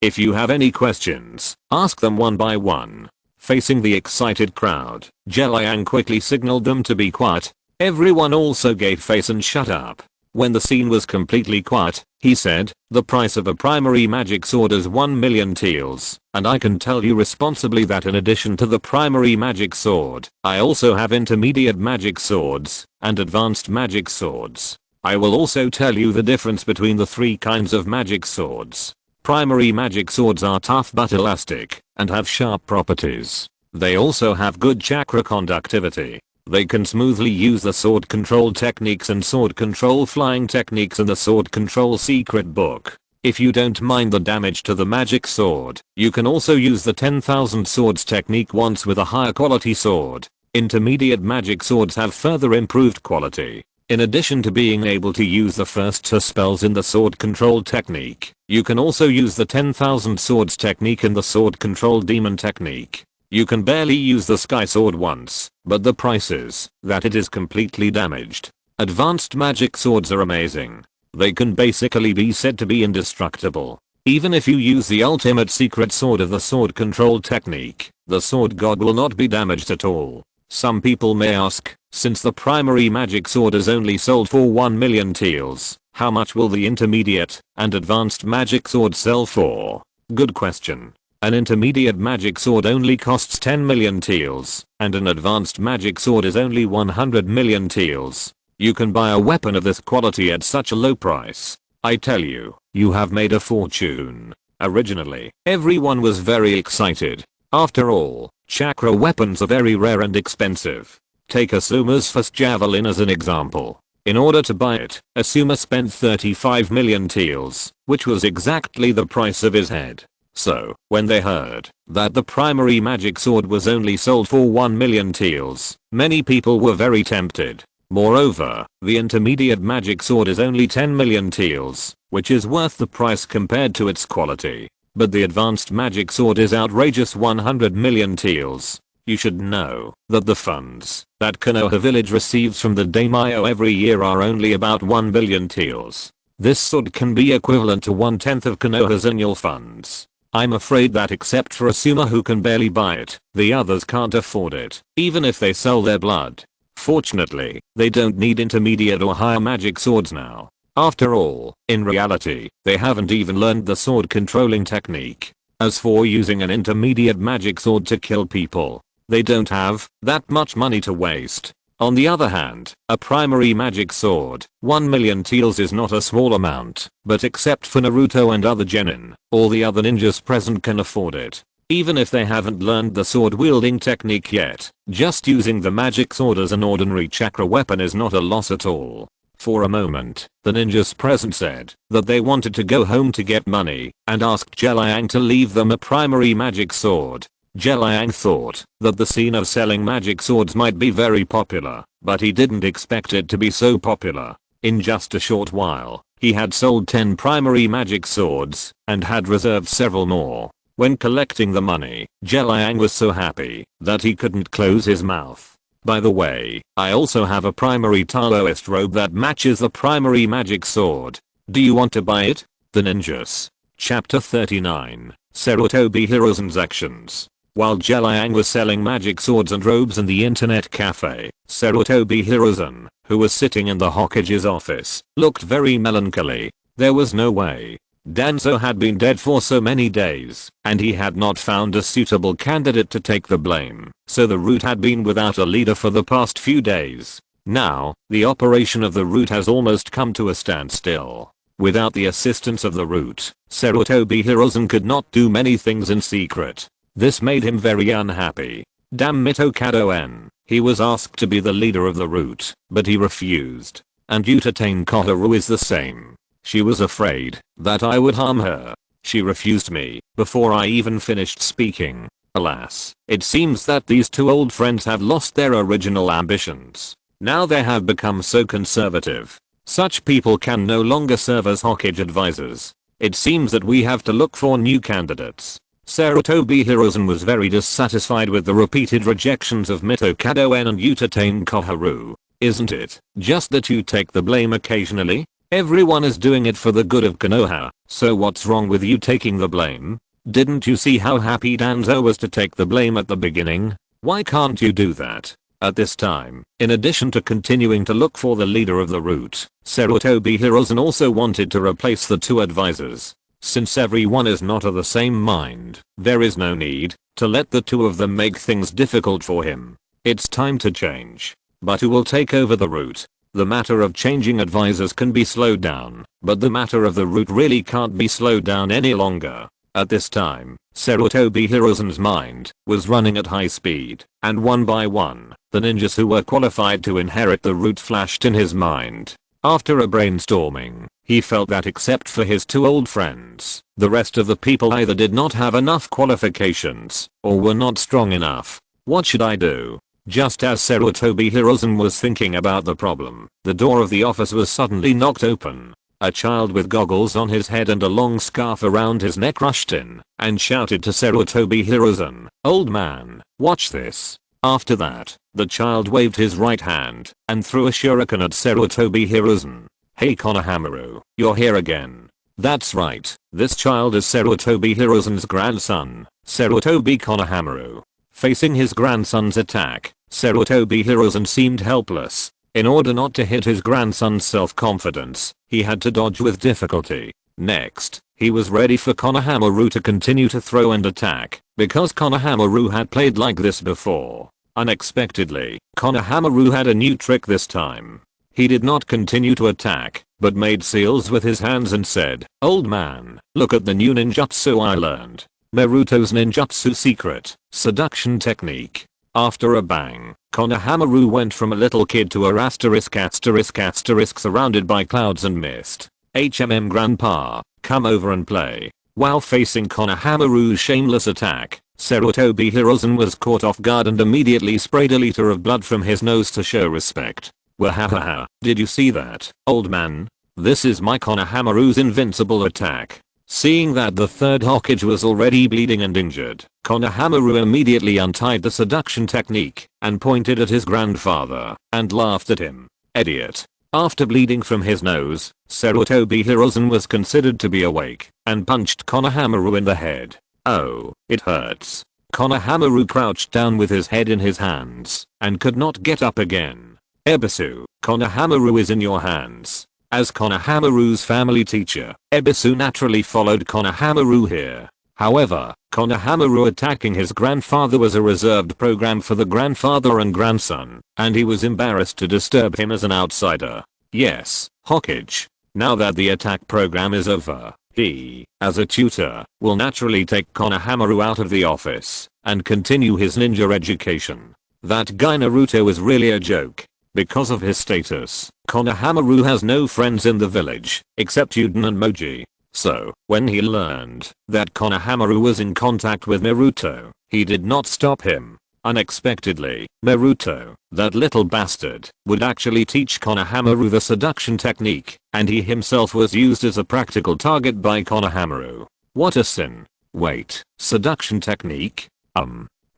if you have any questions, ask them one by one." Facing the excited crowd, Liang quickly signaled them to be quiet. Everyone also gave face and shut up. When the scene was completely quiet, he said, "The price of a primary magic sword is 1 million taels, and I can tell you responsibly that in addition to the primary magic sword, I also have intermediate magic swords and advanced magic swords. I will also tell you the difference between the 3 kinds of magic swords. Primary magic swords are tough but elastic and have sharp properties. They also have good chakra conductivity. They can smoothly use the sword control techniques and sword control flying techniques in the sword control secret book. If you don't mind the damage to the magic sword, you can also use the 10,000 swords technique once with a higher quality sword. Intermediate magic swords have further improved quality. In addition to being able to use the first 2 spells in the sword control technique, you can also use the 10,000 swords technique in the sword control demon technique. You can barely use the sky sword once, but the price is that it is completely damaged. Advanced magic swords are amazing. They can basically be said to be indestructible. Even if you use the ultimate secret sword of the sword control technique, the sword god will not be damaged at all. Some people may ask, since the primary magic sword is only sold for 1 million taels, how much will the intermediate and advanced magic sword sell for? Good question. An intermediate magic sword only costs 10 million taels, and an advanced magic sword is only 100 million taels. You can buy a weapon of this quality at such a low price. I tell you, you have made a fortune. Originally, everyone was very excited. After all, chakra weapons are very rare and expensive. Take Asuma's first javelin as an example. In order to buy it, Asuma spent 35 million taels, which was exactly the price of his head. So, when they heard that the primary magic sword was only sold for 1 million taels, many people were very tempted. Moreover, the intermediate magic sword is only 10 million taels, which is worth the price compared to its quality. But the advanced magic sword is outrageous 100 million taels. You should know that the funds that Konoha village receives from the daimyo every year are only about 1 billion taels. This sword can be equivalent to 1/10 of Konoha's annual funds. I'm afraid that except for Asuma who can barely buy it, the others can't afford it, even if they sell their blood. Fortunately, they don't need intermediate or higher magic swords now. After all, in reality, they haven't even learned the sword controlling technique. As for using an intermediate magic sword to kill people, they don't have that much money to waste. On the other hand, a primary magic sword, 1 million taels is not a small amount, but except for Naruto and other genin, all the other ninjas present can afford it. Even if they haven't learned the sword wielding technique yet, just using the magic sword as an ordinary chakra weapon is not a loss at all. For a moment, the ninjas present said that they wanted to go home to get money and asked Liang to leave them a primary magic sword. Liang thought that the scene of selling magic swords might be very popular, but he didn't expect it to be so popular. In just a short while, he had sold 10 primary magic swords and had reserved several more. When collecting the money, Liang was so happy that he couldn't close his mouth. By the way, I also have a primary Taoist robe that matches the primary magic sword. Do you want to buy it? The Ninjas. Chapter 39. Sarutobi Hiruzen's actions. While Liang was selling magic swords and robes in the internet cafe, Sarutobi Hiruzen, who was sitting in the Hokage's office, looked very melancholy. There was no way. Danzo had been dead for so many days, and he had not found a suitable candidate to take the blame, so the route had been without a leader for the past few days. Now, the operation of the route has almost come to a standstill. Without the assistance of the route, Sarutobi Hiruzen could not do many things in secret. This made him very unhappy. Damn Mitokado-en. He was asked to be the leader of the route, but he refused. And Utatane Koharu is the same. She was afraid that I would harm her. She refused me before I even finished speaking. Alas, it seems that these two old friends have lost their original ambitions. Now they have become so conservative. Such people can no longer serve as Hokage advisors. It seems that we have to look for new candidates. Sarutobi Hiruzen was very dissatisfied with the repeated rejections of Mitokado-en and Utatane Koharu. Isn't it just that you take the blame occasionally? Everyone is doing it for the good of Konoha, so what's wrong with you taking the blame? Didn't you see how happy Danzo was to take the blame at the beginning? Why can't you do that? At this time, in addition to continuing to look for the leader of the route, Sarutobi Hiruzen also wanted to replace the two advisors. Since everyone is not of the same mind, there is no need to let the two of them make things difficult for him. It's time to change. But who will take over the route? The matter of changing advisors can be slowed down, but the matter of the route really can't be slowed down any longer. At this time, Sarutobi Hiruzen's mind was running at high speed, and one by one, the ninjas who were qualified to inherit the route flashed in his mind. After a brainstorming, he felt that except for his two old friends, the rest of the people either did not have enough qualifications, or were not strong enough. What should I do? Just as Sarutobi Hiruzen was thinking about the problem, the door of the office was suddenly knocked open. A child with goggles on his head and a long scarf around his neck rushed in and shouted to Sarutobi Hiruzen, "Old man, watch this." After that, the child waved his right hand and threw a shuriken at Sarutobi Hiruzen. "Hey Konohamaru, you're here again." That's right, this child is Sarutobi Hiruzen's grandson, Sarutobi Konohamaru. Facing his grandson's attack, Sarutobi Hiruzen seemed helpless. In order not to hit his grandson's self-confidence, he had to dodge with difficulty. Next, he was ready for Konohamaru to continue to throw and attack, because Konohamaru had played like this before. Unexpectedly, Konohamaru had a new trick this time. He did not continue to attack, but made seals with his hands and said, "Old man, look at the new ninjutsu I learned. Naruto's ninjutsu secret, seduction technique." After a bang, Konohamaru went from a little kid to a **** surrounded by clouds and mist. Grandpa, come over and play. While facing Konohamaru's shameless attack, Sarutobi Hiruzen was caught off guard and immediately sprayed a liter of blood from his nose to show respect. Wahahaha, did you see that, old man? This is my Konohamaru's invincible attack. Seeing that the third Hokage was already bleeding and injured, Konohamaru immediately untied the seduction technique and pointed at his grandfather and laughed at him. Idiot. After bleeding from his nose, Sarutobi Hiruzen was considered to be awake and punched Konohamaru in the head. "Oh, it hurts." Konohamaru crouched down with his head in his hands and could not get up again. "Ebisu, Konohamaru is in your hands." As Konohamaru's family teacher, Ebisu naturally followed Konohamaru here. However, Konohamaru attacking his grandfather was a reserved program for the grandfather and grandson, and he was embarrassed to disturb him as an outsider. Yes, Hokage. Now that the attack program is over, he, as a tutor, will naturally take Konohamaru out of the office and continue his ninja education. That guy Naruto is really a joke. Because of his status, Konohamaru has no friends in the village, except Uden and Moji. So, when he learned that Konohamaru was in contact with Naruto, he did not stop him. Unexpectedly, Naruto, that little bastard, would actually teach Konohamaru the seduction technique, and he himself was used as a practical target by Konohamaru. What a sin. Wait, seduction technique?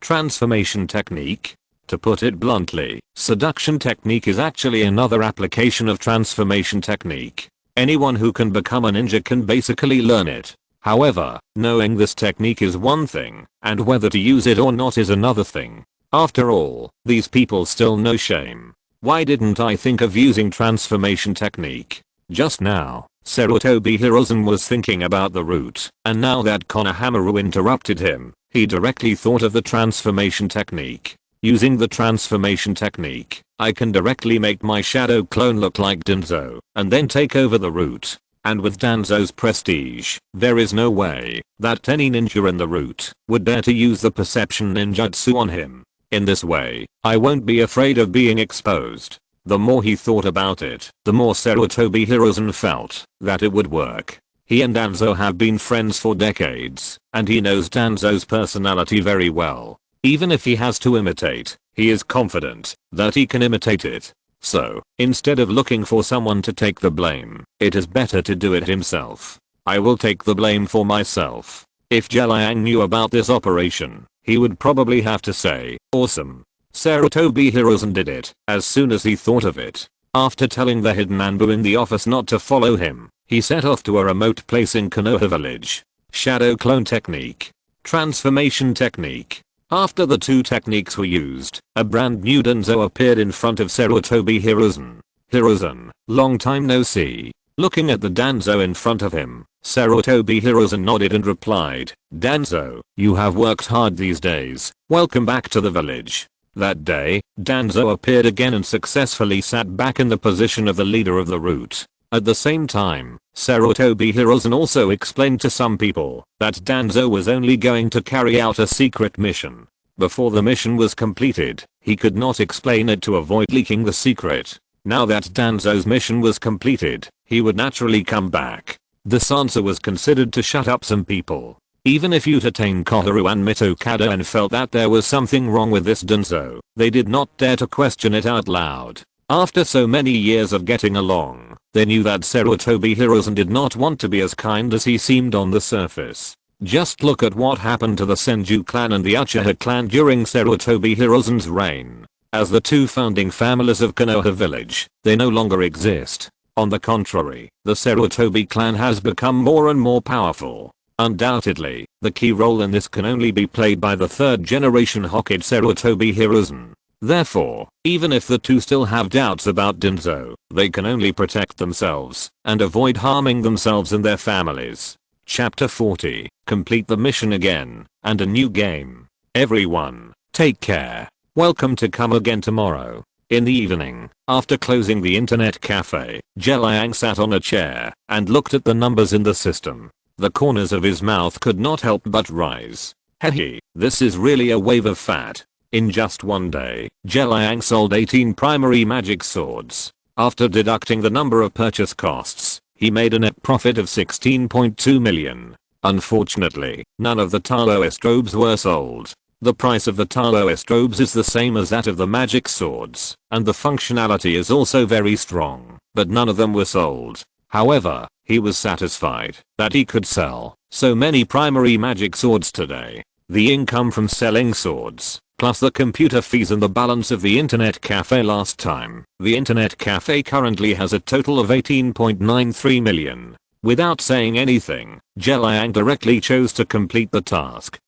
Transformation technique? To put it bluntly, seduction technique is actually another application of transformation technique. Anyone who can become a ninja can basically learn it. However, knowing this technique is one thing, and whether to use it or not is another thing. After all, these people still know shame. Why didn't I think of using transformation technique? Just now, Sarutobi Hiruzen was thinking about the route, and now that Konohamaru interrupted him, he directly thought of the transformation technique. Using the transformation technique, I can directly make my shadow clone look like Danzo, and then take over the route. And with Danzo's prestige, there is no way that any ninja in the route would dare to use the perception ninjutsu on him. In this way, I won't be afraid of being exposed. The more he thought about it, the more Sarutobi Hiruzen felt that it would work. He and Danzo have been friends for decades, and he knows Danzo's personality very well. Even if he has to imitate, he is confident that he can imitate it. So, instead of looking for someone to take the blame, it is better to do it himself. I will take the blame for myself. If Liang knew about this operation, he would probably have to say, "Awesome." Sarutobi Hiruzen did it as soon as he thought of it. After telling the hidden Anbu in the office not to follow him, he set off to a remote place in Konoha village. Shadow clone technique. Transformation technique. After the two techniques were used, a brand new Danzo appeared in front of Sarutobi Hiruzen. "Hiruzen, long time no see." Looking at the Danzo in front of him, Sarutobi Hiruzen nodded and replied, "Danzo, you have worked hard these days. Welcome back to the village." That day, Danzo appeared again and successfully sat back in the position of the leader of the route. At the same time, Sarutobi Hiruzen also explained to some people that Danzo was only going to carry out a secret mission. Before the mission was completed, he could not explain it to avoid leaking the secret. Now that Danzo's mission was completed, he would naturally come back. This answer was considered to shut up some people. Even if Utatane Koharu and Mitokado and felt that there was something wrong with this Dunzo, they did not dare to question it out loud. After so many years of getting along, they knew that Sarutobi Hiruzen did not want to be as kind as he seemed on the surface. Just look at what happened to the Senju clan and the Uchiha clan during Sarutobi Hiruzen's reign. As the two founding families of Konoha village, they no longer exist. On the contrary, the Sarutobi clan has become more and more powerful. Undoubtedly, the key role in this can only be played by the third generation Hokage Sarutobi Hiruzen. Therefore, even if the two still have doubts about Dunzo, they can only protect themselves and avoid harming themselves and their families. Chapter 40, complete the mission again, and a new game. Everyone, take care. Welcome to Come Again Tomorrow. In the evening, after closing the internet cafe, Liang sat on a chair and looked at the numbers in the system. The corners of his mouth could not help but rise. Hehe, this is really a wave of fat. In just one day, Liang sold 18 primary magic swords. After deducting the number of purchase costs, he made a net profit of 16.2 million. Unfortunately, none of the Taoist robes were sold. The price of the Taoist robes is the same as that of the magic swords, and the functionality is also very strong, but none of them were sold. However, he was satisfied that he could sell so many primary magic swords today. The income from selling swords, plus the computer fees and the balance of the internet cafe last time, the internet cafe currently has a total of 18.93 million. Without saying anything, Liang directly chose to complete the task.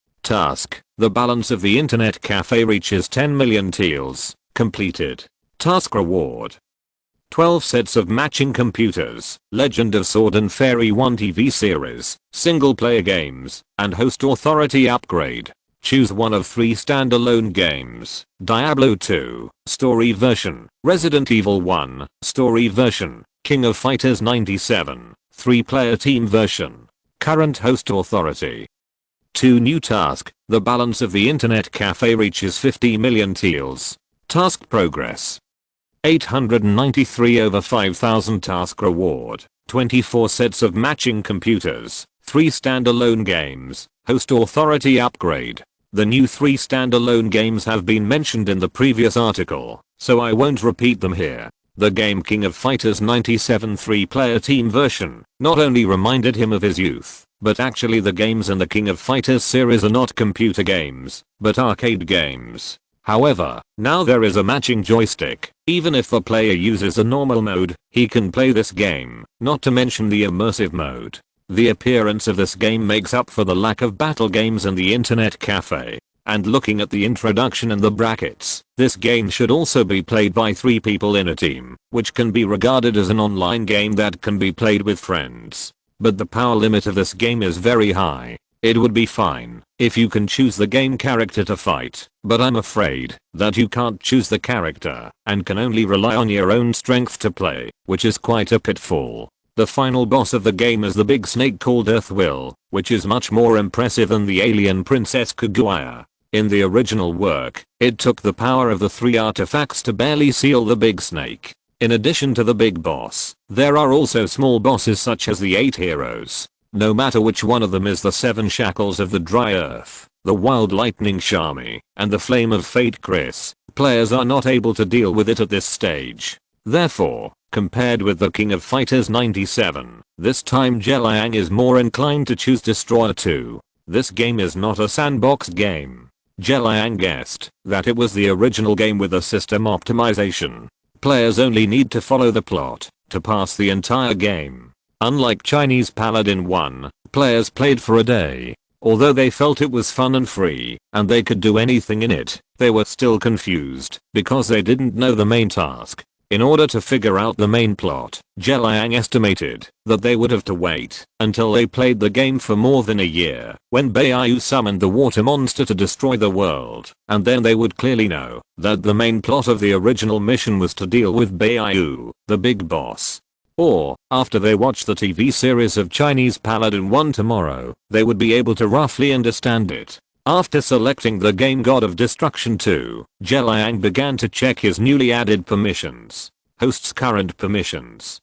The balance of the internet cafe reaches 10 million taels. Completed. Task reward. 12 sets of matching computers, Legend of Sword and Fairy 1 TV series, single player games, and host authority upgrade. Choose one of 3 standalone games: Diablo 2, story version; Resident Evil 1, story version; King of Fighters 97, 3-player team version. Current host authority. 2 new task, the balance of the internet cafe reaches 50 million taels. Task progress. 893 over 5000 task reward, 24 sets of matching computers, 3 standalone games, host authority upgrade. The new 3 standalone games have been mentioned in the previous article, so I won't repeat them here. The game King of Fighters 97 3-player team version not only reminded him of his youth, but actually the games in the King of Fighters series are not computer games, but arcade games. However, now there is a matching joystick. Even if the player uses a normal mode, he can play this game, not to mention the immersive mode. The appearance of this game makes up for the lack of battle games in the internet cafe. And looking at the introduction and the brackets, this game should also be played by 3 people in a team, which can be regarded as an online game that can be played with friends. But the power limit of this game is very high. It would be fine if you can choose the game character to fight, but I'm afraid that you can't choose the character and can only rely on your own strength to play, which is quite a pitfall. The final boss of the game is the big snake called Earthwill, which is much more impressive than the alien Princess Kaguya. In the original work, it took the power of the 3 artifacts to barely seal the big snake. In addition to the big boss, there are also small bosses such as the 8 heroes. No matter which one of them is the 7 shackles of the dry earth, the wild lightning Shami, and the flame of fate Chris, players are not able to deal with it at this stage. Therefore, compared with the King of Fighters 97, this time Liang is more inclined to choose Destroyer 2. This game is not a sandbox game. Liang guessed that it was the original game with a system optimization. Players only need to follow the plot to pass the entire game. Unlike Chinese Paladin 1, players played for a day. Although they felt it was fun and free, and they could do anything in it, they were still confused because they didn't know the main task. In order to figure out the main plot, Liang estimated that they would have to wait until they played the game for more than a year, when Beiyu summoned the water monster to destroy the world, and then they would clearly know that the main plot of the original mission was to deal with Beiyu, the big boss. Or, after they watch the TV series of Chinese Paladin 1 tomorrow, they would be able to roughly understand it. After selecting the Game God of Destruction 2, Liang began to check his newly added permissions. Host's current permissions.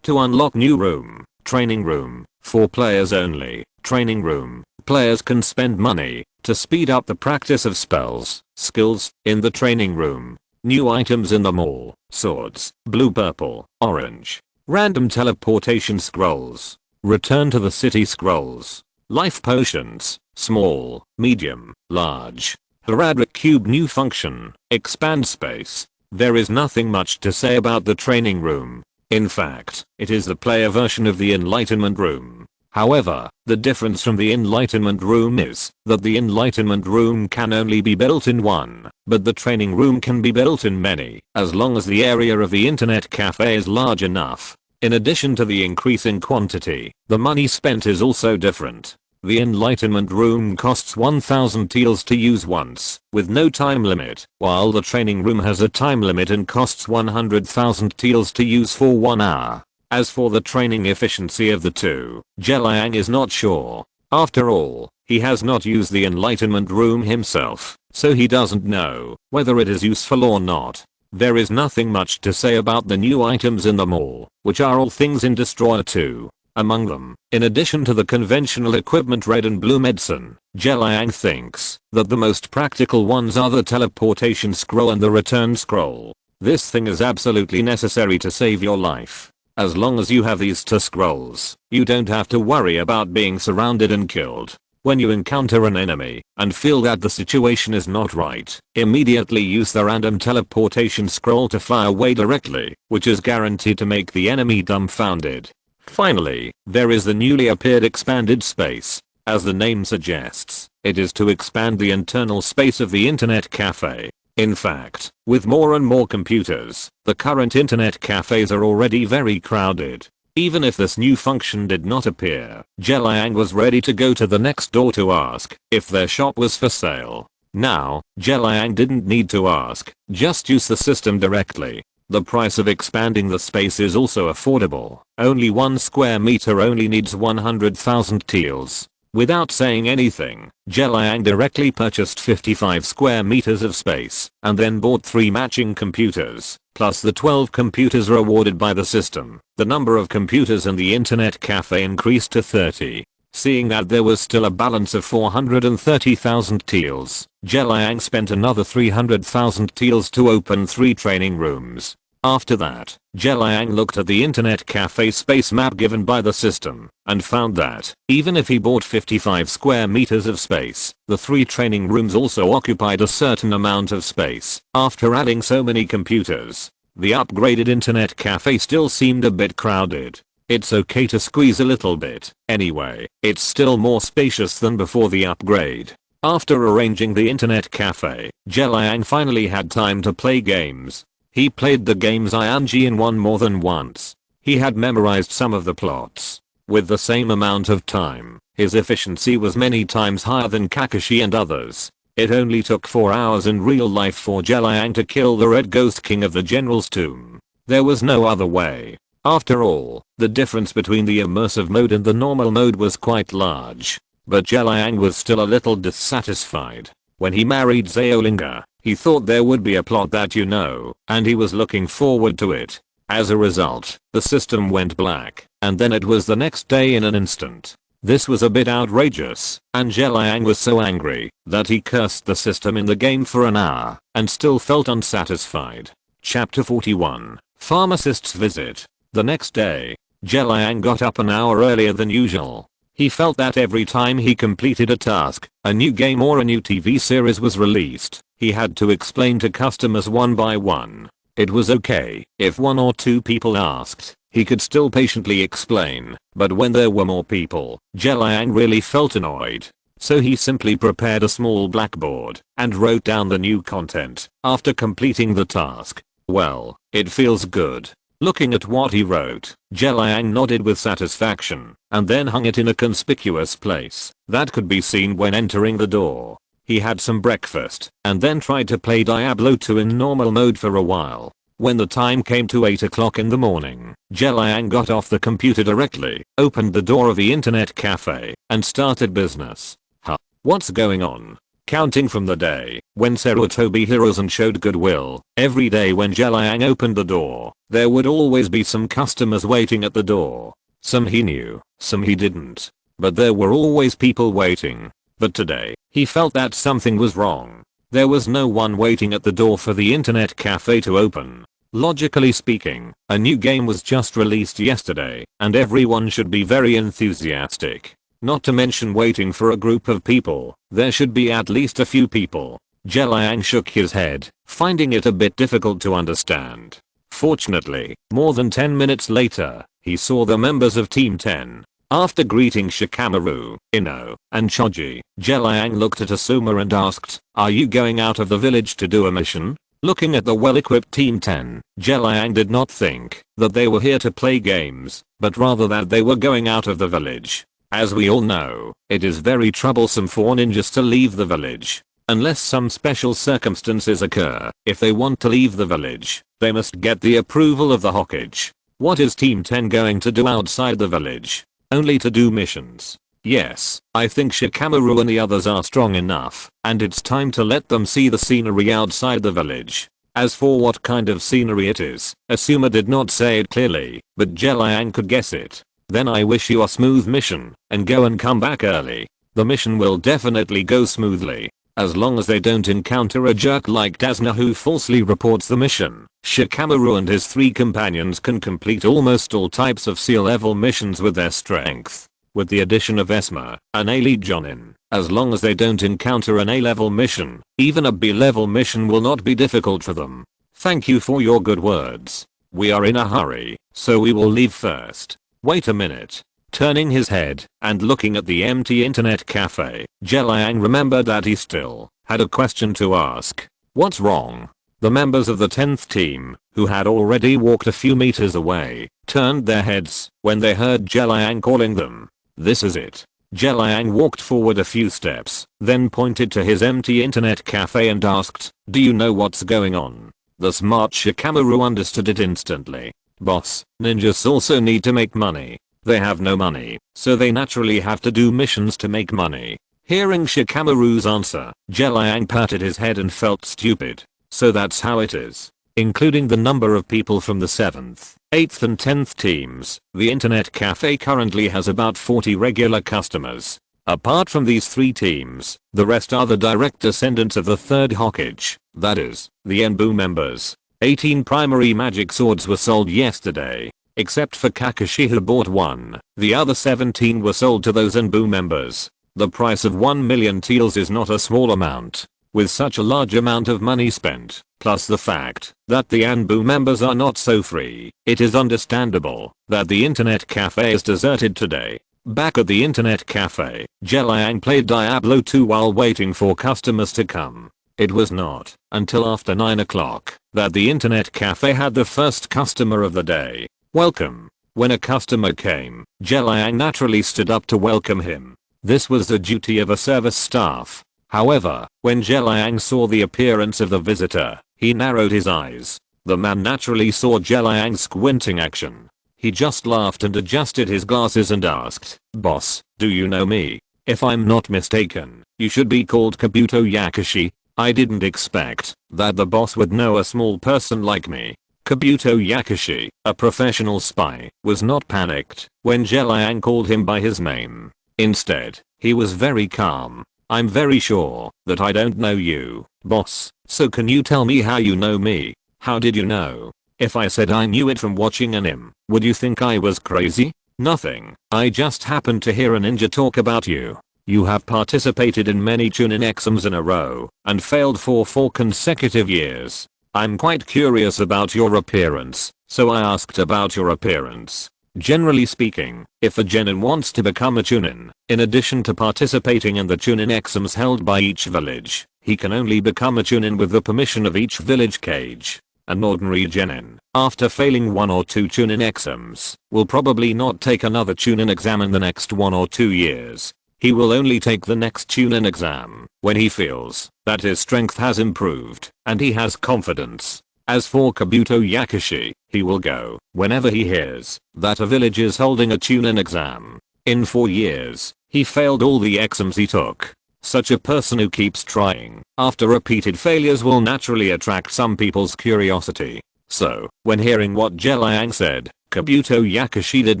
To unlock new room, training room, for players only, training room, players can spend money to speed up the practice of spells, skills, in the training room. New items in the mall, swords, blue, purple, orange. Random teleportation scrolls. Return to the city scrolls. Life potions, small, medium, large. Heraldic cube new function, expand space. There is nothing much to say about the training room. In fact, it is the player version of the enlightenment room. However, the difference from the enlightenment room is that the enlightenment room can only be built in one, but the training room can be built in many, as long as the area of the internet cafe is large enough. In addition to the increase in quantity, the money spent is also different. The enlightenment room costs 1000 taels to use once, with no time limit, while the training room has a time limit and costs 100,000 taels to use for 1 hour. As for the training efficiency of the two, Liang is not sure. After all, he has not used the enlightenment room himself, so he doesn't know whether it is useful or not. There is nothing much to say about the new items in the mall, which are all things in Destroyer 2. Among them, in addition to the conventional equipment red and blue medicine, Liang thinks that the most practical ones are the teleportation scroll and the return scroll. This thing is absolutely necessary to save your life. As long as you have these two scrolls, you don't have to worry about being surrounded and killed. When you encounter an enemy and feel that the situation is not right, immediately use the random teleportation scroll to fly away directly, which is guaranteed to make the enemy dumbfounded. Finally, there is the newly appeared expanded space. As the name suggests, it is to expand the internal space of the internet cafe. In fact, with more and more computers, the current internet cafes are already very crowded. Even if this new function did not appear, Liang was ready to go to the next door to ask if their shop was for sale. Now, Liang didn't need to ask, just use the system directly. The price of expanding the space is also affordable. Only 1 square meter only needs 100,000 taels. Without saying anything, Liang directly purchased 55 square meters of space and then bought 3 matching computers, plus the 12 computers rewarded by the system. The number of computers in the internet cafe increased to 30. Seeing that there was still a balance of 430,000 taels, Liang spent another 300,000 taels to open 3 training rooms. After that, Liang looked at the internet cafe space map given by the system and found that even if he bought 55 square meters of space, the 3 training rooms also occupied a certain amount of space. After adding so many computers, the upgraded internet cafe still seemed a bit crowded. It's okay to squeeze a little bit. Anyway, it's still more spacious than before the upgrade. After arranging the internet cafe, Liang finally had time to play games. He played the games in one more than once. He had memorized some of the plots. With the same amount of time, his efficiency was many times higher than Kakashi and others. It only took 4 hours in real life for Liang to kill the Red Ghost King of the General's Tomb. There was no other way. After all, the difference between the immersive mode and the normal mode was quite large. But Liang was still a little dissatisfied. When he married Zhaolinga, he thought there would be a plot that and he was looking forward to it. As a result, the system went black, and then it was the next day in an instant. This was a bit outrageous, and Liang was so angry that he cursed the system in the game for an hour, and still felt unsatisfied. Chapter 41. Pharmacist's Visit. The next day, Liang got up an hour earlier than usual. He felt that every time he completed a task, a new game or a new TV series was released, he had to explain to customers one by one. It was okay if 1 or 2 people asked, he could still patiently explain, but when there were more people, Liang really felt annoyed. So he simply prepared a small blackboard and wrote down the new content after completing the task. Well, it feels good. Looking at what he wrote, Liang nodded with satisfaction and then hung it in a conspicuous place that could be seen when entering the door. He had some breakfast and then tried to play Diablo 2 in normal mode for a while. When the time came to 8 o'clock in the morning, Liang got off the computer directly, opened the door of the internet cafe, and started business. Huh? What's going on? Counting from the day when Sarutobi Hiruzen showed goodwill, every day when Liang opened the door, there would always be some customers waiting at the door. Some he knew, some he didn't. but there were always people waiting. But today, he felt that something was wrong. There was no one waiting at the door for the internet cafe to open. Logically speaking, a new game was just released yesterday, and everyone should be very enthusiastic. Not to mention waiting for a group of people, there should be at least a few people. Liang shook his head, finding it a bit difficult to understand. Fortunately, more than 10 minutes later, he saw the members of Team 10. After greeting Shikamaru, Ino, and Choji, Liang looked at Asuma and asked, "Are you going out of the village to do a mission?" Looking at the well-equipped Team 10, Liang did not think that they were here to play games, but rather that they were going out of the village. As we all know, it is very troublesome for ninjas to leave the village. Unless some special circumstances occur, if they want to leave the village, they must get the approval of the Hokage. What is Team 10 going to do outside the village? Only to do missions. Yes, I think Shikamaru and the others are strong enough, and it's time to let them see the scenery outside the village. As for what kind of scenery it is, Asuma did not say it clearly, but Liang could guess it. Then I wish you a smooth mission, and go and come back early. The mission will definitely go smoothly. As long as they don't encounter a jerk like Dazna who falsely reports the mission, Shikamaru and his 3 companions can complete almost all types of C-level missions with their strength. With the addition of Esma, an elite Jonin, as long as they don't encounter an A-level mission, even a B-level mission will not be difficult for them. Thank you for your good words. We are in a hurry, so we will leave first. Wait a minute. Turning his head and looking at the empty internet cafe, Liang remembered that he still had a question to ask. What's wrong? The members of the 10th team, who had already walked a few meters away, turned their heads when they heard Liang calling them. This is it. Liang walked forward a few steps, then pointed to his empty internet cafe and asked, "Do you know what's going on?" The smart Shikamaru understood it instantly. "Boss, ninjas also need to make money. They have no money, so they naturally have to do missions to make money." Hearing Shikamaru's answer, Liang patted his head and felt stupid. So that's how it is. Including the number of people from the 7th, 8th and 10th teams, the internet cafe currently has about 40 regular customers. Apart from these 3 teams, the rest are the direct descendants of the 3rd Hokage, that is, the Enbu members. 18 primary magic swords were sold yesterday. Except for Kakashi who bought one, the other 17 were sold to those Enbu members. The price of 1 million taels is not a small amount. With such a large amount of money spent, plus the fact that the Enbu members are not so free, it is understandable that the internet cafe is deserted today. Back at the internet cafe, Liang played Diablo 2 while waiting for customers to come. It was not until after 9 o'clock that the internet cafe had the first customer of the day. Welcome. When a customer came, Liang naturally stood up to welcome him. This was the duty of a service staff. However, when Liang saw the appearance of the visitor, he narrowed his eyes. The man naturally saw Liang's squinting action. He just laughed and adjusted his glasses and asked, "Boss, do you know me? If I'm not mistaken, you should be called Kabuto Yakushi." I didn't expect that the boss would know a small person like me. Kabuto Yakushi, a professional spy, was not panicked when Liang called him by his name. Instead, he was very calm. "I'm very sure that I don't know you, boss, so can you tell me how you know me? How did you know? If I said I knew it from watching anime, would you think I was crazy?" "Nothing, I just happened to hear a ninja talk about you. You have participated in many Chunin exams in a row and failed for 4 consecutive years. I'm quite curious about your appearance, so I asked about your appearance. Generally speaking, if a genin wants to become a Chunin, in addition to participating in the Chunin exams held by each village, he can only become a Chunin with the permission of each village cage. An ordinary genin, after failing 1 or 2 Chunin exams, will probably not take another Chunin exam in the next 1 or 2 years. He will only take the next Chunin exam when he feels that his strength has improved and he has confidence. As for Kabuto Yakushi, he will go whenever he hears that a village is holding a Chunin exam. In 4 years, he failed all the exams he took. Such a person who keeps trying after repeated failures will naturally attract some people's curiosity. So, when hearing what Liang said, Kabuto Yakushi did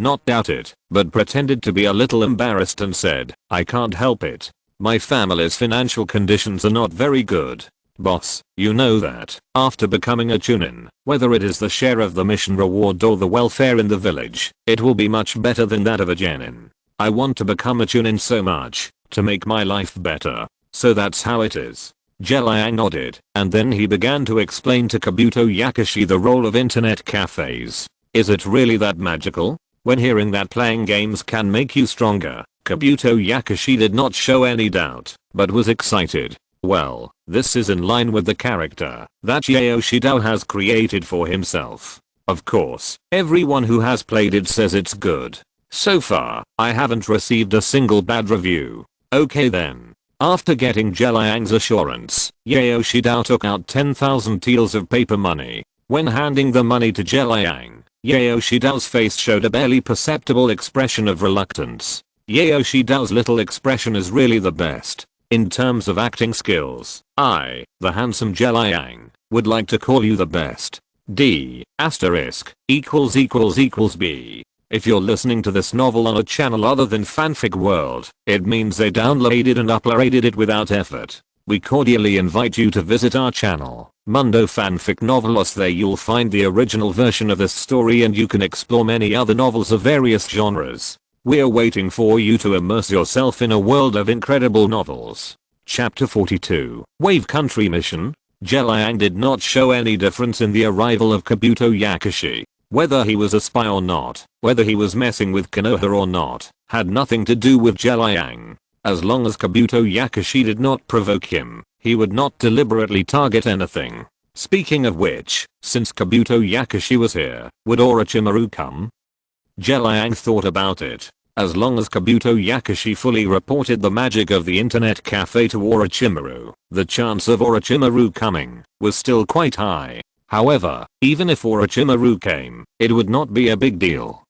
not doubt it, but pretended to be a little embarrassed and said, "I can't help it. My family's financial conditions are not very good. Boss, you know that, after becoming a chunin, whether it is the share of the mission reward or the welfare in the village, it will be much better than that of a genin. I want to become a chunin so much, to make my life better. So that's how it is." Liang nodded, and then he began to explain to Kabuto Yakushi the role of internet cafes. Is it really that magical? When hearing that playing games can make you stronger, Kabuto Yakushi did not show any doubt, but was excited. Well, this is in line with the character that Yoshida has created for himself. Of course, everyone who has played it says it's good. So far, I haven't received a single bad review. Okay then. After getting Liang's assurance, Yoshida took out 10,000 taels of paper money. When handing the money to Liang, Yoshida's face showed a barely perceptible expression of reluctance. Yoshida's little expression is really the best. In terms of acting skills, I, the handsome Liang, would like to call you the best. D**= == B. If you're listening to this novel on a channel other than Fanfic World, it means they downloaded and uploaded it without effort. We cordially invite you to visit our channel, Mundo Fanfic Novelos. There you'll find the original version of this story and you can explore many other novels of various genres. We're waiting for you to immerse yourself in a world of incredible novels. Chapter 42, Wave Country Mission. Liang did not show any difference in the arrival of Kabuto Yakushi. Whether he was a spy or not, whether he was messing with Konoha or not, had nothing to do with Liang. As long as Kabuto Yakushi did not provoke him, he would not deliberately target anything. Speaking of which, since Kabuto Yakushi was here, would Orochimaru come? Liang thought about it. As long as Kabuto Yakushi fully reported the magic of the internet cafe to Orochimaru, the chance of Orochimaru coming was still quite high. However, even if Orochimaru came, it would not be a big deal.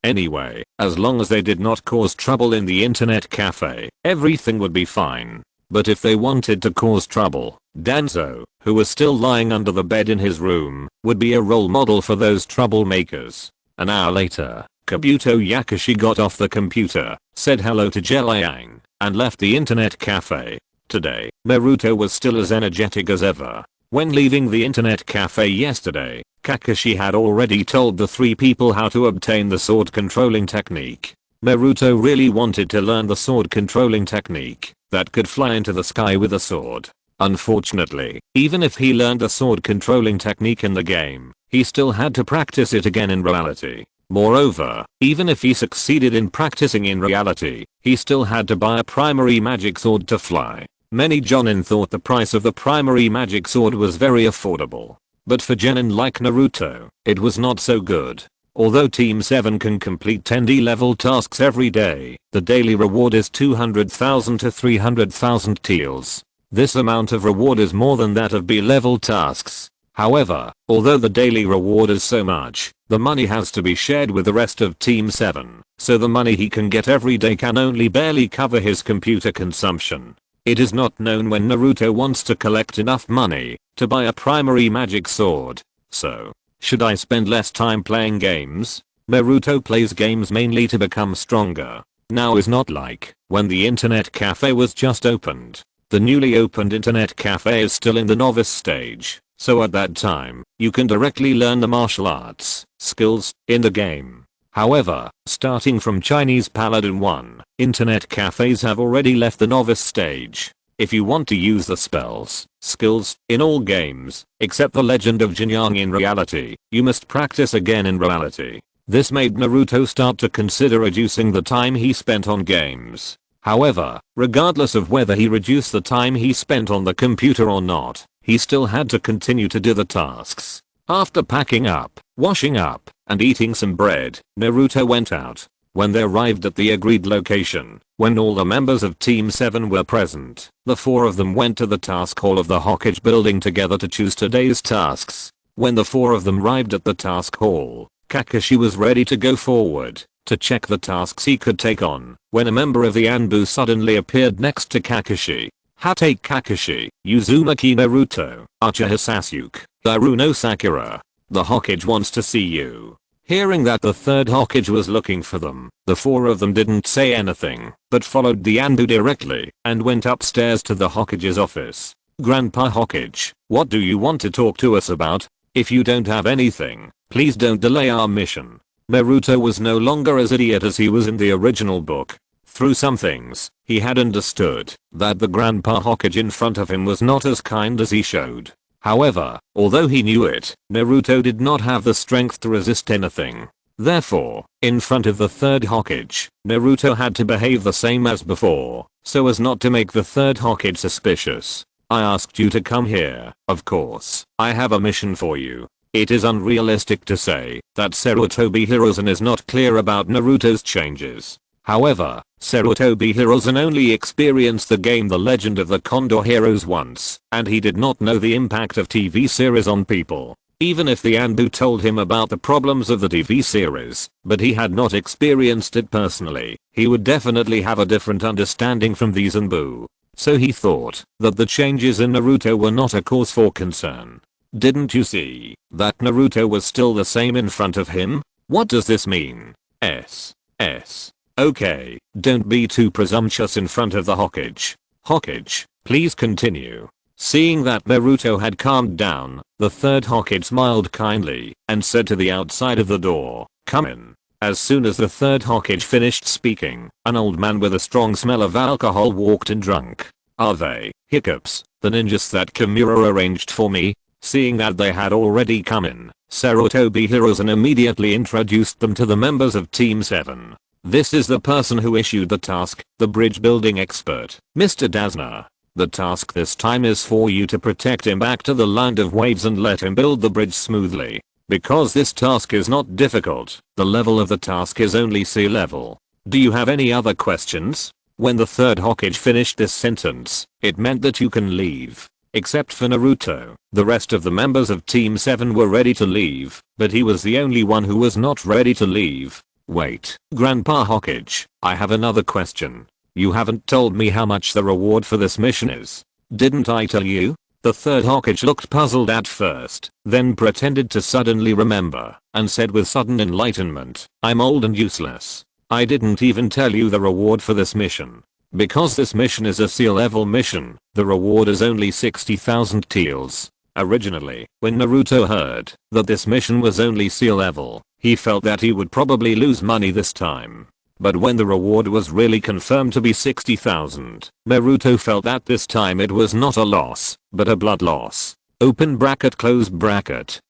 Anyway, as long as they did not cause trouble in the internet cafe, everything would be fine. But if they wanted to cause trouble, Danzo, who was still lying under the bed in his room, would be a role model for those troublemakers. An hour later, Kabuto Yakushi got off the computer, said hello to Liang, and left the internet cafe. Today, Naruto was still as energetic as ever. When leaving the internet cafe yesterday, Kakashi had already told the three people how to obtain the sword controlling technique. Naruto really wanted to learn the sword controlling technique that could fly into the sky with a sword. Unfortunately, even if he learned the sword controlling technique in the game, he still had to practice it again in reality. Moreover, even if he succeeded in practicing in reality, he still had to buy a primary magic sword to fly. Many jonin thought the price of the primary magic sword was very affordable. But for genin like Naruto, it was not so good. Although Team 7 can complete 10D level tasks every day, the daily reward is 200,000 to 300,000 taels. This amount of reward is more than that of B level tasks. However, although the daily reward is so much, the money has to be shared with the rest of Team 7, so the money he can get every day can only barely cover his computer consumption. It is not known when Naruto wants to collect enough money to buy a primary magic sword. So, should I spend less time playing games? Naruto plays games mainly to become stronger. Now is not like when the internet cafe was just opened. The newly opened internet cafe is still in the novice stage, so at that time, you can directly learn the martial arts skills in the game. However, starting from Chinese Paladin 1, internet cafes have already left the novice stage. If you want to use the spells, skills, in all games, except the Legend of Jinyang in reality, you must practice again in reality. This made Naruto start to consider reducing the time he spent on games. However, regardless of whether he reduced the time he spent on the computer or not, he still had to continue to do the tasks. After packing up, washing up, and eating some bread, Naruto went out. When they arrived at the agreed location, when all the members of Team 7 were present, the four of them went to the task hall of the Hokage building together to choose today's tasks. When the four of them arrived at the task hall, Kakashi was ready to go forward to check the tasks he could take on, when a member of the Anbu suddenly appeared next to Kakashi. Take Kakashi, Uzumaki Naruto, Uchiha Sasuke, Daruno Sakura. The Hokage wants to see you. Hearing that the third Hokage was looking for them, the four of them didn't say anything, but followed the Anbu directly and went upstairs to the Hokage's office. Grandpa Hokage, what do you want to talk to us about? If you don't have anything, please don't delay our mission. Naruto was no longer as idiot as he was in the original book. Through some things, he had understood that the Grandpa Hokage in front of him was not as kind as he showed. However, although he knew it, Naruto did not have the strength to resist anything. Therefore, in front of the third Hokage, Naruto had to behave the same as before, so as not to make the third Hokage suspicious. I asked you to come here, of course. I have a mission for you. It is unrealistic to say that Sarutobi Hiruzen is not clear about Naruto's changes. However, Sarutobi Hiruzen only experienced the game The Legend of the Condor Heroes once, and he did not know the impact of TV series on people. Even if the Anbu told him about the problems of the TV series, but he had not experienced it personally, he would definitely have a different understanding from these Anbu. So he thought that the changes in Naruto were not a cause for concern. Didn't you see that Naruto was still the same in front of him? What does this mean? Okay, don't be too presumptuous in front of the Hokage. Hokage, please continue. Seeing that Naruto had calmed down, the third Hokage smiled kindly and said to the outside of the door, come in. As soon as the third Hokage finished speaking, an old man with a strong smell of alcohol walked in drunk. Are they, hiccups, the ninjas that Kimura arranged for me? Seeing that they had already come in, Sarutobi Hiruzen immediately introduced them to the members of Team 7. This is the person who issued the task, the bridge building expert, Mr. Dazner. The task this time is for you to protect him back to the land of waves and let him build the bridge smoothly. Because this task is not difficult, the level of the task is only sea level. Do you have any other questions? When the third Hokage finished this sentence, it meant that you can leave. Except for Naruto, the rest of the members of Team 7 were ready to leave, but he was the only one who was not ready to leave. Wait, Grandpa Hokage, I have another question. You haven't told me how much the reward for this mission is. Didn't I tell you? The third Hokage looked puzzled at first, then pretended to suddenly remember, and said with sudden enlightenment, I'm old and useless. I didn't even tell you the reward for this mission. Because this mission is a sea level mission, the reward is only 60,000 taels. Originally, when Naruto heard that this mission was only sea level, he felt that he would probably lose money this time. But when the reward was really confirmed to be 60,000, Naruto felt that this time it was not a loss, but a blood loss. Open bracket close bracket.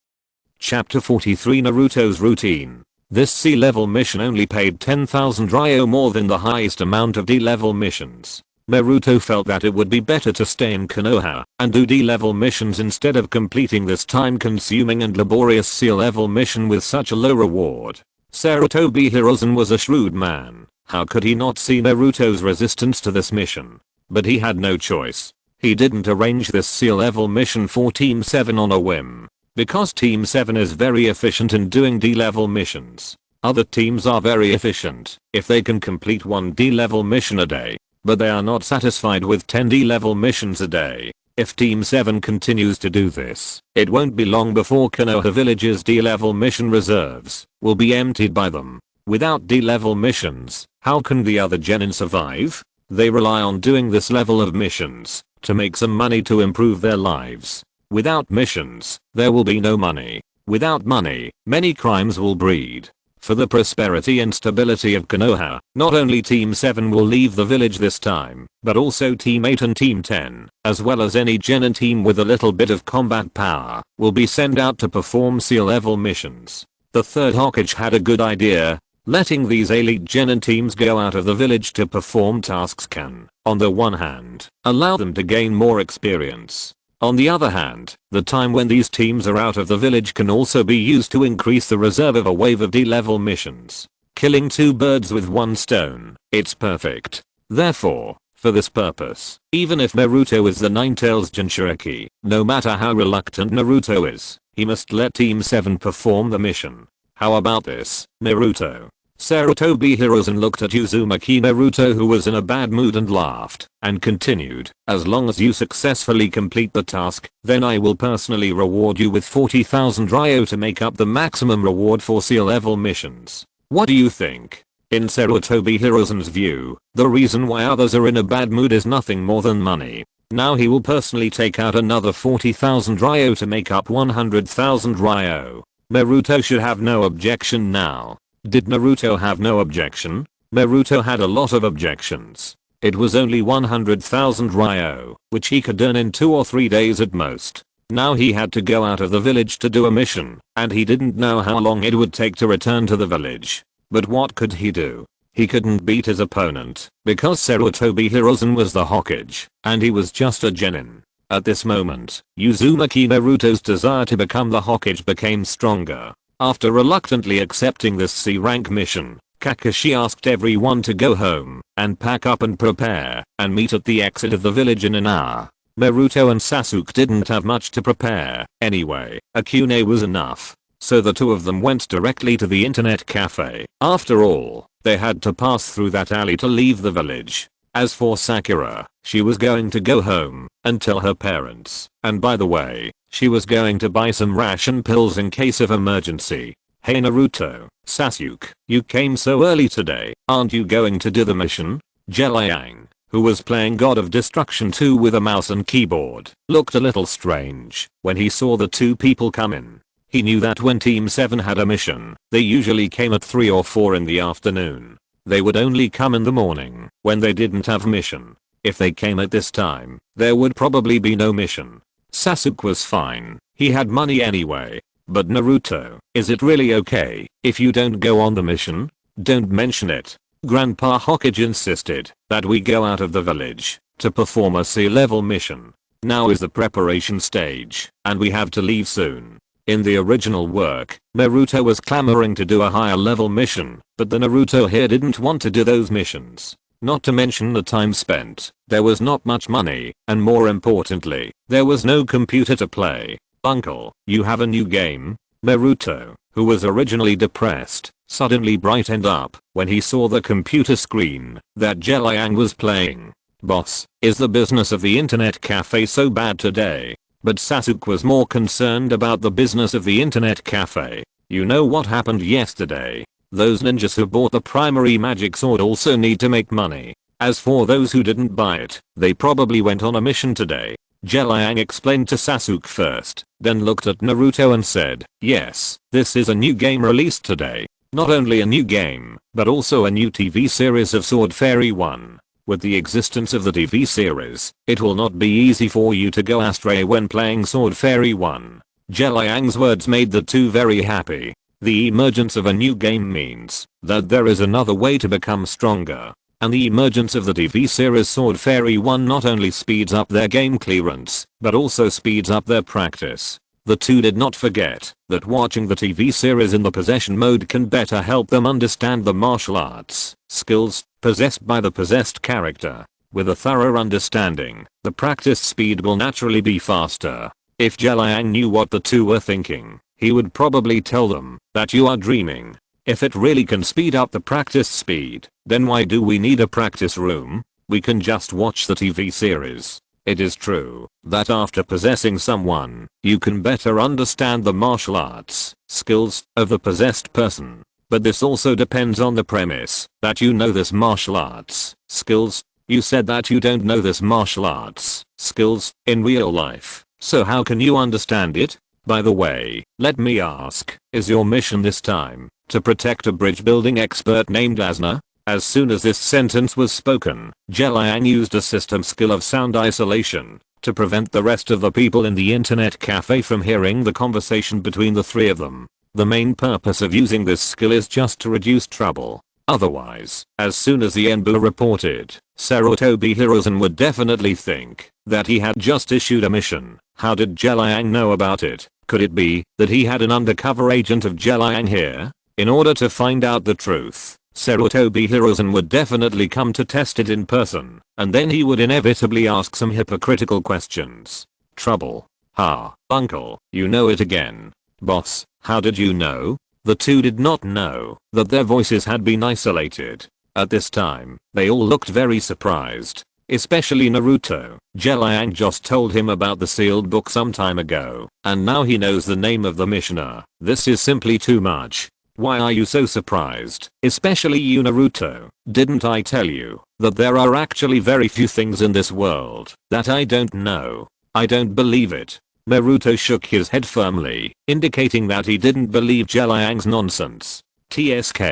Chapter 43 Naruto's Routine. This C-level mission only paid 10,000 ryo more than the highest amount of D-level missions. Naruto felt that it would be better to stay in Konoha and do D-level missions instead of completing this time-consuming and laborious C-level mission with such a low reward. Sarutobi Hiruzen was a shrewd man. How could he not see Naruto's resistance to this mission? But he had no choice. He didn't arrange this C-level mission for Team 7 on a whim. Because Team 7 is very efficient in doing D-level missions. Other teams are very efficient if they can complete one D-level mission a day. But they are not satisfied with 10 D-level missions a day. If Team 7 continues to do this, it won't be long before Konoha Village's D-level mission reserves will be emptied by them. Without D-level missions, how can the other genin survive? They rely on doing this level of missions to make some money to improve their lives. Without missions, there will be no money. Without money, many crimes will breed. For the prosperity and stability of Konoha, not only Team 7 will leave the village this time, but also Team 8 and Team 10, as well as any genin team with a little bit of combat power, will be sent out to perform sea-level missions. The third Hokage had a good idea. Letting these elite genin teams go out of the village to perform tasks can, on the one hand, allow them to gain more experience. On the other hand, the time when these teams are out of the village can also be used to increase the reserve of a wave of D-level missions. Killing two birds with one stone, it's perfect. Therefore, for this purpose, even if Naruto is the Nine-Tails Jinchuriki, no matter how reluctant Naruto is, he must let Team 7 perform the mission. How about this, Naruto? Sarutobi Hiruzen looked at Uzumaki Naruto, who was in a bad mood, and laughed, and continued, as long as you successfully complete the task, then I will personally reward you with 40,000 ryo to make up the maximum reward for sea level missions. What do you think? In Sarutobi Hiruzen's view, the reason why others are in a bad mood is nothing more than money. Now he will personally take out another 40,000 ryo to make up 100,000 ryo. Naruto should have no objection now. Did Naruto have no objection? Naruto had a lot of objections. It was only 100,000 ryo, which he could earn in 2 or 3 days at most. Now he had to go out of the village to do a mission, and he didn't know how long it would take to return to the village. But what could he do? He couldn't beat his opponent, because Sarutobi Hiruzen was the Hokage, and he was just a genin. At this moment, Uzumaki Naruto's desire to become the Hokage became stronger. After reluctantly accepting this C-rank mission, Kakashi asked everyone to go home, and pack up and prepare, and meet at the exit of the village in an hour. Naruto and Sasuke didn't have much to prepare, anyway, a Kune was enough. So the two of them went directly to the internet cafe. After all, they had to pass through that alley to leave the village. As for Sakura, she was going to go home and tell her parents. And by the way, she was going to buy some ration pills in case of emergency. Hey Naruto, Sasuke, you came so early today. Aren't you going to do the mission? Liang, who was playing God of Destruction 2 with a mouse and keyboard, looked a little strange when he saw the two people come in. He knew that when Team 7 had a mission, they usually came at 3 or 4 in the afternoon. They would only come in the morning, when they didn't have mission. If they came at this time, there would probably be no mission. Sasuke was fine, he had money anyway. But Naruto, is it really okay if you don't go on the mission? Don't mention it. Grandpa Hokage insisted that we go out of the village to perform a sea-level mission. Now is the preparation stage, and we have to leave soon. In the original work, Naruto was clamoring to do a higher level mission, but the Naruto here didn't want to do those missions. Not to mention the time spent, there was not much money, and more importantly, there was no computer to play. Uncle, you have a new game? Naruto, who was originally depressed, suddenly brightened up when he saw the computer screen that Liang was playing. Boss, is the business of the internet cafe so bad today? But Sasuke was more concerned about the business of the internet cafe. You know what happened yesterday? Those ninjas who bought the primary magic sword also need to make money. As for those who didn't buy it, they probably went on a mission today. Liang explained to Sasuke first, then looked at Naruto and said, yes, this is a new game released today. Not only a new game, but also a new TV series of Sword Fairy 1. With the existence of the TV series, it will not be easy for you to go astray when playing Sword Fairy 1. Liang's words made the two very happy. The emergence of a new game means that there is another way to become stronger. And the emergence of the TV series Sword Fairy 1 not only speeds up their game clearance, but also speeds up their practice. The two did not forget that watching the TV series in the possession mode can better help them understand the martial arts skills possessed by the possessed character. With a thorough understanding, the practice speed will naturally be faster. If Liang knew what the two were thinking, he would probably tell them that you are dreaming. If it really can speed up the practice speed, then why do we need a practice room? We can just watch the TV series. It is true that after possessing someone, you can better understand the martial arts skills of the possessed person. But this also depends on the premise that you know this martial arts skills. You said that you don't know this martial arts skills in real life, so how can you understand it? By the way, let me ask, is your mission this time to protect a bridge building expert named Asuna? As soon as this sentence was spoken, Liang used a system skill of sound isolation to prevent the rest of the people in the internet cafe from hearing the conversation between the three of them. The main purpose of using this skill is just to reduce trouble. Otherwise, as soon as the Enbu reported, Sarutobi Hiruzen would definitely think that he had just issued a mission. How did Liang know about it? Could it be that he had an undercover agent of Liang here? In order to find out the truth, Sarutobi Hiruzen would definitely come to test it in person, and then he would inevitably ask some hypocritical questions. Trouble. Ha, uncle, you know it again. Boss, how did you know? The two did not know that their voices had been isolated. At this time, they all looked very surprised. Especially Naruto. Liang just told him about the sealed book some time ago, and now he knows the name of the missioner. This is simply too much. Why are you so surprised? Especially you, Naruto. Didn't I tell you that there are actually very few things in this world that I don't know? I don't believe it. Naruto shook his head firmly, indicating that he didn't believe Liang's nonsense. TSK,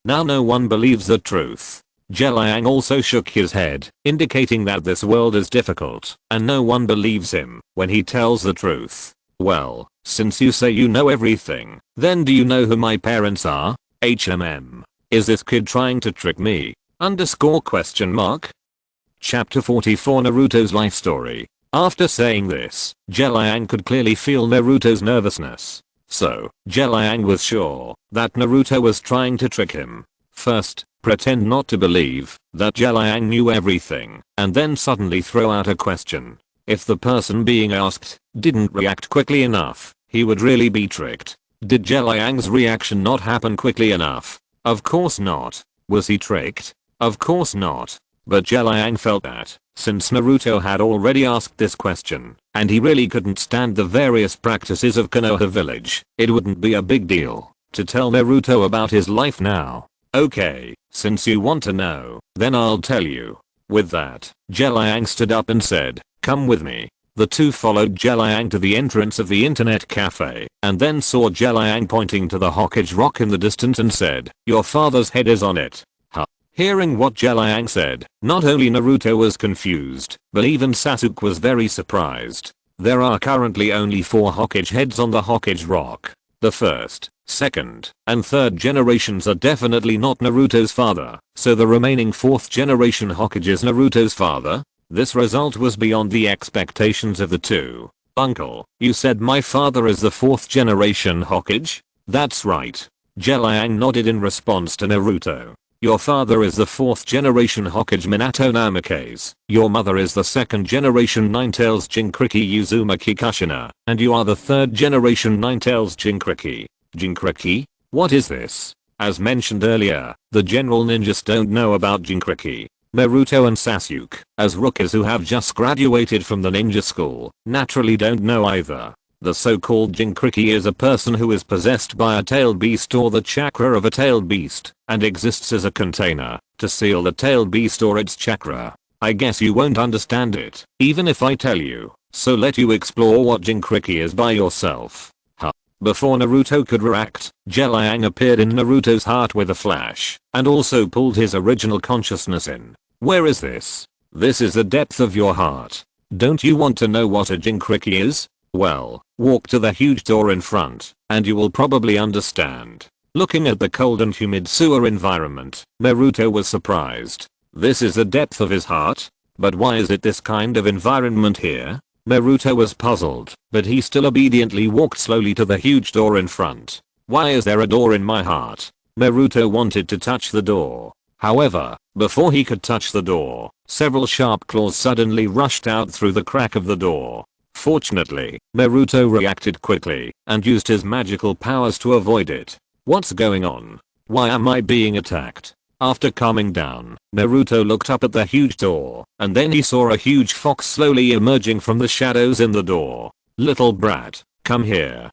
now no one believes the truth. Liang also shook his head, indicating that this world is difficult, and no one believes him when he tells the truth. Well, since you say you know everything, then do you know who my parents are? Is this kid trying to trick me? Question mark. Chapter 44 Naruto's life story. After saying this, Liang could clearly feel Naruto's nervousness. So, Liang was sure that Naruto was trying to trick him. First, pretend not to believe that Liang knew everything, and then suddenly throw out a question. If the person being asked didn't react quickly enough, he would really be tricked. Did Liang's reaction not happen quickly enough? Of course not. Was he tricked? Of course not. But Liang felt that, since Naruto had already asked this question, and he really couldn't stand the various practices of Konoha village, it wouldn't be a big deal to tell Naruto about his life now. Okay, since you want to know, then I'll tell you. With that, Liang stood up and said, "Come with me." The two followed Liang to the entrance of the internet cafe, and then saw Liang pointing to the Hokage rock in the distance and said, "Your father's head is on it." Hearing what Liang said, not only Naruto was confused, but even Sasuke was very surprised. There are currently only 4 Hokage heads on the Hokage rock. The first, second, and third generations are definitely not Naruto's father, so the remaining 4th generation Hokage is Naruto's father? This result was beyond the expectations of the two. "Uncle, you said my father is the 4th generation Hokage?" "That's right." Liang nodded in response to Naruto. "Your father is the 4th generation Hokage Minato Namikaze. Your mother is the 2nd generation Ninetales Jinchuriki Uzumaki Kushina, and you are the 3rd generation Ninetales Jinchuriki." Jinchuriki? What is this? As mentioned earlier, the general ninjas don't know about Jinchuriki. Naruto and Sasuke, as rookies who have just graduated from the ninja school, naturally don't know either. The so-called Jinchuriki is a person who is possessed by a tailed beast or the chakra of a tailed beast, and exists as a container to seal the tailed beast or its chakra. I guess you won't understand it, even if I tell you, so let you explore what Jinchuriki is by yourself. Before Naruto could react, Liang appeared in Naruto's heart with a flash, and also pulled his original consciousness in. Where is this? This is the depth of your heart. Don't you want to know what a Jinchuriki is? Well, walk to the huge door in front, and you will probably understand. Looking at the cold and humid sewer environment, Naruto was surprised. This is the depth of his heart? But why is it this kind of environment here? Naruto was puzzled, but he still obediently walked slowly to the huge door in front. Why is there a door in my heart? Naruto wanted to touch the door. However, before he could touch the door, several sharp claws suddenly rushed out through the crack of the door. Fortunately, Naruto reacted quickly and used his magical powers to avoid it. What's going on? Why am I being attacked? After calming down, Naruto looked up at the huge door, and then he saw a huge fox slowly emerging from the shadows in the door. "Little brat, come here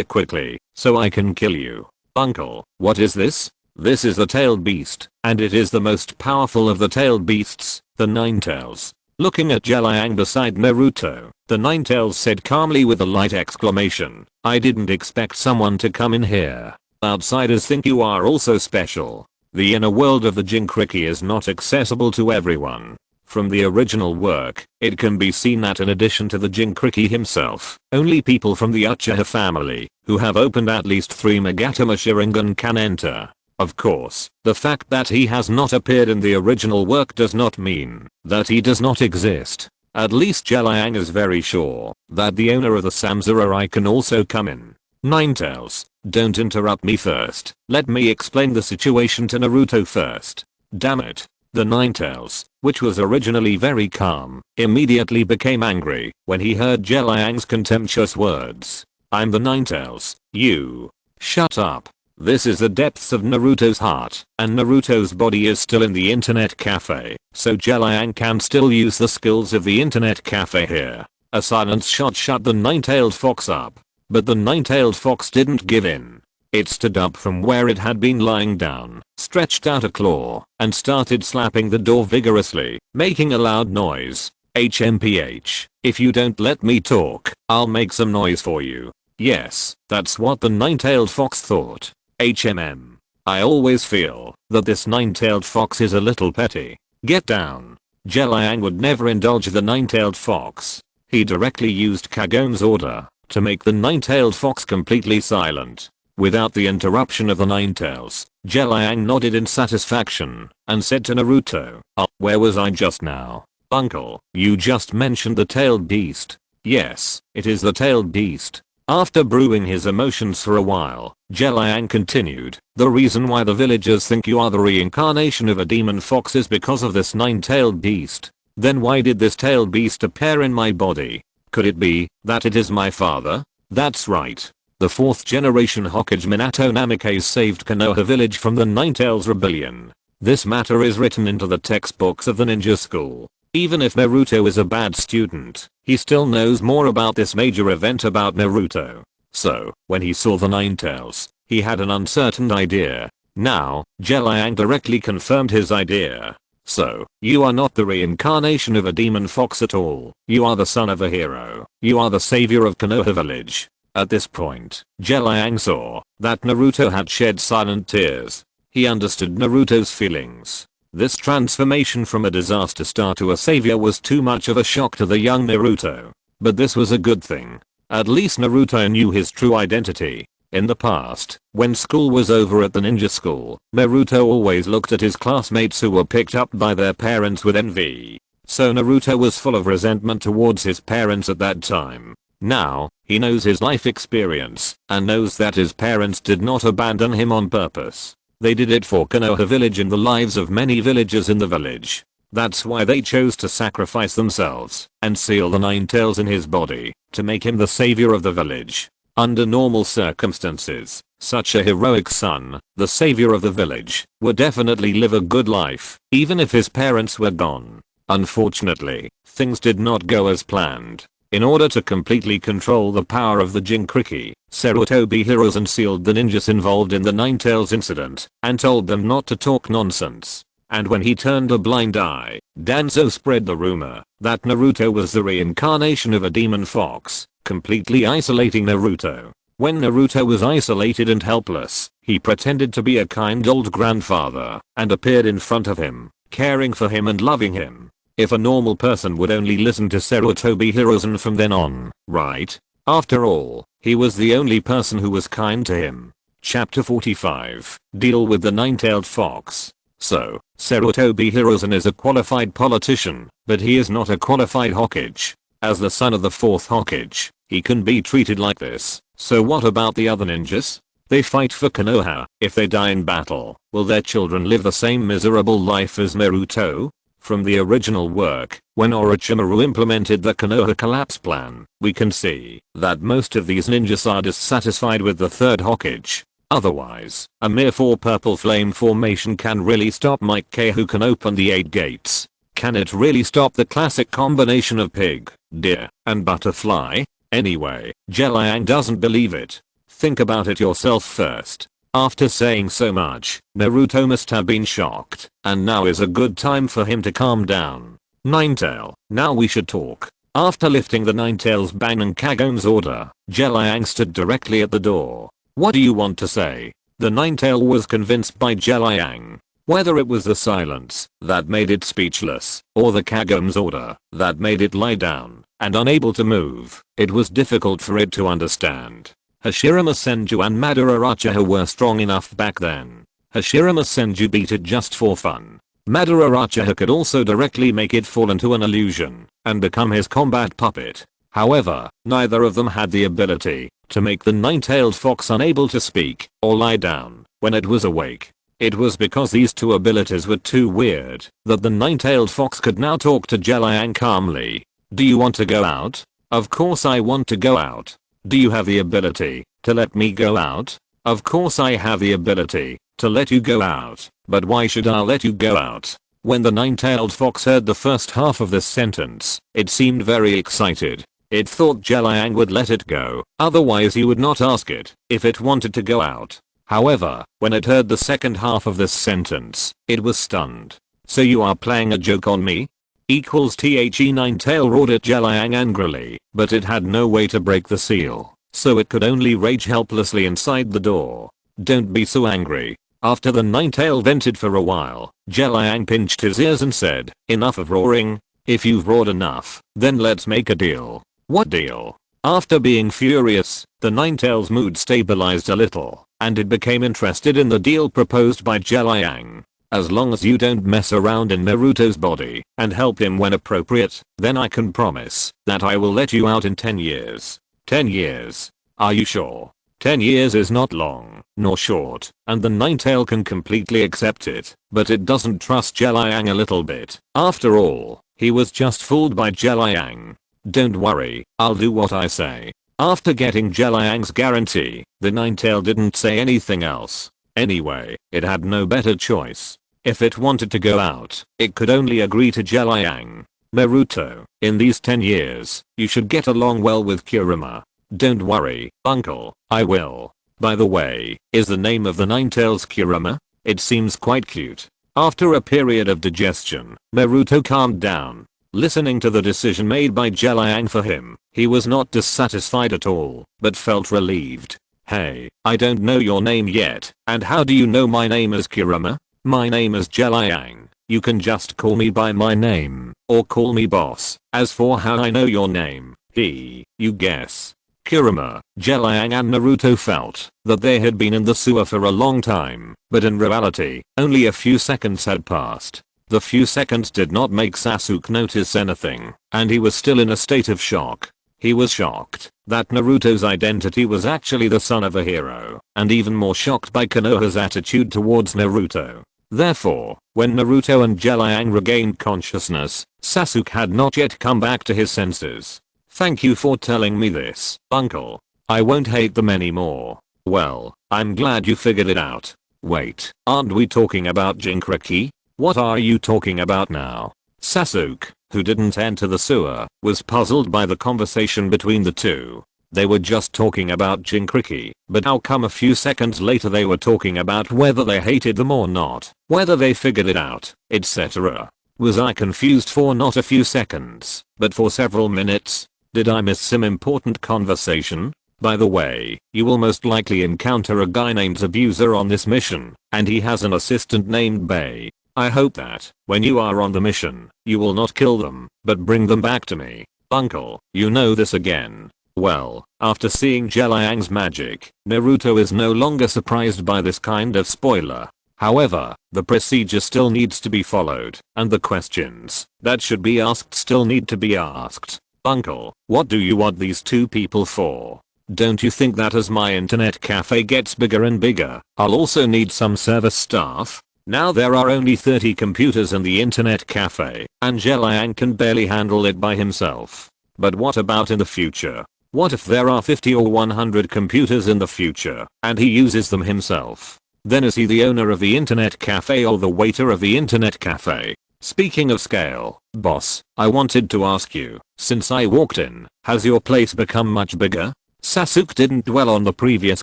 quickly, so I can kill you." "Uncle, what is this?" "This is the tailed beast, and it is the most powerful of the tailed beasts, the Ninetales." Looking at Liang beside Naruto, the Ninetales said calmly with a light exclamation, "I didn't expect someone to come in here. Outsiders think you are also special. The inner world of the Jinchuriki is not accessible to everyone." From the original work, it can be seen that in addition to the Jinchuriki himself, only people from the Uchiha family, who have opened at least 3 Magatama Sharingan can enter. Of course, the fact that he has not appeared in the original work does not mean that he does not exist. At least Liang is very sure that the owner of the Samsara can also come in. Ninetales, don't interrupt me first. Let me explain the situation to Naruto first. Damn it. The Ninetales, which was originally very calm, immediately became angry when he heard Liang's contemptuous words. "I'm the Ninetales, you." "Shut up." This is the depths of Naruto's heart, and Naruto's body is still in the internet cafe, so Liang can still use the skills of the internet cafe here. A silence shot shut the nine-tailed fox up. But the nine-tailed fox didn't give in. It stood up from where it had been lying down, stretched out a claw, and started slapping the door vigorously, making a loud noise. HMPH, if you don't let me talk, I'll make some noise for you. Yes, that's what the nine-tailed fox thought. HMM. I always feel that this nine-tailed fox is a little petty. Get down. Liang would never indulge the nine-tailed fox. He directly used Kagon's order to make the nine-tailed fox completely silent. Without the interruption of the nine tails, Liang nodded in satisfaction and said to Naruto, where was I just now? Uncle, you just mentioned the tailed beast. Yes, it is the tailed beast. After brewing his emotions for a while, Liang continued, the reason why the villagers think you are the reincarnation of a demon fox is because of this nine-tailed beast. Then why did this tailed beast appear in my body? Could it be that it is my father? That's right. The 4th generation Hokage Minato Namikaze saved Konoha village from the Nine-Tails rebellion. This matter is written into the textbooks of the ninja school. Even if Naruto is a bad student, he still knows more about this major event about Naruto. So, when he saw the Nine-Tails, he had an uncertain idea. Now, Liang directly confirmed his idea. So, you are not the reincarnation of a demon fox at all. You are the son of a hero. You are the savior of Konoha village. At this point, Liang saw that Naruto had shed silent tears. He understood Naruto's feelings. This transformation from a disaster star to a savior was too much of a shock to the young Naruto. But this was a good thing. At least Naruto knew his true identity. In the past, when school was over at the ninja school, Naruto always looked at his classmates who were picked up by their parents with envy. So Naruto was full of resentment towards his parents at that time. Now, he knows his life experience and knows that his parents did not abandon him on purpose. They did it for Konoha village and the lives of many villagers in the village. That's why they chose to sacrifice themselves and seal the nine tails in his body to make him the savior of the village. Under normal circumstances, such a heroic son, the savior of the village, would definitely live a good life, even if his parents were gone. Unfortunately, things did not go as planned. In order to completely control the power of the Jinchuriki, Sarutobi Hiruzen sealed the ninjas involved in the Nine-Tails incident and told them not to talk nonsense. And when he turned a blind eye, Danzo spread the rumor that Naruto was the reincarnation of a demon fox, completely isolating Naruto. When Naruto was isolated and helpless, he pretended to be a kind old grandfather and appeared in front of him, caring for him and loving him. If a normal person would only listen to Sarutobi Hiruzen from then on, right? After all, he was the only person who was kind to him. Chapter 45. Deal with the Nine-Tailed Fox. So, Sarutobi Hiruzen is a qualified politician, but he is not a qualified Hokage. As the son of the 4th Hokage, he can be treated like this. So what about the other ninjas? They fight for Konoha. If they die in battle, will their children live the same miserable life as Naruto? From the original work, when Orochimaru implemented the Konoha collapse plan, we can see that most of these ninjas are dissatisfied with the 3rd Hokage. Otherwise, a mere 4 purple flame formation can really stop Mike K, who can open the 8 gates. Can it really stop the classic combination of pig, deer, and butterfly? Anyway, Liang doesn't believe it. Think about it yourself first. After saying so much, Naruto must have been shocked, and now is a good time for him to calm down. Nine-Tail, now we should talk. After lifting the Nine-Tails ban and Kagon's order, Liang stood directly at the door. What do you want to say? The Nine-Tail was convinced by Liang. Whether it was the silence that made it speechless, or the Kagon's order that made it lie down and unable to move, it was difficult for it to understand. Hashirama Senju and Madara Uchiha were strong enough back then. Hashirama Senju beat it just for fun. Madara Uchiha could also directly make it fall into an illusion and become his combat puppet. However, neither of them had the ability to make the nine-tailed fox unable to speak or lie down when it was awake. It was because these two abilities were too weird that the nine-tailed fox could now talk to Liang calmly. Do you want to go out? Of course I want to go out. Do you have the ability to let me go out? Of course I have the ability to let you go out, but why should I let you go out? When the nine-tailed fox heard the first half of this sentence, it seemed very excited. It thought Liang would let it go, otherwise he would not ask it if it wanted to go out. However, when it heard the second half of this sentence, it was stunned. So you are playing a joke on me? Equals the nine-tail roared at Liang angrily, but it had no way to break the seal, so it could only rage helplessly inside the door. Don't be so angry. After the nine-tail vented for a while, Liang pinched his ears and said, enough of roaring. If you've roared enough, then let's make a deal. What deal? After being furious, the nine-tail's mood stabilized a little, and it became interested in the deal proposed by Liang. As long as you don't mess around in Naruto's body and help him when appropriate, then I can promise that I will let you out in 10 years. 10 years? Are you sure? 10 years is not long, nor short, and the nine-tail can completely accept it, but it doesn't trust Liang a little bit. After all, he was just fooled by Liang. Don't worry, I'll do what I say. After getting Liang's guarantee, the nine-tail didn't say anything else. Anyway, it had no better choice. If it wanted to go out, it could only agree to Liang. Naruto, in these 10 years, you should get along well with Kurama. Don't worry, uncle, I will. By the way, is the name of the nine-tails Kurama? It seems quite cute. After a period of digestion, Naruto calmed down. Listening to the decision made by Liang for him, he was not dissatisfied at all, but felt relieved. Hey, I don't know your name yet, and how do you know my name is Kurama? My name is Liang. You can just call me by my name, or call me boss. As for how I know your name, you guess. Kurama, Liang and Naruto felt that they had been in the sewer for a long time, but in reality, only a few seconds had passed. The few seconds did not make Sasuke notice anything, and he was still in a state of shock. He was shocked that Naruto's identity was actually the son of a hero, and even more shocked by Konoha's attitude towards Naruto. Therefore, when Naruto and Liang regained consciousness, Sasuke had not yet come back to his senses. Thank you for telling me this, uncle. I won't hate them anymore. Well, I'm glad you figured it out. Wait, aren't we talking about Jinchuriki? What are you talking about now? Sasuke, who didn't enter the sewer, was puzzled by the conversation between the two. They were just talking about Jinchuriki, but how come a few seconds later they were talking about whether they hated them or not, whether they figured it out, etc. Was I confused for not a few seconds, but for several minutes? Did I miss some important conversation? By the way, you will most likely encounter a guy named Abuser on this mission, and he has an assistant named Bay. I hope that, when you are on the mission, you will not kill them, but bring them back to me. Uncle, you know this again. Well, after seeing Liang's magic, Naruto is no longer surprised by this kind of spoiler. However, the procedure still needs to be followed, and the questions that should be asked still need to be asked. Uncle, what do you want these two people for? Don't you think that as my internet cafe gets bigger and bigger, I'll also need some service staff? Now there are only 30 computers in the internet cafe, and Liang can barely handle it by himself. But what about in the future? What if there are 50 or 100 computers in the future, and he uses them himself? Then is he the owner of the internet cafe or the waiter of the internet cafe? Speaking of scale, boss, I wanted to ask you, since I walked in, has your place become much bigger? Sasuke didn't dwell on the previous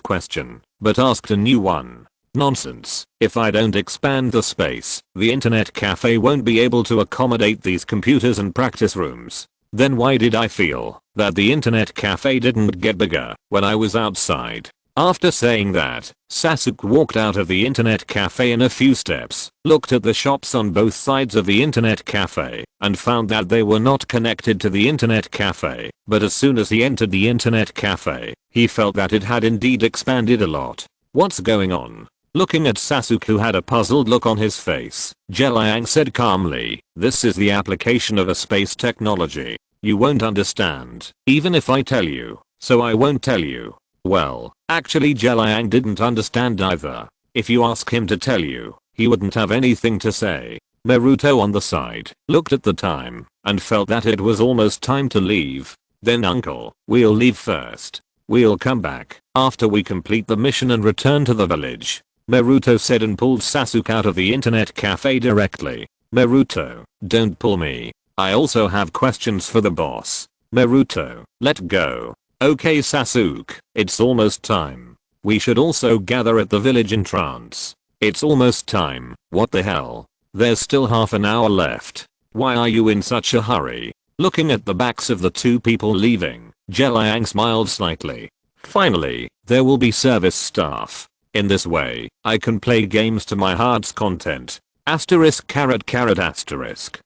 question, but asked a new one. Nonsense, if I don't expand the space, the internet cafe won't be able to accommodate these computers and practice rooms. Then why did I feel that the internet cafe didn't get bigger when I was outside? After saying that, Sasuke walked out of the internet cafe in a few steps, looked at the shops on both sides of the internet cafe, and found that they were not connected to the internet cafe. But as soon as he entered the internet cafe, he felt that it had indeed expanded a lot. What's going on? Looking at Sasuke, who had a puzzled look on his face, Liang said calmly, "This is the application of a space technology. You won't understand, even if I tell you, so I won't tell you." Well, actually Liang didn't understand either. If you ask him to tell you, he wouldn't have anything to say. Naruto on the side looked at the time and felt that it was almost time to leave. Then uncle, we'll leave first. We'll come back after we complete the mission and return to the village," Naruto said and pulled Sasuke out of the internet cafe directly. "Naruto, don't pull me. I also have questions for the boss." "Naruto, let go." "Okay Sasuke, it's almost time. We should also gather at the village entrance." "It's almost time. What the hell? There's still half an hour left. Why are you in such a hurry?" Looking at the backs of the two people leaving, Liang smiled slightly. "Finally, there will be service staff. In this way, I can play games to my heart's content. Asterisk carrot carrot asterisk."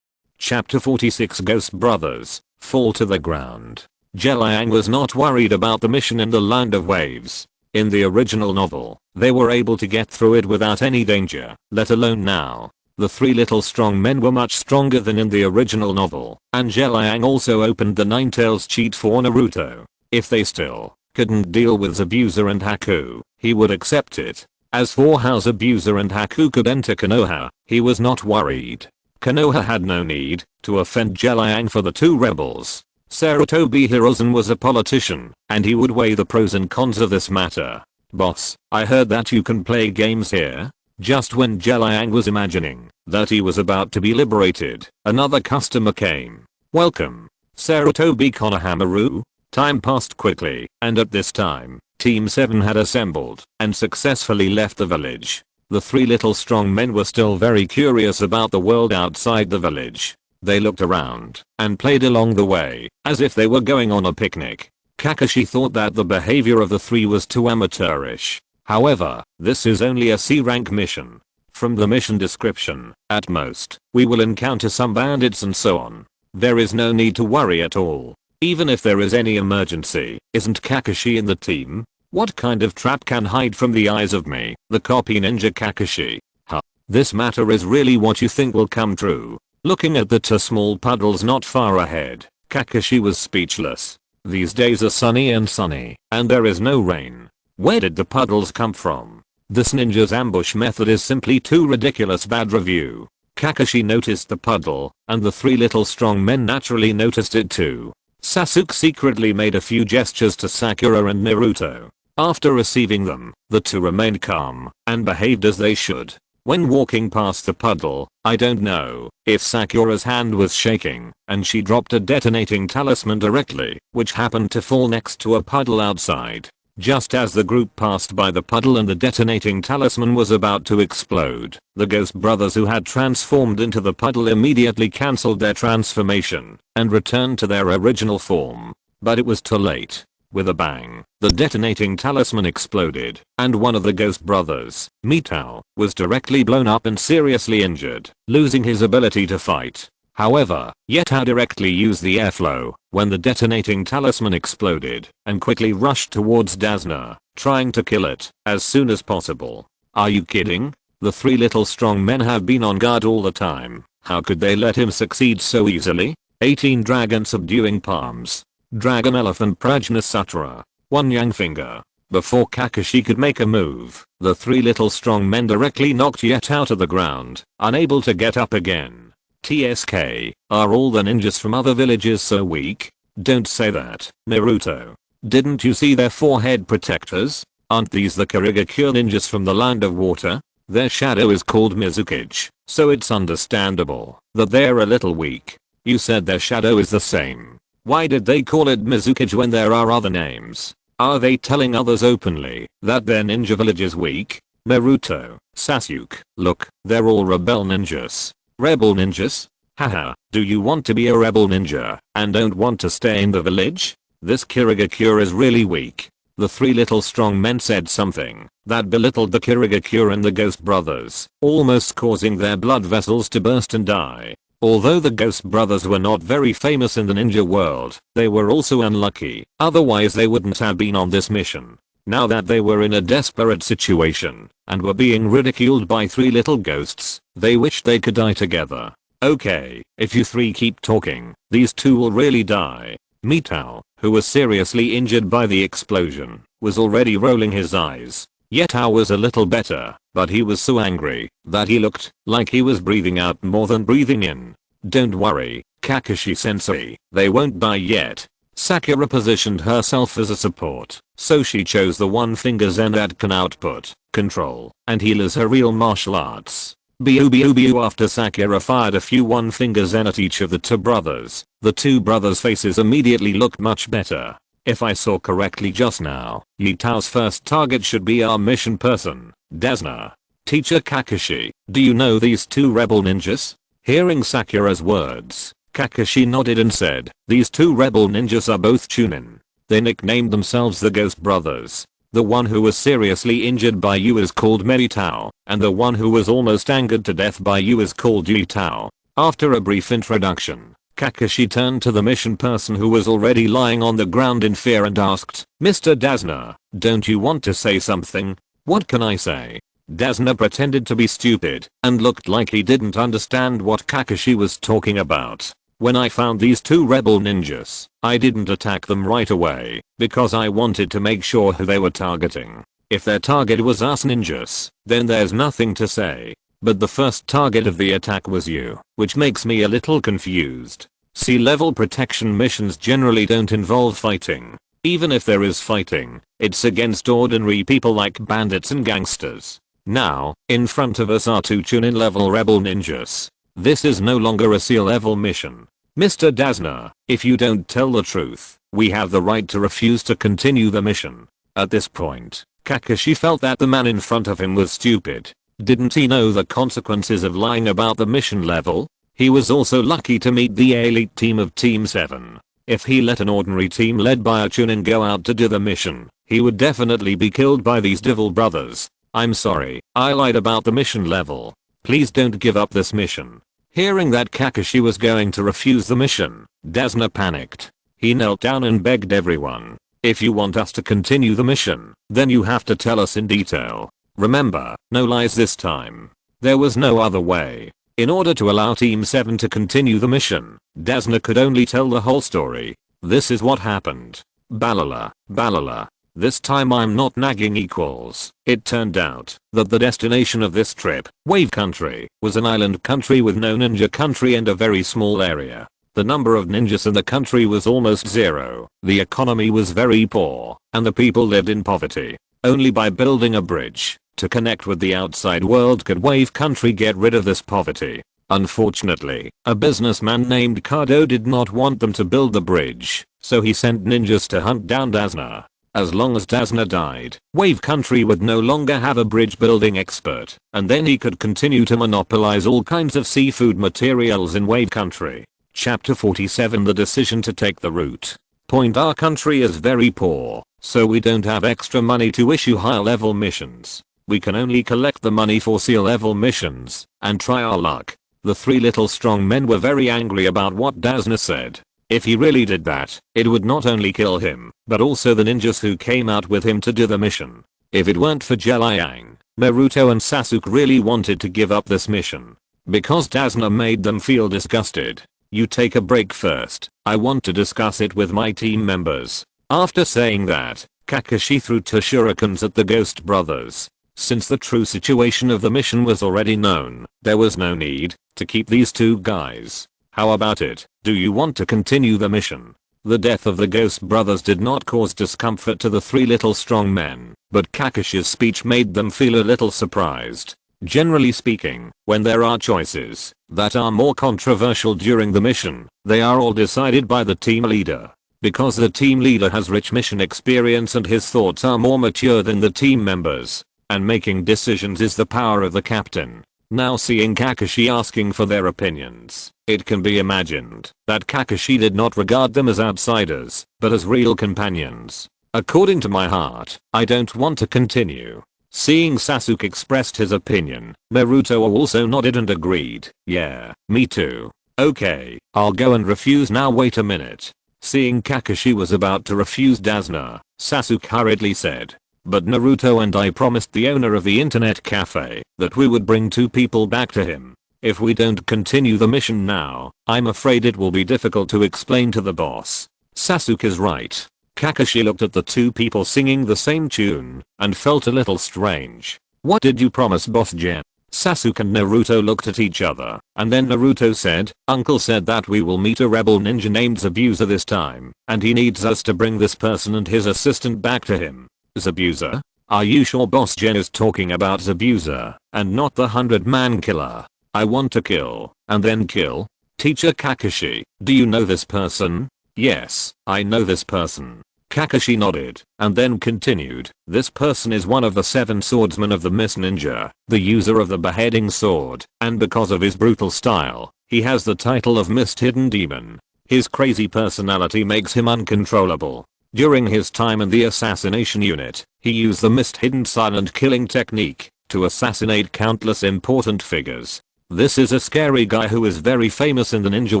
Chapter 46 Ghost Brothers Fall to the Ground. Liang was not worried about the mission in the Land of Waves. In the original novel, they were able to get through it without any danger, let alone now. The three little strong men were much stronger than in the original novel, and Liang also opened the Ninetales cheat for Naruto. If they still couldn't deal with Zabuza and Haku, he would accept it. As for how Zabuza and Haku could enter Konoha, he was not worried. Konoha had no need to offend Liang for the two rebels. Sarutobi Hiruzen was a politician, and he would weigh the pros and cons of this matter. "Boss, I heard that you can play games here." Just when Liang was imagining that he was about to be liberated, another customer came. "Welcome, Sarutobi Konohamaru." Time passed quickly, and at this time, Team 7 had assembled and successfully left the village. The three little strong men were still very curious about the world outside the village. They looked around and played along the way as if they were going on a picnic. Kakashi thought that the behavior of the three was too amateurish. However, this is only a C-rank mission. From the mission description, at most, we will encounter some bandits and so on. There is no need to worry at all. Even if there is any emergency, isn't Kakashi in the team? What kind of trap can hide from the eyes of me, the copy ninja Kakashi? Huh. This matter is really what you think will come true. Looking at the two small puddles not far ahead, Kakashi was speechless. These days are sunny, and there is no rain. Where did the puddles come from? This ninja's ambush method is simply too ridiculous. Bad review. Kakashi noticed the puddle, and the three little strong men naturally noticed it too. Sasuke secretly made a few gestures to Sakura and Naruto. After receiving them, the two remained calm and behaved as they should. When walking past the puddle, I don't know if Sakura's hand was shaking and she dropped a detonating talisman directly, which happened to fall next to a puddle outside. Just as the group passed by the puddle and the detonating talisman was about to explode, the ghost brothers who had transformed into the puddle immediately cancelled their transformation and returned to their original form. But it was too late. With a bang, the detonating talisman exploded, and one of the ghost brothers, Mitao, was directly blown up and seriously injured, losing his ability to fight. However, Yetao directly used the airflow when the detonating talisman exploded and quickly rushed towards Dazna, trying to kill it as soon as possible. Are you kidding? The three little strong men have been on guard all the time. How could they let him succeed so easily? 18 Dragon Subduing Palms. Dragon Elephant Prajna Sutra. 1 Yang Finger. Before Kakashi could make a move, the three little strong men directly knocked Yetao to the ground, unable to get up again. TSK, are all the ninjas from other villages so weak? Don't say that, Naruto. Didn't you see their forehead protectors? Aren't these the Kirigakure ninjas from the Land of Water? Their shadow is called Mizukage, so it's understandable that they're a little weak. You said their shadow is the same. Why did they call it Mizukage when there are other names? Are they telling others openly that their ninja village is weak? Naruto, Sasuke, look, they're all rebel ninjas. Rebel ninjas? Haha, do you want to be a rebel ninja and don't want to stay in the village? This Kirigakure is really weak. The three little strong men said something that belittled the Kirigakure and the ghost brothers, almost causing their blood vessels to burst and die. Although the ghost brothers were not very famous in the ninja world, they were also unlucky, otherwise they wouldn't have been on this mission. Now that they were in a desperate situation and were being ridiculed by three little ghosts, they wished they could die together. Okay, if you three keep talking, these two will really die. Mitao, who was seriously injured by the explosion, was already rolling his eyes. Yetao was a little better, but he was so angry that he looked like he was breathing out more than breathing in. Don't worry, Kakashi sensei, they won't die yet. Sakura positioned herself as a support, so she chose the one finger zen that can output, control, and heal as her real martial arts. Bu after Sakura fired a few one finger zen at each of the two brothers, the two brothers' faces immediately looked much better. If I saw correctly just now, Yutao's first target should be our mission person, Desna. Teacher Kakashi, do you know these two rebel ninjas? Hearing Sakura's words, Kakashi nodded and said, these two rebel ninjas are both Chunin. They nicknamed themselves the Ghost Brothers. The one who was seriously injured by you is called Meritao, and the one who was almost angered to death by you is called Yutao. After a brief introduction, Kakashi turned to the mission person who was already lying on the ground in fear and asked, Mr. Desna, don't you want to say something? What can I say? Desna pretended to be stupid and looked like he didn't understand what Kakashi was talking about. When I found these two rebel ninjas, I didn't attack them right away because I wanted to make sure who they were targeting. If their target was us ninjas, then there's nothing to say. But the first target of the attack was you, which makes me a little confused. Sea-level protection missions generally don't involve fighting. Even if there is fighting, it's against ordinary people like bandits and gangsters. Now, in front of us are two Chunin level rebel ninjas. This is no longer a SEAL level mission. Mr. Desna, if you don't tell the truth, we have the right to refuse to continue the mission. At this point, Kakashi felt that the man in front of him was stupid. Didn't he know the consequences of lying about the mission level? He was also lucky to meet the elite team of Team 7. If he let an ordinary team led by a Chunin go out to do the mission, he would definitely be killed by these devil brothers. I'm sorry, I lied about the mission level. Please don't give up this mission. Hearing that Kakashi was going to refuse the mission, Desna panicked. He knelt down and begged everyone, if you want us to continue the mission, then you have to tell us in detail. Remember, no lies this time. There was no other way. In order to allow Team 7 to continue the mission, Desna could only tell the whole story. This is what happened. Balala, balala. This time I'm not nagging equals. It turned out that the destination of this trip, Wave Country, was an island country with no ninja country and a very small area. The number of ninjas in the country was almost zero. The economy was very poor, and the people lived in poverty. Only by building a bridge to connect with the outside world could Wave Country get rid of this poverty. Unfortunately, a businessman named Kado did not want them to build the bridge, so he sent ninjas to hunt down Desna. As long as Desna died, Wave Country would no longer have a bridge building expert, and then he could continue to monopolize all kinds of seafood materials in Wave Country. Chapter 47 The decision to take the route. Point: our country is very poor, so we don't have extra money to issue higher level missions. We can only collect the money for SEAL level missions, and try our luck. The three little strong men were very angry about what Desna said. If he really did that, it would not only kill him, but also the ninjas who came out with him to do the mission. If it weren't for Liang, Naruto and Sasuke really wanted to give up this mission. Because Desna made them feel disgusted. You take a break first, I want to discuss it with my team members. After saying that, Kakashi threw two shurikens at the Ghost Brothers. Since the true situation of the mission was already known, there was no need to keep these two guys. How about it? Do you want to continue the mission? The death of the Ghost Brothers did not cause discomfort to the three little strong men, but Kakashi's speech made them feel a little surprised. Generally speaking, when there are choices that are more controversial during the mission, they are all decided by the team leader. Because the team leader has rich mission experience and his thoughts are more mature than the team members, and making decisions is the power of the captain. Now seeing Kakashi asking for their opinions, it can be imagined that Kakashi did not regard them as outsiders, but as real companions. According to my heart, I don't want to continue. Seeing Sasuke expressed his opinion, Naruto also nodded and agreed. Yeah, me too. Okay, I'll go and refuse now. Wait a minute. Seeing Kakashi was about to refuse Desna, Sasuke hurriedly said. But Naruto and I promised the owner of the internet cafe that we would bring two people back to him. If we don't continue the mission now, I'm afraid it will be difficult to explain to the boss. Sasuke is right. Kakashi looked at the two people singing the same tune and felt a little strange. What did you promise, Boss Jen? Sasuke and Naruto looked at each other, and then Naruto said, "Uncle said that we will meet a rebel ninja named Zabuza this time, and he needs us to bring this person and his assistant back to him." Zabuza? Are you sure Boss Jen is talking about Zabuza, and not the 100-man killer? I want to kill, and then kill? Teacher Kakashi, do you know this person? Yes, I know this person. Kakashi nodded, and then continued, "This person is one of the 7 swordsmen of the Mist Ninja, the user of the beheading sword, and because of his brutal style, he has the title of Mist Hidden Demon. His crazy personality makes him uncontrollable. During his time in the assassination unit, he used the Mist Hidden silent killing technique to assassinate countless important figures. This is a scary guy who is very famous in the ninja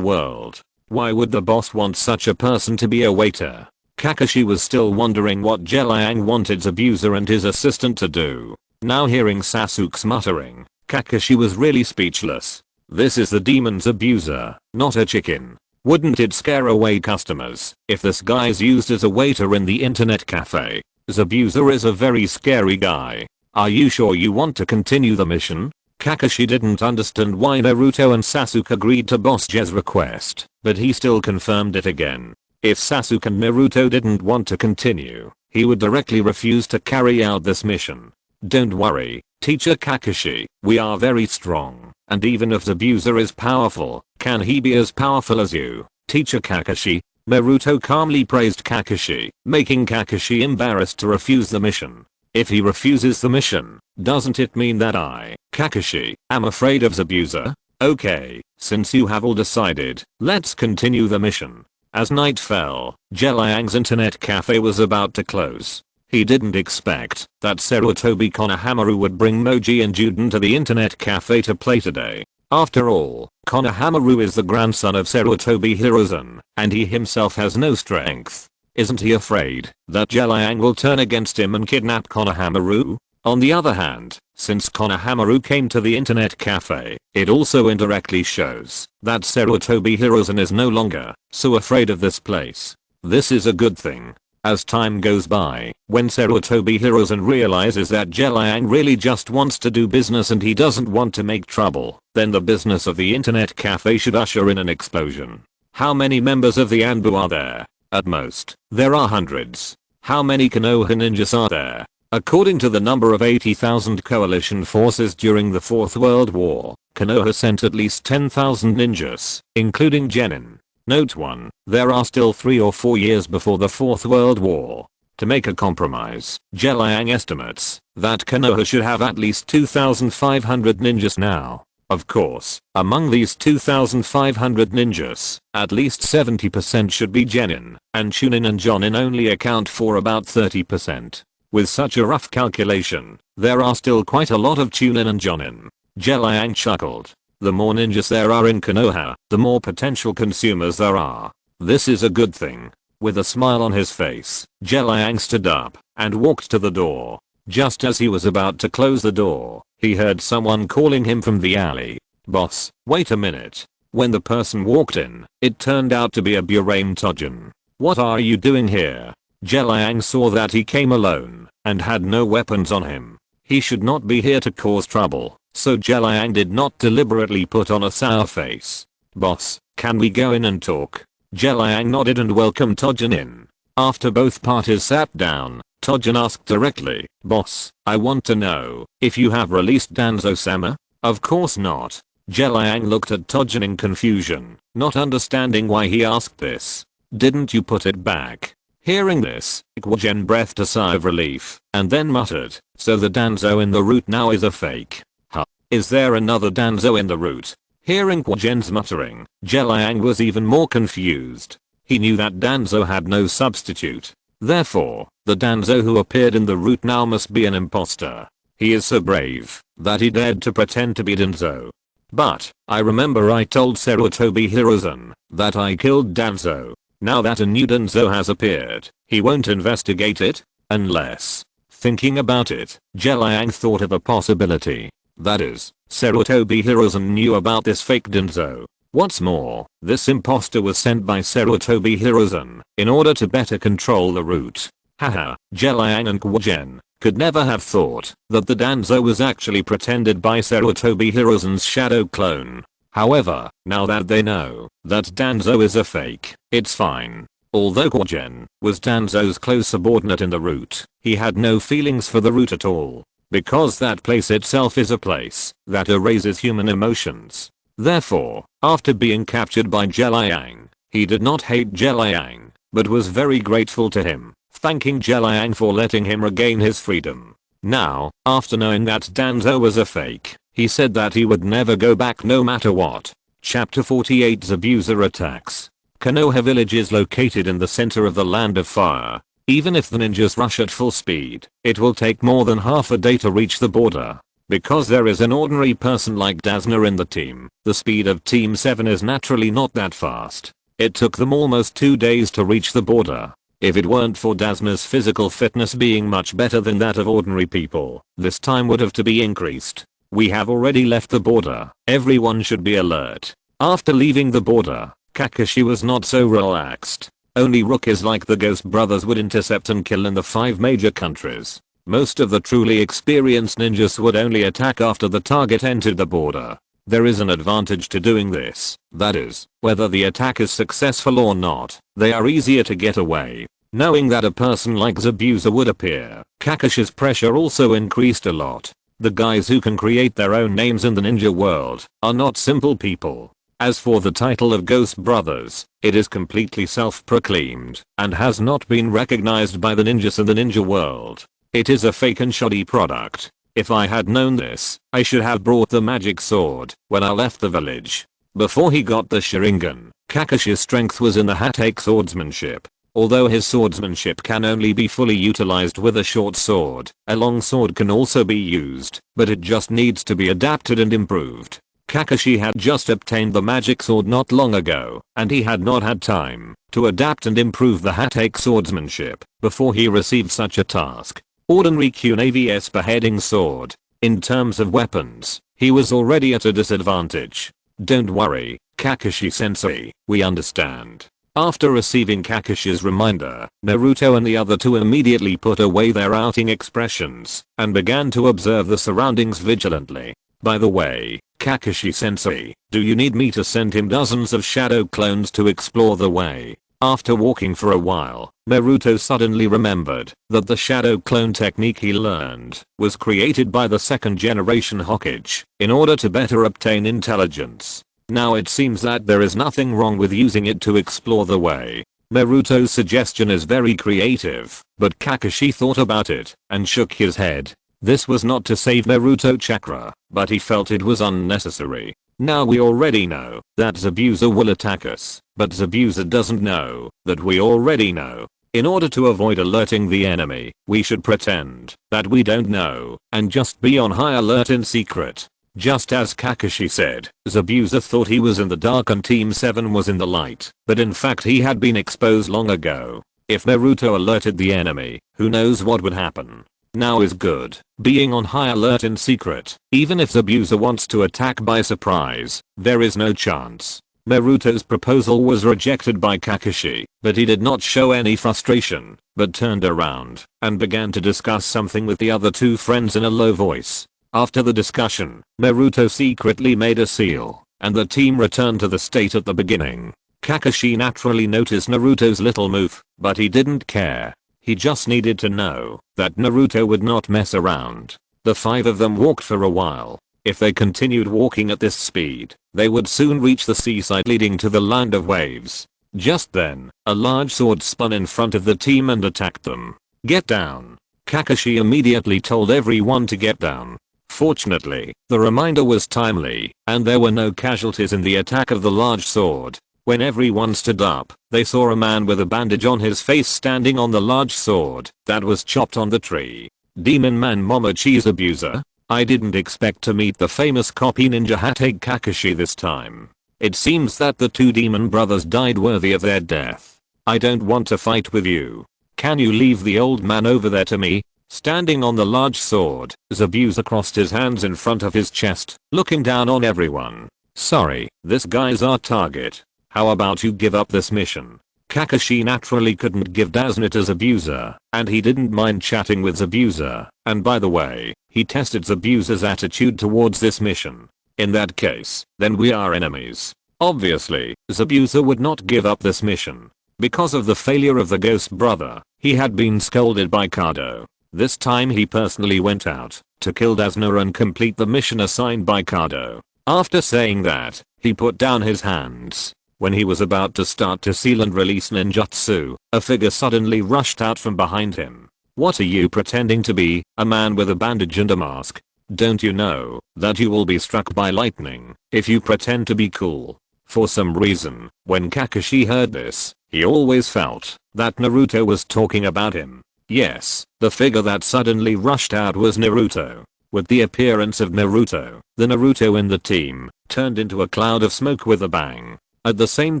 world. Why would the boss want such a person to be a waiter?" Kakashi was still wondering what Liang wanted Zabuza and his assistant to do. Now hearing Sasuke's muttering, Kakashi was really speechless. This is the demon Zabuza, not a chicken. Wouldn't it scare away customers if this guy's used as a waiter in the internet cafe? Zabuza is a very scary guy. Are you sure you want to continue the mission? Kakashi didn't understand why Naruto and Sasuke agreed to Boss J's request, but he still confirmed it again. If Sasuke and Naruto didn't want to continue, he would directly refuse to carry out this mission. "Don't worry, Teacher Kakashi, we are very strong, and even if Zabuza is powerful, can he be as powerful as you, Teacher Kakashi?" Naruto calmly praised Kakashi, making Kakashi embarrassed to refuse the mission. If he refuses the mission, doesn't it mean that I, Kakashi, am afraid of Zabuza? Okay, since you have all decided, let's continue the mission. As night fell, Liang's internet cafe was about to close. He didn't expect that Sarutobi Konohamaru would bring Moji and Juden to the internet cafe to play today. After all, Konohamaru is the grandson of Sarutobi Hiruzen, and he himself has no strength. Isn't he afraid that Liang will turn against him and kidnap Konohamaru? On the other hand, since Konohamaru came to the internet cafe, it also indirectly shows that Sarutobi Hiruzen is no longer so afraid of this place. This is a good thing. As time goes by, when Sarutobi Hiruzen realizes that Liang really just wants to do business and he doesn't want to make trouble, then the business of the internet cafe should usher in an explosion. How many members of the Anbu are there? At most, there are hundreds. How many Konoha ninjas are there? According to the number of 80,000 coalition forces during the Fourth World War, Konoha sent at least 10,000 ninjas, including genin. Note 1, there are still 3 or 4 years before the Fourth World War. To make a compromise, Liang estimates that Konoha should have at least 2,500 ninjas now. Of course, among these 2,500 ninjas, at least 70% should be genin, and chunin and jonin only account for about 30%. With such a rough calculation, there are still quite a lot of chunin and jonin. Liang chuckled. The more ninjas there are in Konoha, the more potential consumers there are. This is a good thing. With a smile on his face, Liang stood up and walked to the door. Just as he was about to close the door, he heard someone calling him from the alley. "Boss, wait a minute." When the person walked in, it turned out to be a Burame Tojin. "What are you doing here?" Liang saw that he came alone and had no weapons on him. He should not be here to cause trouble, so Liang did not deliberately put on a sour face. "Boss, can we go in and talk?" Liang nodded and welcomed Tojin in. After both parties sat down, Tojin asked directly, "Boss, I want to know if you have released Danzo-sama?" "Of course not." Liang looked at Tojin in confusion, not understanding why he asked this. "Didn't you put it back?" Hearing this, Kwajin breathed a sigh of relief, and then muttered, "So the Danzo in the route now is a fake. Huh? Is there another Danzo in the route?" Hearing Kwajin's muttering, Liang was even more confused. He knew that Danzo had no substitute. Therefore, the Danzo who appeared in the route now must be an imposter. He is so brave that he dared to pretend to be Danzo. "But, I remember I told Sarutobi Hiruzen that I killed Danzo. Now that a new Danzo has appeared, he won't investigate it? Unless..." Thinking about it, Liang thought of a possibility. That is, Sarutobi Hiruzen knew about this fake Danzo. What's more, this imposter was sent by Sarutobi Hiruzen in order to better control the route. Haha, Liang and Kwajin could never have thought that the Danzo was actually pretended by Sarutobi Hiruzen's shadow clone. However, now that they know that Danzo is a fake, it's fine. Although Kogen was Danzo's close subordinate in the route, he had no feelings for the route at all, because that place itself is a place that erases human emotions. Therefore, after being captured by Liang, he did not hate Liang, but was very grateful to him, thanking Liang for letting him regain his freedom. Now, after knowing that Danzo was a fake, he said that he would never go back no matter what. Chapter 48's Abuser Attacks. Konoha village is located in the center of the Land of Fire. Even if the ninjas rush at full speed, it will take more than half a day to reach the border. Because there is an ordinary person like Dazna in the team, the speed of Team 7 is naturally not that fast. It took them almost 2 days to reach the border. If it weren't for Dazna's physical fitness being much better than that of ordinary people, this time would have to be increased. We have already left the border. Everyone should be alert. After leaving the border, Kakashi was not so relaxed. Only rookies like the Ghost Brothers would intercept and kill in the 5 major countries. Most of the truly experienced ninjas would only attack after the target entered the border. There is an advantage to doing this, that is, whether the attack is successful or not, they are easier to get away. Knowing that a person like Zabuza would appear, Kakashi's pressure also increased a lot. The guys who can create their own names in the ninja world are not simple people. As for the title of Ghost Brothers, it is completely self-proclaimed and has not been recognized by the ninjas in the ninja world. It is a fake and shoddy product. If I had known this, I should have brought the magic sword when I left the village. Before he got the Sharingan, Kakashi's strength was in the Hatake swordsmanship. Although his swordsmanship can only be fully utilized with a short sword, a long sword can also be used, but it just needs to be adapted and improved. Kakashi had just obtained the magic sword not long ago, and he had not had time to adapt and improve the Hatake swordsmanship before he received such a task. Ordinary Kunav's beheading sword. In terms of weapons, he was already at a disadvantage. Don't worry, Kakashi-sensei, we understand. After receiving Kakashi's reminder, Naruto and the other two immediately put away their outing expressions and began to observe the surroundings vigilantly. By the way, Kakashi-sensei, do you need me to send him dozens of shadow clones to explore the way? After walking for a while, Naruto suddenly remembered that the shadow clone technique he learned was created by the second generation Hokage in order to better obtain intelligence. Now it seems that there is nothing wrong with using it to explore the way. Naruto's suggestion is very creative, but Kakashi thought about it and shook his head. This was not to save Naruto chakra, but he felt it was unnecessary. Now we already know that Zabuza will attack us, but Zabuza doesn't know that we already know. In order to avoid alerting the enemy, we should pretend that we don't know and just be on high alert in secret. Just as Kakashi said, Zabuza thought he was in the dark and Team 7 was in the light, but in fact he had been exposed long ago. If Naruto alerted the enemy, who knows what would happen. Now is good, being on high alert in secret. Even if Zabuza wants to attack by surprise, there is no chance. Naruto's proposal was rejected by Kakashi, but he did not show any frustration, but turned around and began to discuss something with the other two friends in a low voice. After the discussion, Naruto secretly made a seal, and the team returned to the state at the beginning. Kakashi naturally noticed Naruto's little move, but he didn't care. He just needed to know that Naruto would not mess around. The 5 of them walked for a while. If they continued walking at this speed, they would soon reach the seaside leading to the land of waves. Just then, a large sword spun in front of the team and attacked them. Get down. Kakashi immediately told everyone to get down. Fortunately, the reminder was timely, and there were no casualties in the attack of the large sword. When everyone stood up, they saw a man with a bandage on his face standing on the large sword that was chopped on the tree. Demon Man Momochi's abuser? I didn't expect to meet the famous copy ninja Hatake Kakashi this time. It seems that the 2 demon brothers died worthy of their death. I don't want to fight with you. Can you leave the old man over there to me? Standing on the large sword, Zabuza crossed his hands in front of his chest, looking down on everyone. Sorry, this guy's our target. How about you give up this mission? Kakashi naturally couldn't give Dazna to Zabuza, and he didn't mind chatting with Zabuza, and by the way, he tested Zabuza's attitude towards this mission. In that case, then we are enemies. Obviously, Zabuza would not give up this mission. Because of the failure of the ghost brother, he had been scolded by Kado. This time he personally went out to kill Dazna and complete the mission assigned by Kado. After saying that, he put down his hands. When he was about to start to seal and release ninjutsu, a figure suddenly rushed out from behind him. What are you pretending to be, a man with a bandage and a mask? Don't you know that you will be struck by lightning if you pretend to be cool? For some reason, when Kakashi heard this, he always felt that Naruto was talking about him. Yes, the figure that suddenly rushed out was Naruto. With the appearance of Naruto, the Naruto in the team turned into a cloud of smoke with a bang. At the same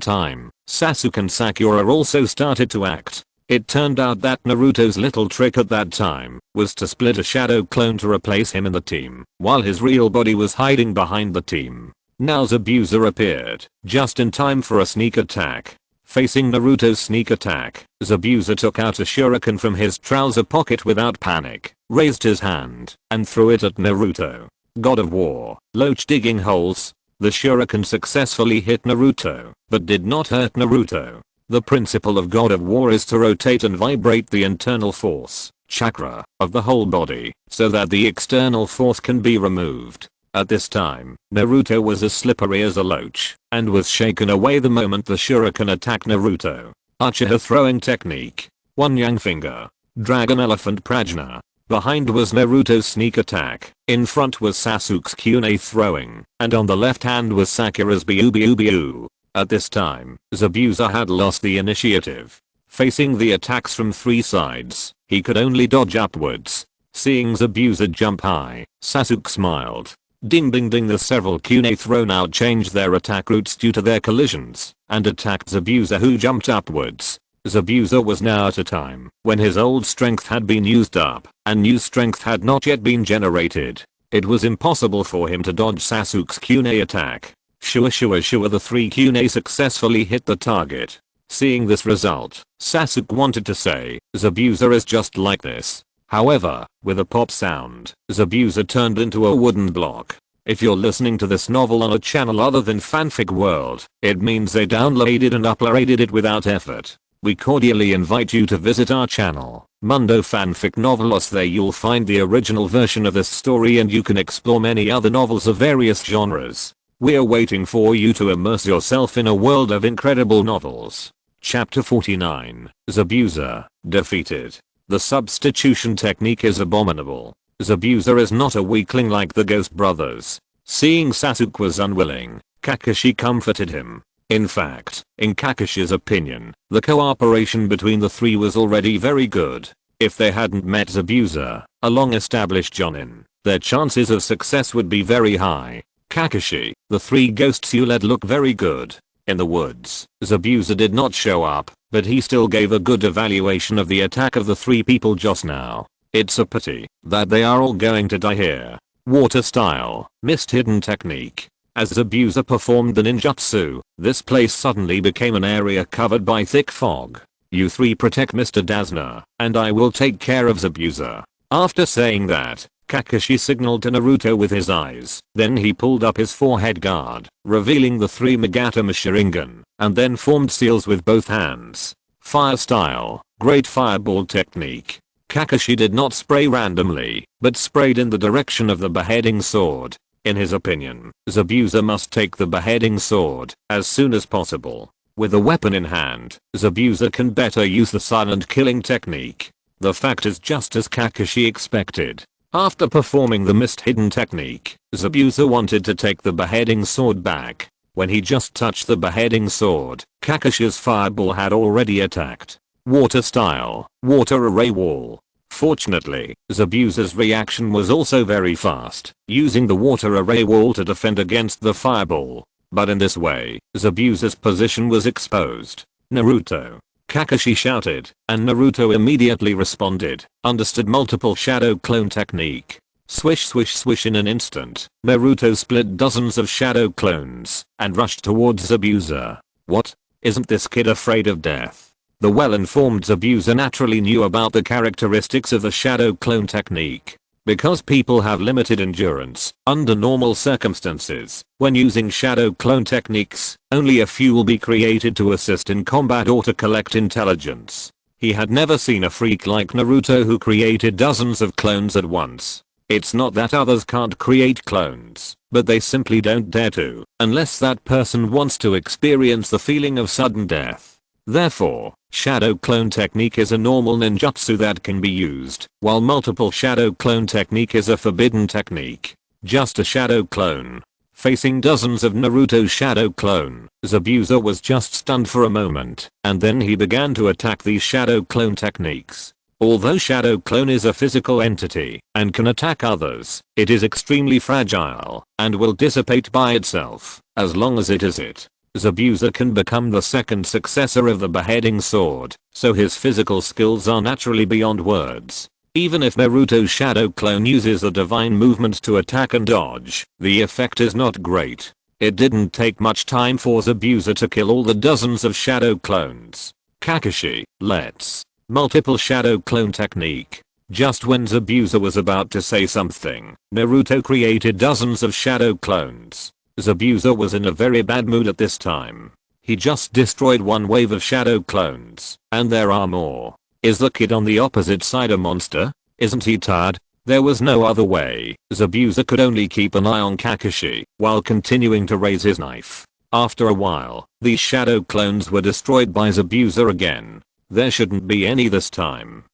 time, Sasuke and Sakura also started to act. It turned out that Naruto's little trick at that time was to split a shadow clone to replace him in the team, while his real body was hiding behind the team. Now Zabuza appeared, just in time for a sneak attack. Facing Naruto's sneak attack, Zabuza took out a shuriken from his trouser pocket without panic, raised his hand, and threw it at Naruto. God of War, Loach digging holes. The shuriken successfully hit Naruto, but did not hurt Naruto. The principle of God of War is to rotate and vibrate the internal force, chakra, of the whole body, so that the external force can be removed. At this time, Naruto was as slippery as a loach, and was shaken away the moment the shuriken attacked Naruto. Uchiha throwing technique. One yang finger. Dragon elephant prajna. Behind was Naruto's sneak attack, in front was Sasuke's Kyuume throwing, and on the left hand was Sakura's biu. At this time, Zabuza had lost the initiative. Facing the attacks from three sides, he could only dodge upwards. Seeing Zabuza jump high, Sasuke smiled. Ding ding ding, the several Kyuume thrown out changed their attack routes due to their collisions, and attacked Zabuza, who jumped upwards. Zabuza was now at a time when his old strength had been used up, and new strength had not yet been generated. It was impossible for him to dodge Sasuke's Kyuume attack. Shua, the three Kyuume successfully hit the target. Seeing this result, Sasuke wanted to say, Zabuza is just like this. However, with a pop sound, Zabuza turned into a wooden block. If you're listening to this novel on a channel other than Fanfic World, it means they downloaded and uploaded it without effort. We cordially invite you to visit our channel, Mundo Fanfic Novelos. There you'll find the original version of this story, and you can explore many other novels of various genres. We're waiting for you to immerse yourself in a world of incredible novels. Chapter 49, Zabuza, defeated. The substitution technique is abominable. Zabuza is not a weakling like the Ghost Brothers. Seeing Sasuke was unwilling, Kakashi comforted him. In fact, in Kakashi's opinion, the cooperation between the three was already very good. If they hadn't met Zabuza, a long-established jonin, their chances of success would be very high. Kakashi, the three ghosts you led look very good. In the woods, Zabuza did not show up, but he still gave a good evaluation of the attack of the three people just now. It's a pity that they are all going to die here. Water style, mist hidden technique. As Zabuza performed the ninjutsu, this place suddenly became an area covered by thick fog. You three protect Mr. Dazna, and I will take care of Zabuza. After saying that, Kakashi signaled to Naruto with his eyes. Then he pulled up his forehead guard, revealing the three Magatama Sharingan, and then formed seals with both hands. Fire style, great fireball technique. Kakashi did not spray randomly, but sprayed in the direction of the beheading sword. In his opinion, Zabuza must take the beheading sword as soon as possible. With a weapon in hand, Zabuza can better use the silent killing technique. The fact is just as Kakashi expected. After performing the mist hidden technique, Zabuza wanted to take the beheading sword back. When he just touched the beheading sword, Kakashi's fireball had already attacked. Water style, water array wall. Fortunately, Zabuza's reaction was also very fast, using the water array wall to defend against the fireball. But in this way, Zabuza's position was exposed. Naruto. Kakashi shouted, and Naruto immediately responded, understood multiple shadow clone technique. Swish swish swish, in an instant, Naruto split dozens of shadow clones, and rushed towards Zabuza. What? Isn't this kid afraid of death? The well-informed Zabuza naturally knew about the characteristics of the shadow clone technique. Because people have limited endurance, under normal circumstances, when using shadow clone techniques, only a few will be created to assist in combat or to collect intelligence. He had never seen a freak like Naruto who created dozens of clones at once. It's not that others can't create clones, but they simply don't dare to, unless that person wants to experience the feeling of sudden death. Therefore, shadow clone technique is a normal ninjutsu that can be used, while multiple shadow clone technique is a forbidden technique. Just a shadow clone. Facing dozens of Naruto's shadow clone, Zabuza was just stunned for a moment, and then he began to attack these shadow clone techniques. Although shadow clone is a physical entity and can attack others, it is extremely fragile and will dissipate by itself as long as it is it. Zabuza can become the second successor of the beheading sword, so his physical skills are naturally beyond words. Even if Naruto's shadow clone uses the divine movement to attack and dodge, the effect is not great. It didn't take much time for Zabuza to kill all the dozens of shadow clones. Kakashi, let's. Multiple shadow clone technique. Just when Zabuza was about to say something, Naruto created dozens of shadow clones. Zabuza was in a very bad mood at this time. He just destroyed one wave of shadow clones, and there are more. Is the kid on the opposite side a monster? Isn't he tired? There was no other way. Zabuza could only keep an eye on Kakashi while continuing to raise his knife. After a while, these shadow clones were destroyed by Zabuza again. There shouldn't be any this time.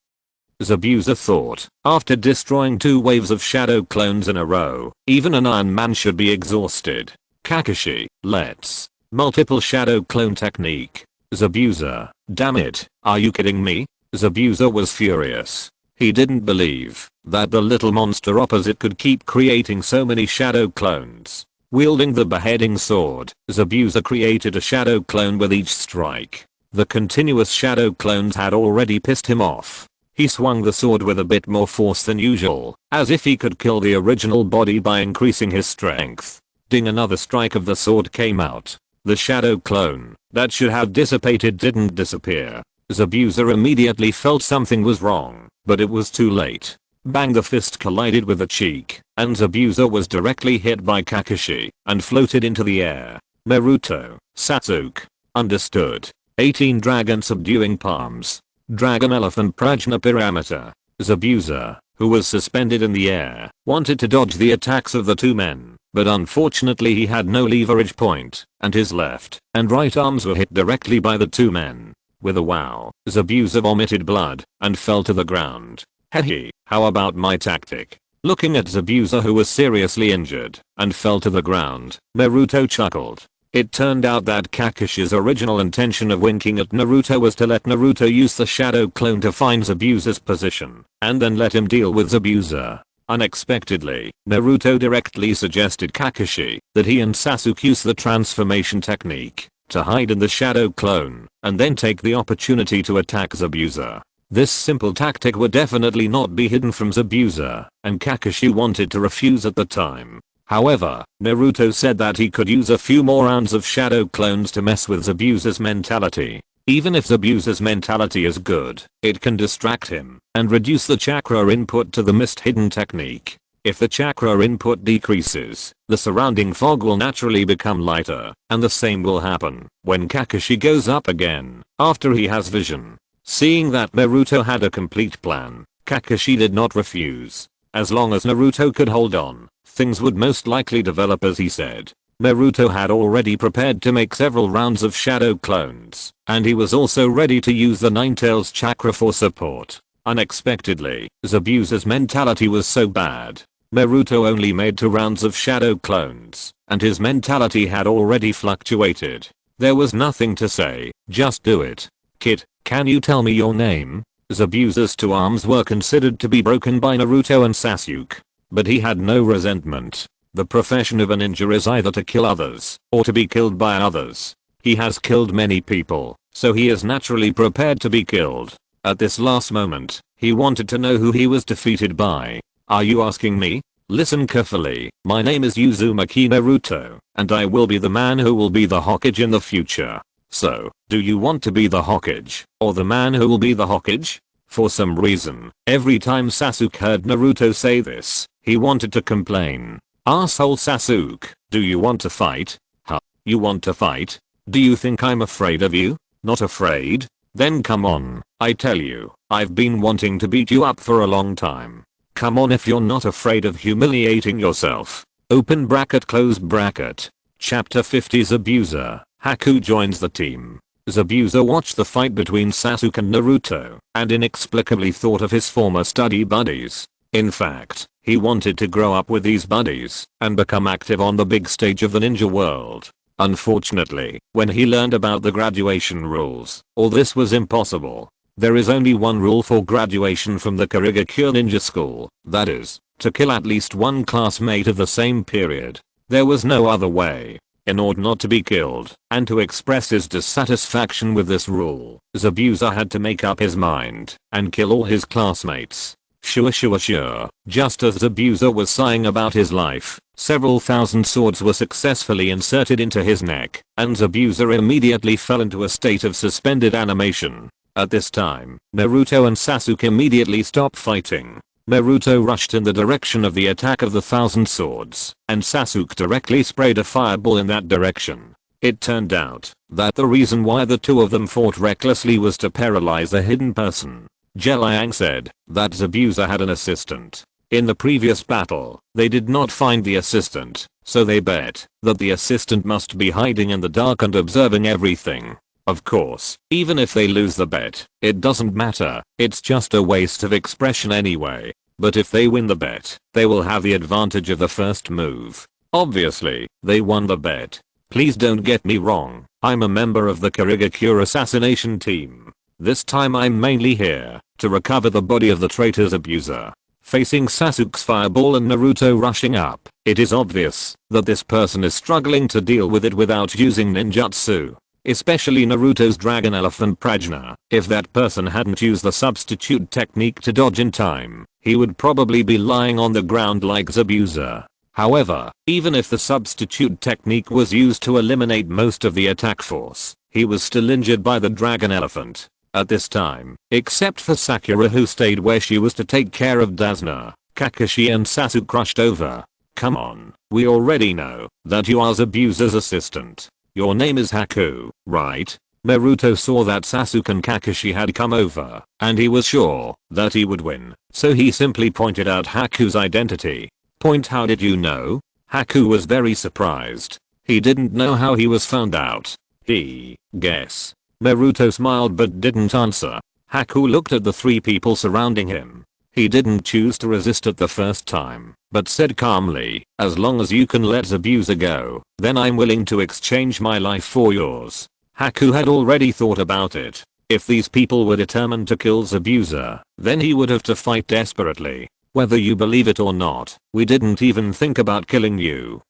Zabuza thought, after destroying 2 waves of shadow clones in a row, even an Iron Man should be exhausted. Kakashi, let's. Multiple shadow clone technique. Zabuza, damn it, are you kidding me? Zabuza was furious. He didn't believe that the little monster opposite could keep creating so many shadow clones. Wielding the beheading sword, Zabuza created a shadow clone with each strike. The continuous shadow clones had already pissed him off. He swung the sword with a bit more force than usual, as if he could kill the original body by increasing his strength. Ding, another strike of the sword came out. The shadow clone that should have dissipated didn't disappear. Zabuza immediately felt something was wrong, but it was too late. Bang, the fist collided with the cheek, and Zabuza was directly hit by Kakashi and floated into the air. Naruto, Sasuke. Understood. 18 Dragon subduing palms. Dragon Elephant Prajna Parameter. Zabuza, who was suspended in the air, wanted to dodge the attacks of the 2 men, but unfortunately he had no leverage point, and his left and right arms were hit directly by the 2 men. With a wow, Zabuza vomited blood and fell to the ground. Hehe, how about my tactic? Looking at Zabuza, who was seriously injured and fell to the ground, Naruto chuckled. It turned out that Kakashi's original intention of winking at Naruto was to let Naruto use the shadow clone to find Zabuza's position, and then let him deal with Zabuza. Unexpectedly, Naruto directly suggested Kakashi that he and Sasuke use the transformation technique to hide in the shadow clone, and then take the opportunity to attack Zabuza. This simple tactic would definitely not be hidden from Zabuza, and Kakashi wanted to refuse at the time. However, Naruto said that he could use a few more rounds of shadow clones to mess with Zabuza's mentality. Even if Zabuza's mentality is good, it can distract him and reduce the chakra input to the mist hidden technique. If the chakra input decreases, the surrounding fog will naturally become lighter, and the same will happen when Kakashi goes up again after he has vision. Seeing that Naruto had a complete plan, Kakashi did not refuse. As long as Naruto could hold on, things would most likely develop as he said. Naruto had already prepared to make several rounds of shadow clones, and he was also ready to use the Ninetales chakra for support. Unexpectedly, Zabuza's mentality was so bad. Naruto only made 2 rounds of shadow clones, and his mentality had already fluctuated. There was nothing to say, just do it. Kid, can you tell me your name? Zabuza's 2 arms were considered to be broken by Naruto and Sasuke, but he had no resentment. The profession of a ninja is either to kill others or to be killed by others. He has killed many people, so he is naturally prepared to be killed. At this last moment, he wanted to know who he was defeated by. Are you asking me? Listen carefully. My name is Uzumaki Naruto, and I will be the man who will be the Hokage in the future. So, do you want to be the Hokage, or the man who will be the Hokage? For some reason, every time Sasuke heard Naruto say this, he wanted to complain. Asshole Sasuke, do you want to fight? Huh? You want to fight? Do you think I'm afraid of you? Not afraid? Then come on, I tell you, I've been wanting to beat you up for a long time. Come on if you're not afraid of humiliating yourself. Open bracket close bracket. Chapter 50's Abuser. Haku joins the team. Zabuza watched the fight between Sasuke and Naruto, and inexplicably thought of his former study buddies. In fact, he wanted to grow up with these buddies, and become active on the big stage of the ninja world. Unfortunately, when he learned about the graduation rules, all this was impossible. There is only one rule for graduation from the Kurigakure Ninja School, that is, to kill at least one classmate of the same period. There was no other way. In order not to be killed, and to express his dissatisfaction with this rule, Zabuza had to make up his mind, and kill all his classmates. Sure. Just as Zabuza was sighing about his life, several thousand swords were successfully inserted into his neck, and Zabuza immediately fell into a state of suspended animation. At this time, Naruto and Sasuke immediately stopped fighting. Naruto rushed in the direction of the attack of the thousand swords, and Sasuke directly sprayed a fireball in that direction. It turned out that the reason why the two of them fought recklessly was to paralyze a hidden person. Liang said that Zabuza had an assistant. In the previous battle, they did not find the assistant, so they bet that the assistant must be hiding in the dark and observing everything. Of course, even if they lose the bet, it doesn't matter, it's just a waste of expression anyway. But if they win the bet, they will have the advantage of the first move. Obviously, they won the bet. Please don't get me wrong, I'm a member of the Kurigakure assassination team. This time I'm mainly here to recover the body of the traitor's abuser. Facing Sasuke's fireball and Naruto rushing up, it is obvious that this person is struggling to deal with it without using ninjutsu. Especially Naruto's Dragon Elephant Prajna. If that person hadn't used the substitute technique to dodge in time, he would probably be lying on the ground like Zabuza. However, even if the substitute technique was used to eliminate most of the attack force, he was still injured by the Dragon Elephant. At this time, except for Sakura who stayed where she was to take care of Dazna, Kakashi and Sasuke rushed over. Come on, we already know that you are Zabuza's assistant. Your name is Haku, right? Naruto saw that Sasuke and Kakashi had come over, and he was sure that he would win, so he simply pointed out Haku's identity. Point, how did you know? Haku was very surprised. He didn't know how he was found out. Guess. Naruto smiled but didn't answer. Haku looked at the three people surrounding him. He didn't choose to resist at the first time, but said calmly, as long as you can let Zabuza go, then I'm willing to exchange my life for yours. Haku had already thought about it. If these people were determined to kill Zabuza, then he would have to fight desperately. Whether you believe it or not, we didn't even think about killing you.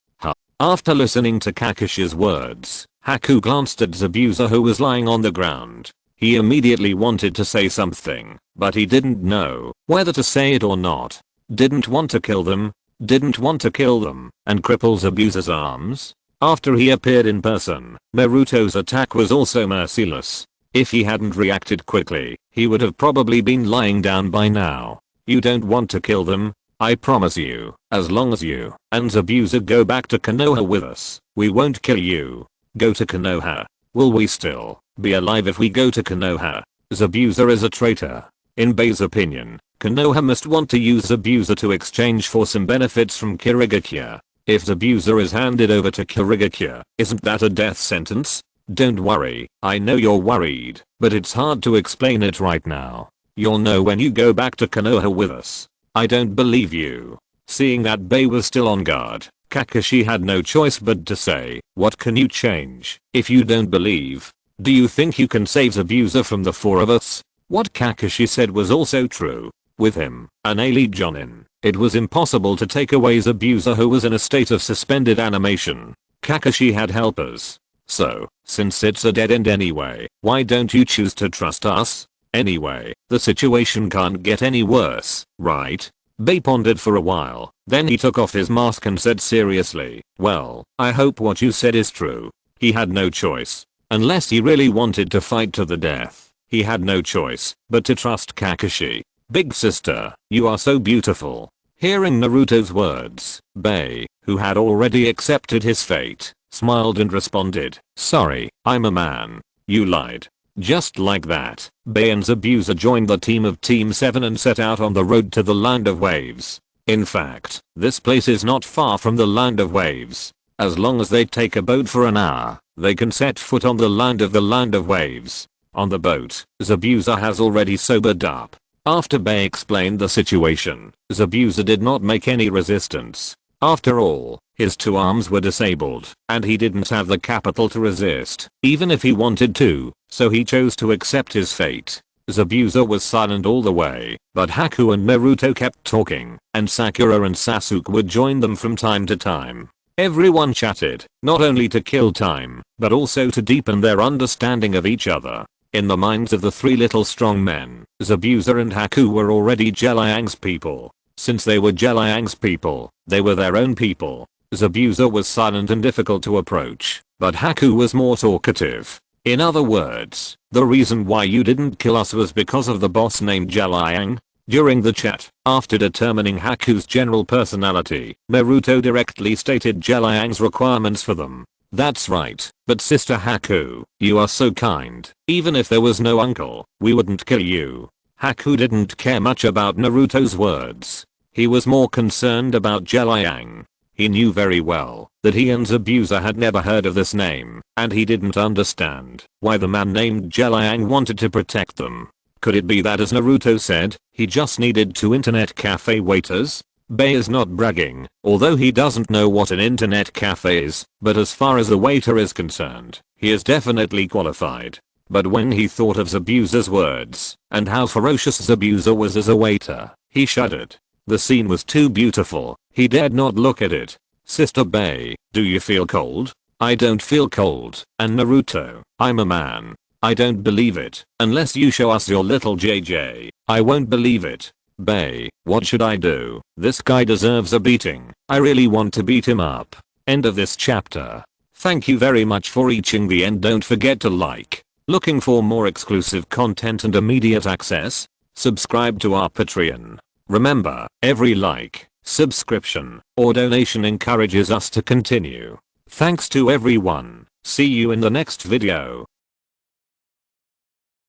After listening to Kakashi's words, Haku glanced at Zabuza who was lying on the ground. He immediately wanted to say something, but he didn't know whether to say it or not. Didn't want to kill them, and cripple Zabuza's arms. After he appeared in person, Naruto's attack was also merciless. If he hadn't reacted quickly, he would have probably been lying down by now. You don't want to kill them? I promise you, as long as you and Zabuza go back to Konoha with us, we won't kill you. Go to Konoha. Will we still be alive if we go to Konoha? Zabuza is a traitor. In Bei's opinion, Konoha must want to use Zabuza to exchange for some benefits from Kurigakure. If Zabuza is handed over to Kurigakure, isn't that a death sentence? Don't worry, I know you're worried, but it's hard to explain it right now. You'll know when you go back to Konoha with us. I don't believe you. Seeing that Bei was still on guard, Kakashi had no choice but to say, what can you change if you don't believe? Do you think you can save Zabuza from the four of us? What Kakashi said was also true. With him, an elite Jonin, it was impossible to take away Zabuza who was in a state of suspended animation. Kakashi had helpers. So, since it's a dead end anyway, why don't you choose to trust us? Anyway, the situation can't get any worse, right? Bei pondered for a while, then he took off his mask and said seriously, well, I hope what you said is true. He had no choice. Unless he really wanted to fight to the death, he had no choice but to trust Kakashi. Big sister, you are so beautiful. Hearing Naruto's words, Bei, who had already accepted his fate, smiled and responded, sorry, I'm a man. You lied. Just like that, Bei and Zabuza joined the team of Team 7 and set out on the road to the Land of Waves. In fact, this place is not far from the Land of Waves. As long as they take a boat for an hour, they can set foot on the Land of Waves. On the boat, Zabuza has already sobered up. After Bei explained the situation, Zabuza did not make any resistance. After all, his two arms were disabled, and he didn't have the capital to resist, even if he wanted to, so he chose to accept his fate. Zabuza was silent all the way, but Haku and Naruto kept talking, and Sakura and Sasuke would join them from time to time. Everyone chatted, not only to kill time, but also to deepen their understanding of each other. In the minds of the three little strong men, Zabuza and Haku were already Liang's people. Since they were Liang's people, they were their own people. Zabuza was silent and difficult to approach, but Haku was more talkative. In other words, the reason why you didn't kill us was because of the boss named Liang. During the chat, after determining Haku's general personality, Naruto directly stated Liang's requirements for them. That's right, but Sister Haku, you are so kind. Even if there was no uncle, we wouldn't kill you. Haku didn't care much about Naruto's words. He was more concerned about Liang. He knew very well that he and Zabuza had never heard of this name, and he didn't understand why the man named Liang wanted to protect them. Could it be that, as Naruto said, he just needed 2 internet cafe waiters? Bei is not bragging, although he doesn't know what an internet cafe is, but as far as the waiter is concerned, he is definitely qualified. But when he thought of Zabuza's words, and how ferocious Zabuza was as a waiter, he shuddered. The scene was too beautiful, he dared not look at it. Sister Bei, do you feel cold? I don't feel cold, and Naruto, I'm a man. I don't believe it, unless you show us your little JJ, I won't believe it. Bei, what should I do? This guy deserves a beating. I really want to beat him up. End of this chapter. Thank you very much for reaching the end. Don't forget to like. Looking for more exclusive content and immediate access? Subscribe to our Patreon. Remember, every like, subscription, or donation encourages us to continue. Thanks to everyone. See you in the next video.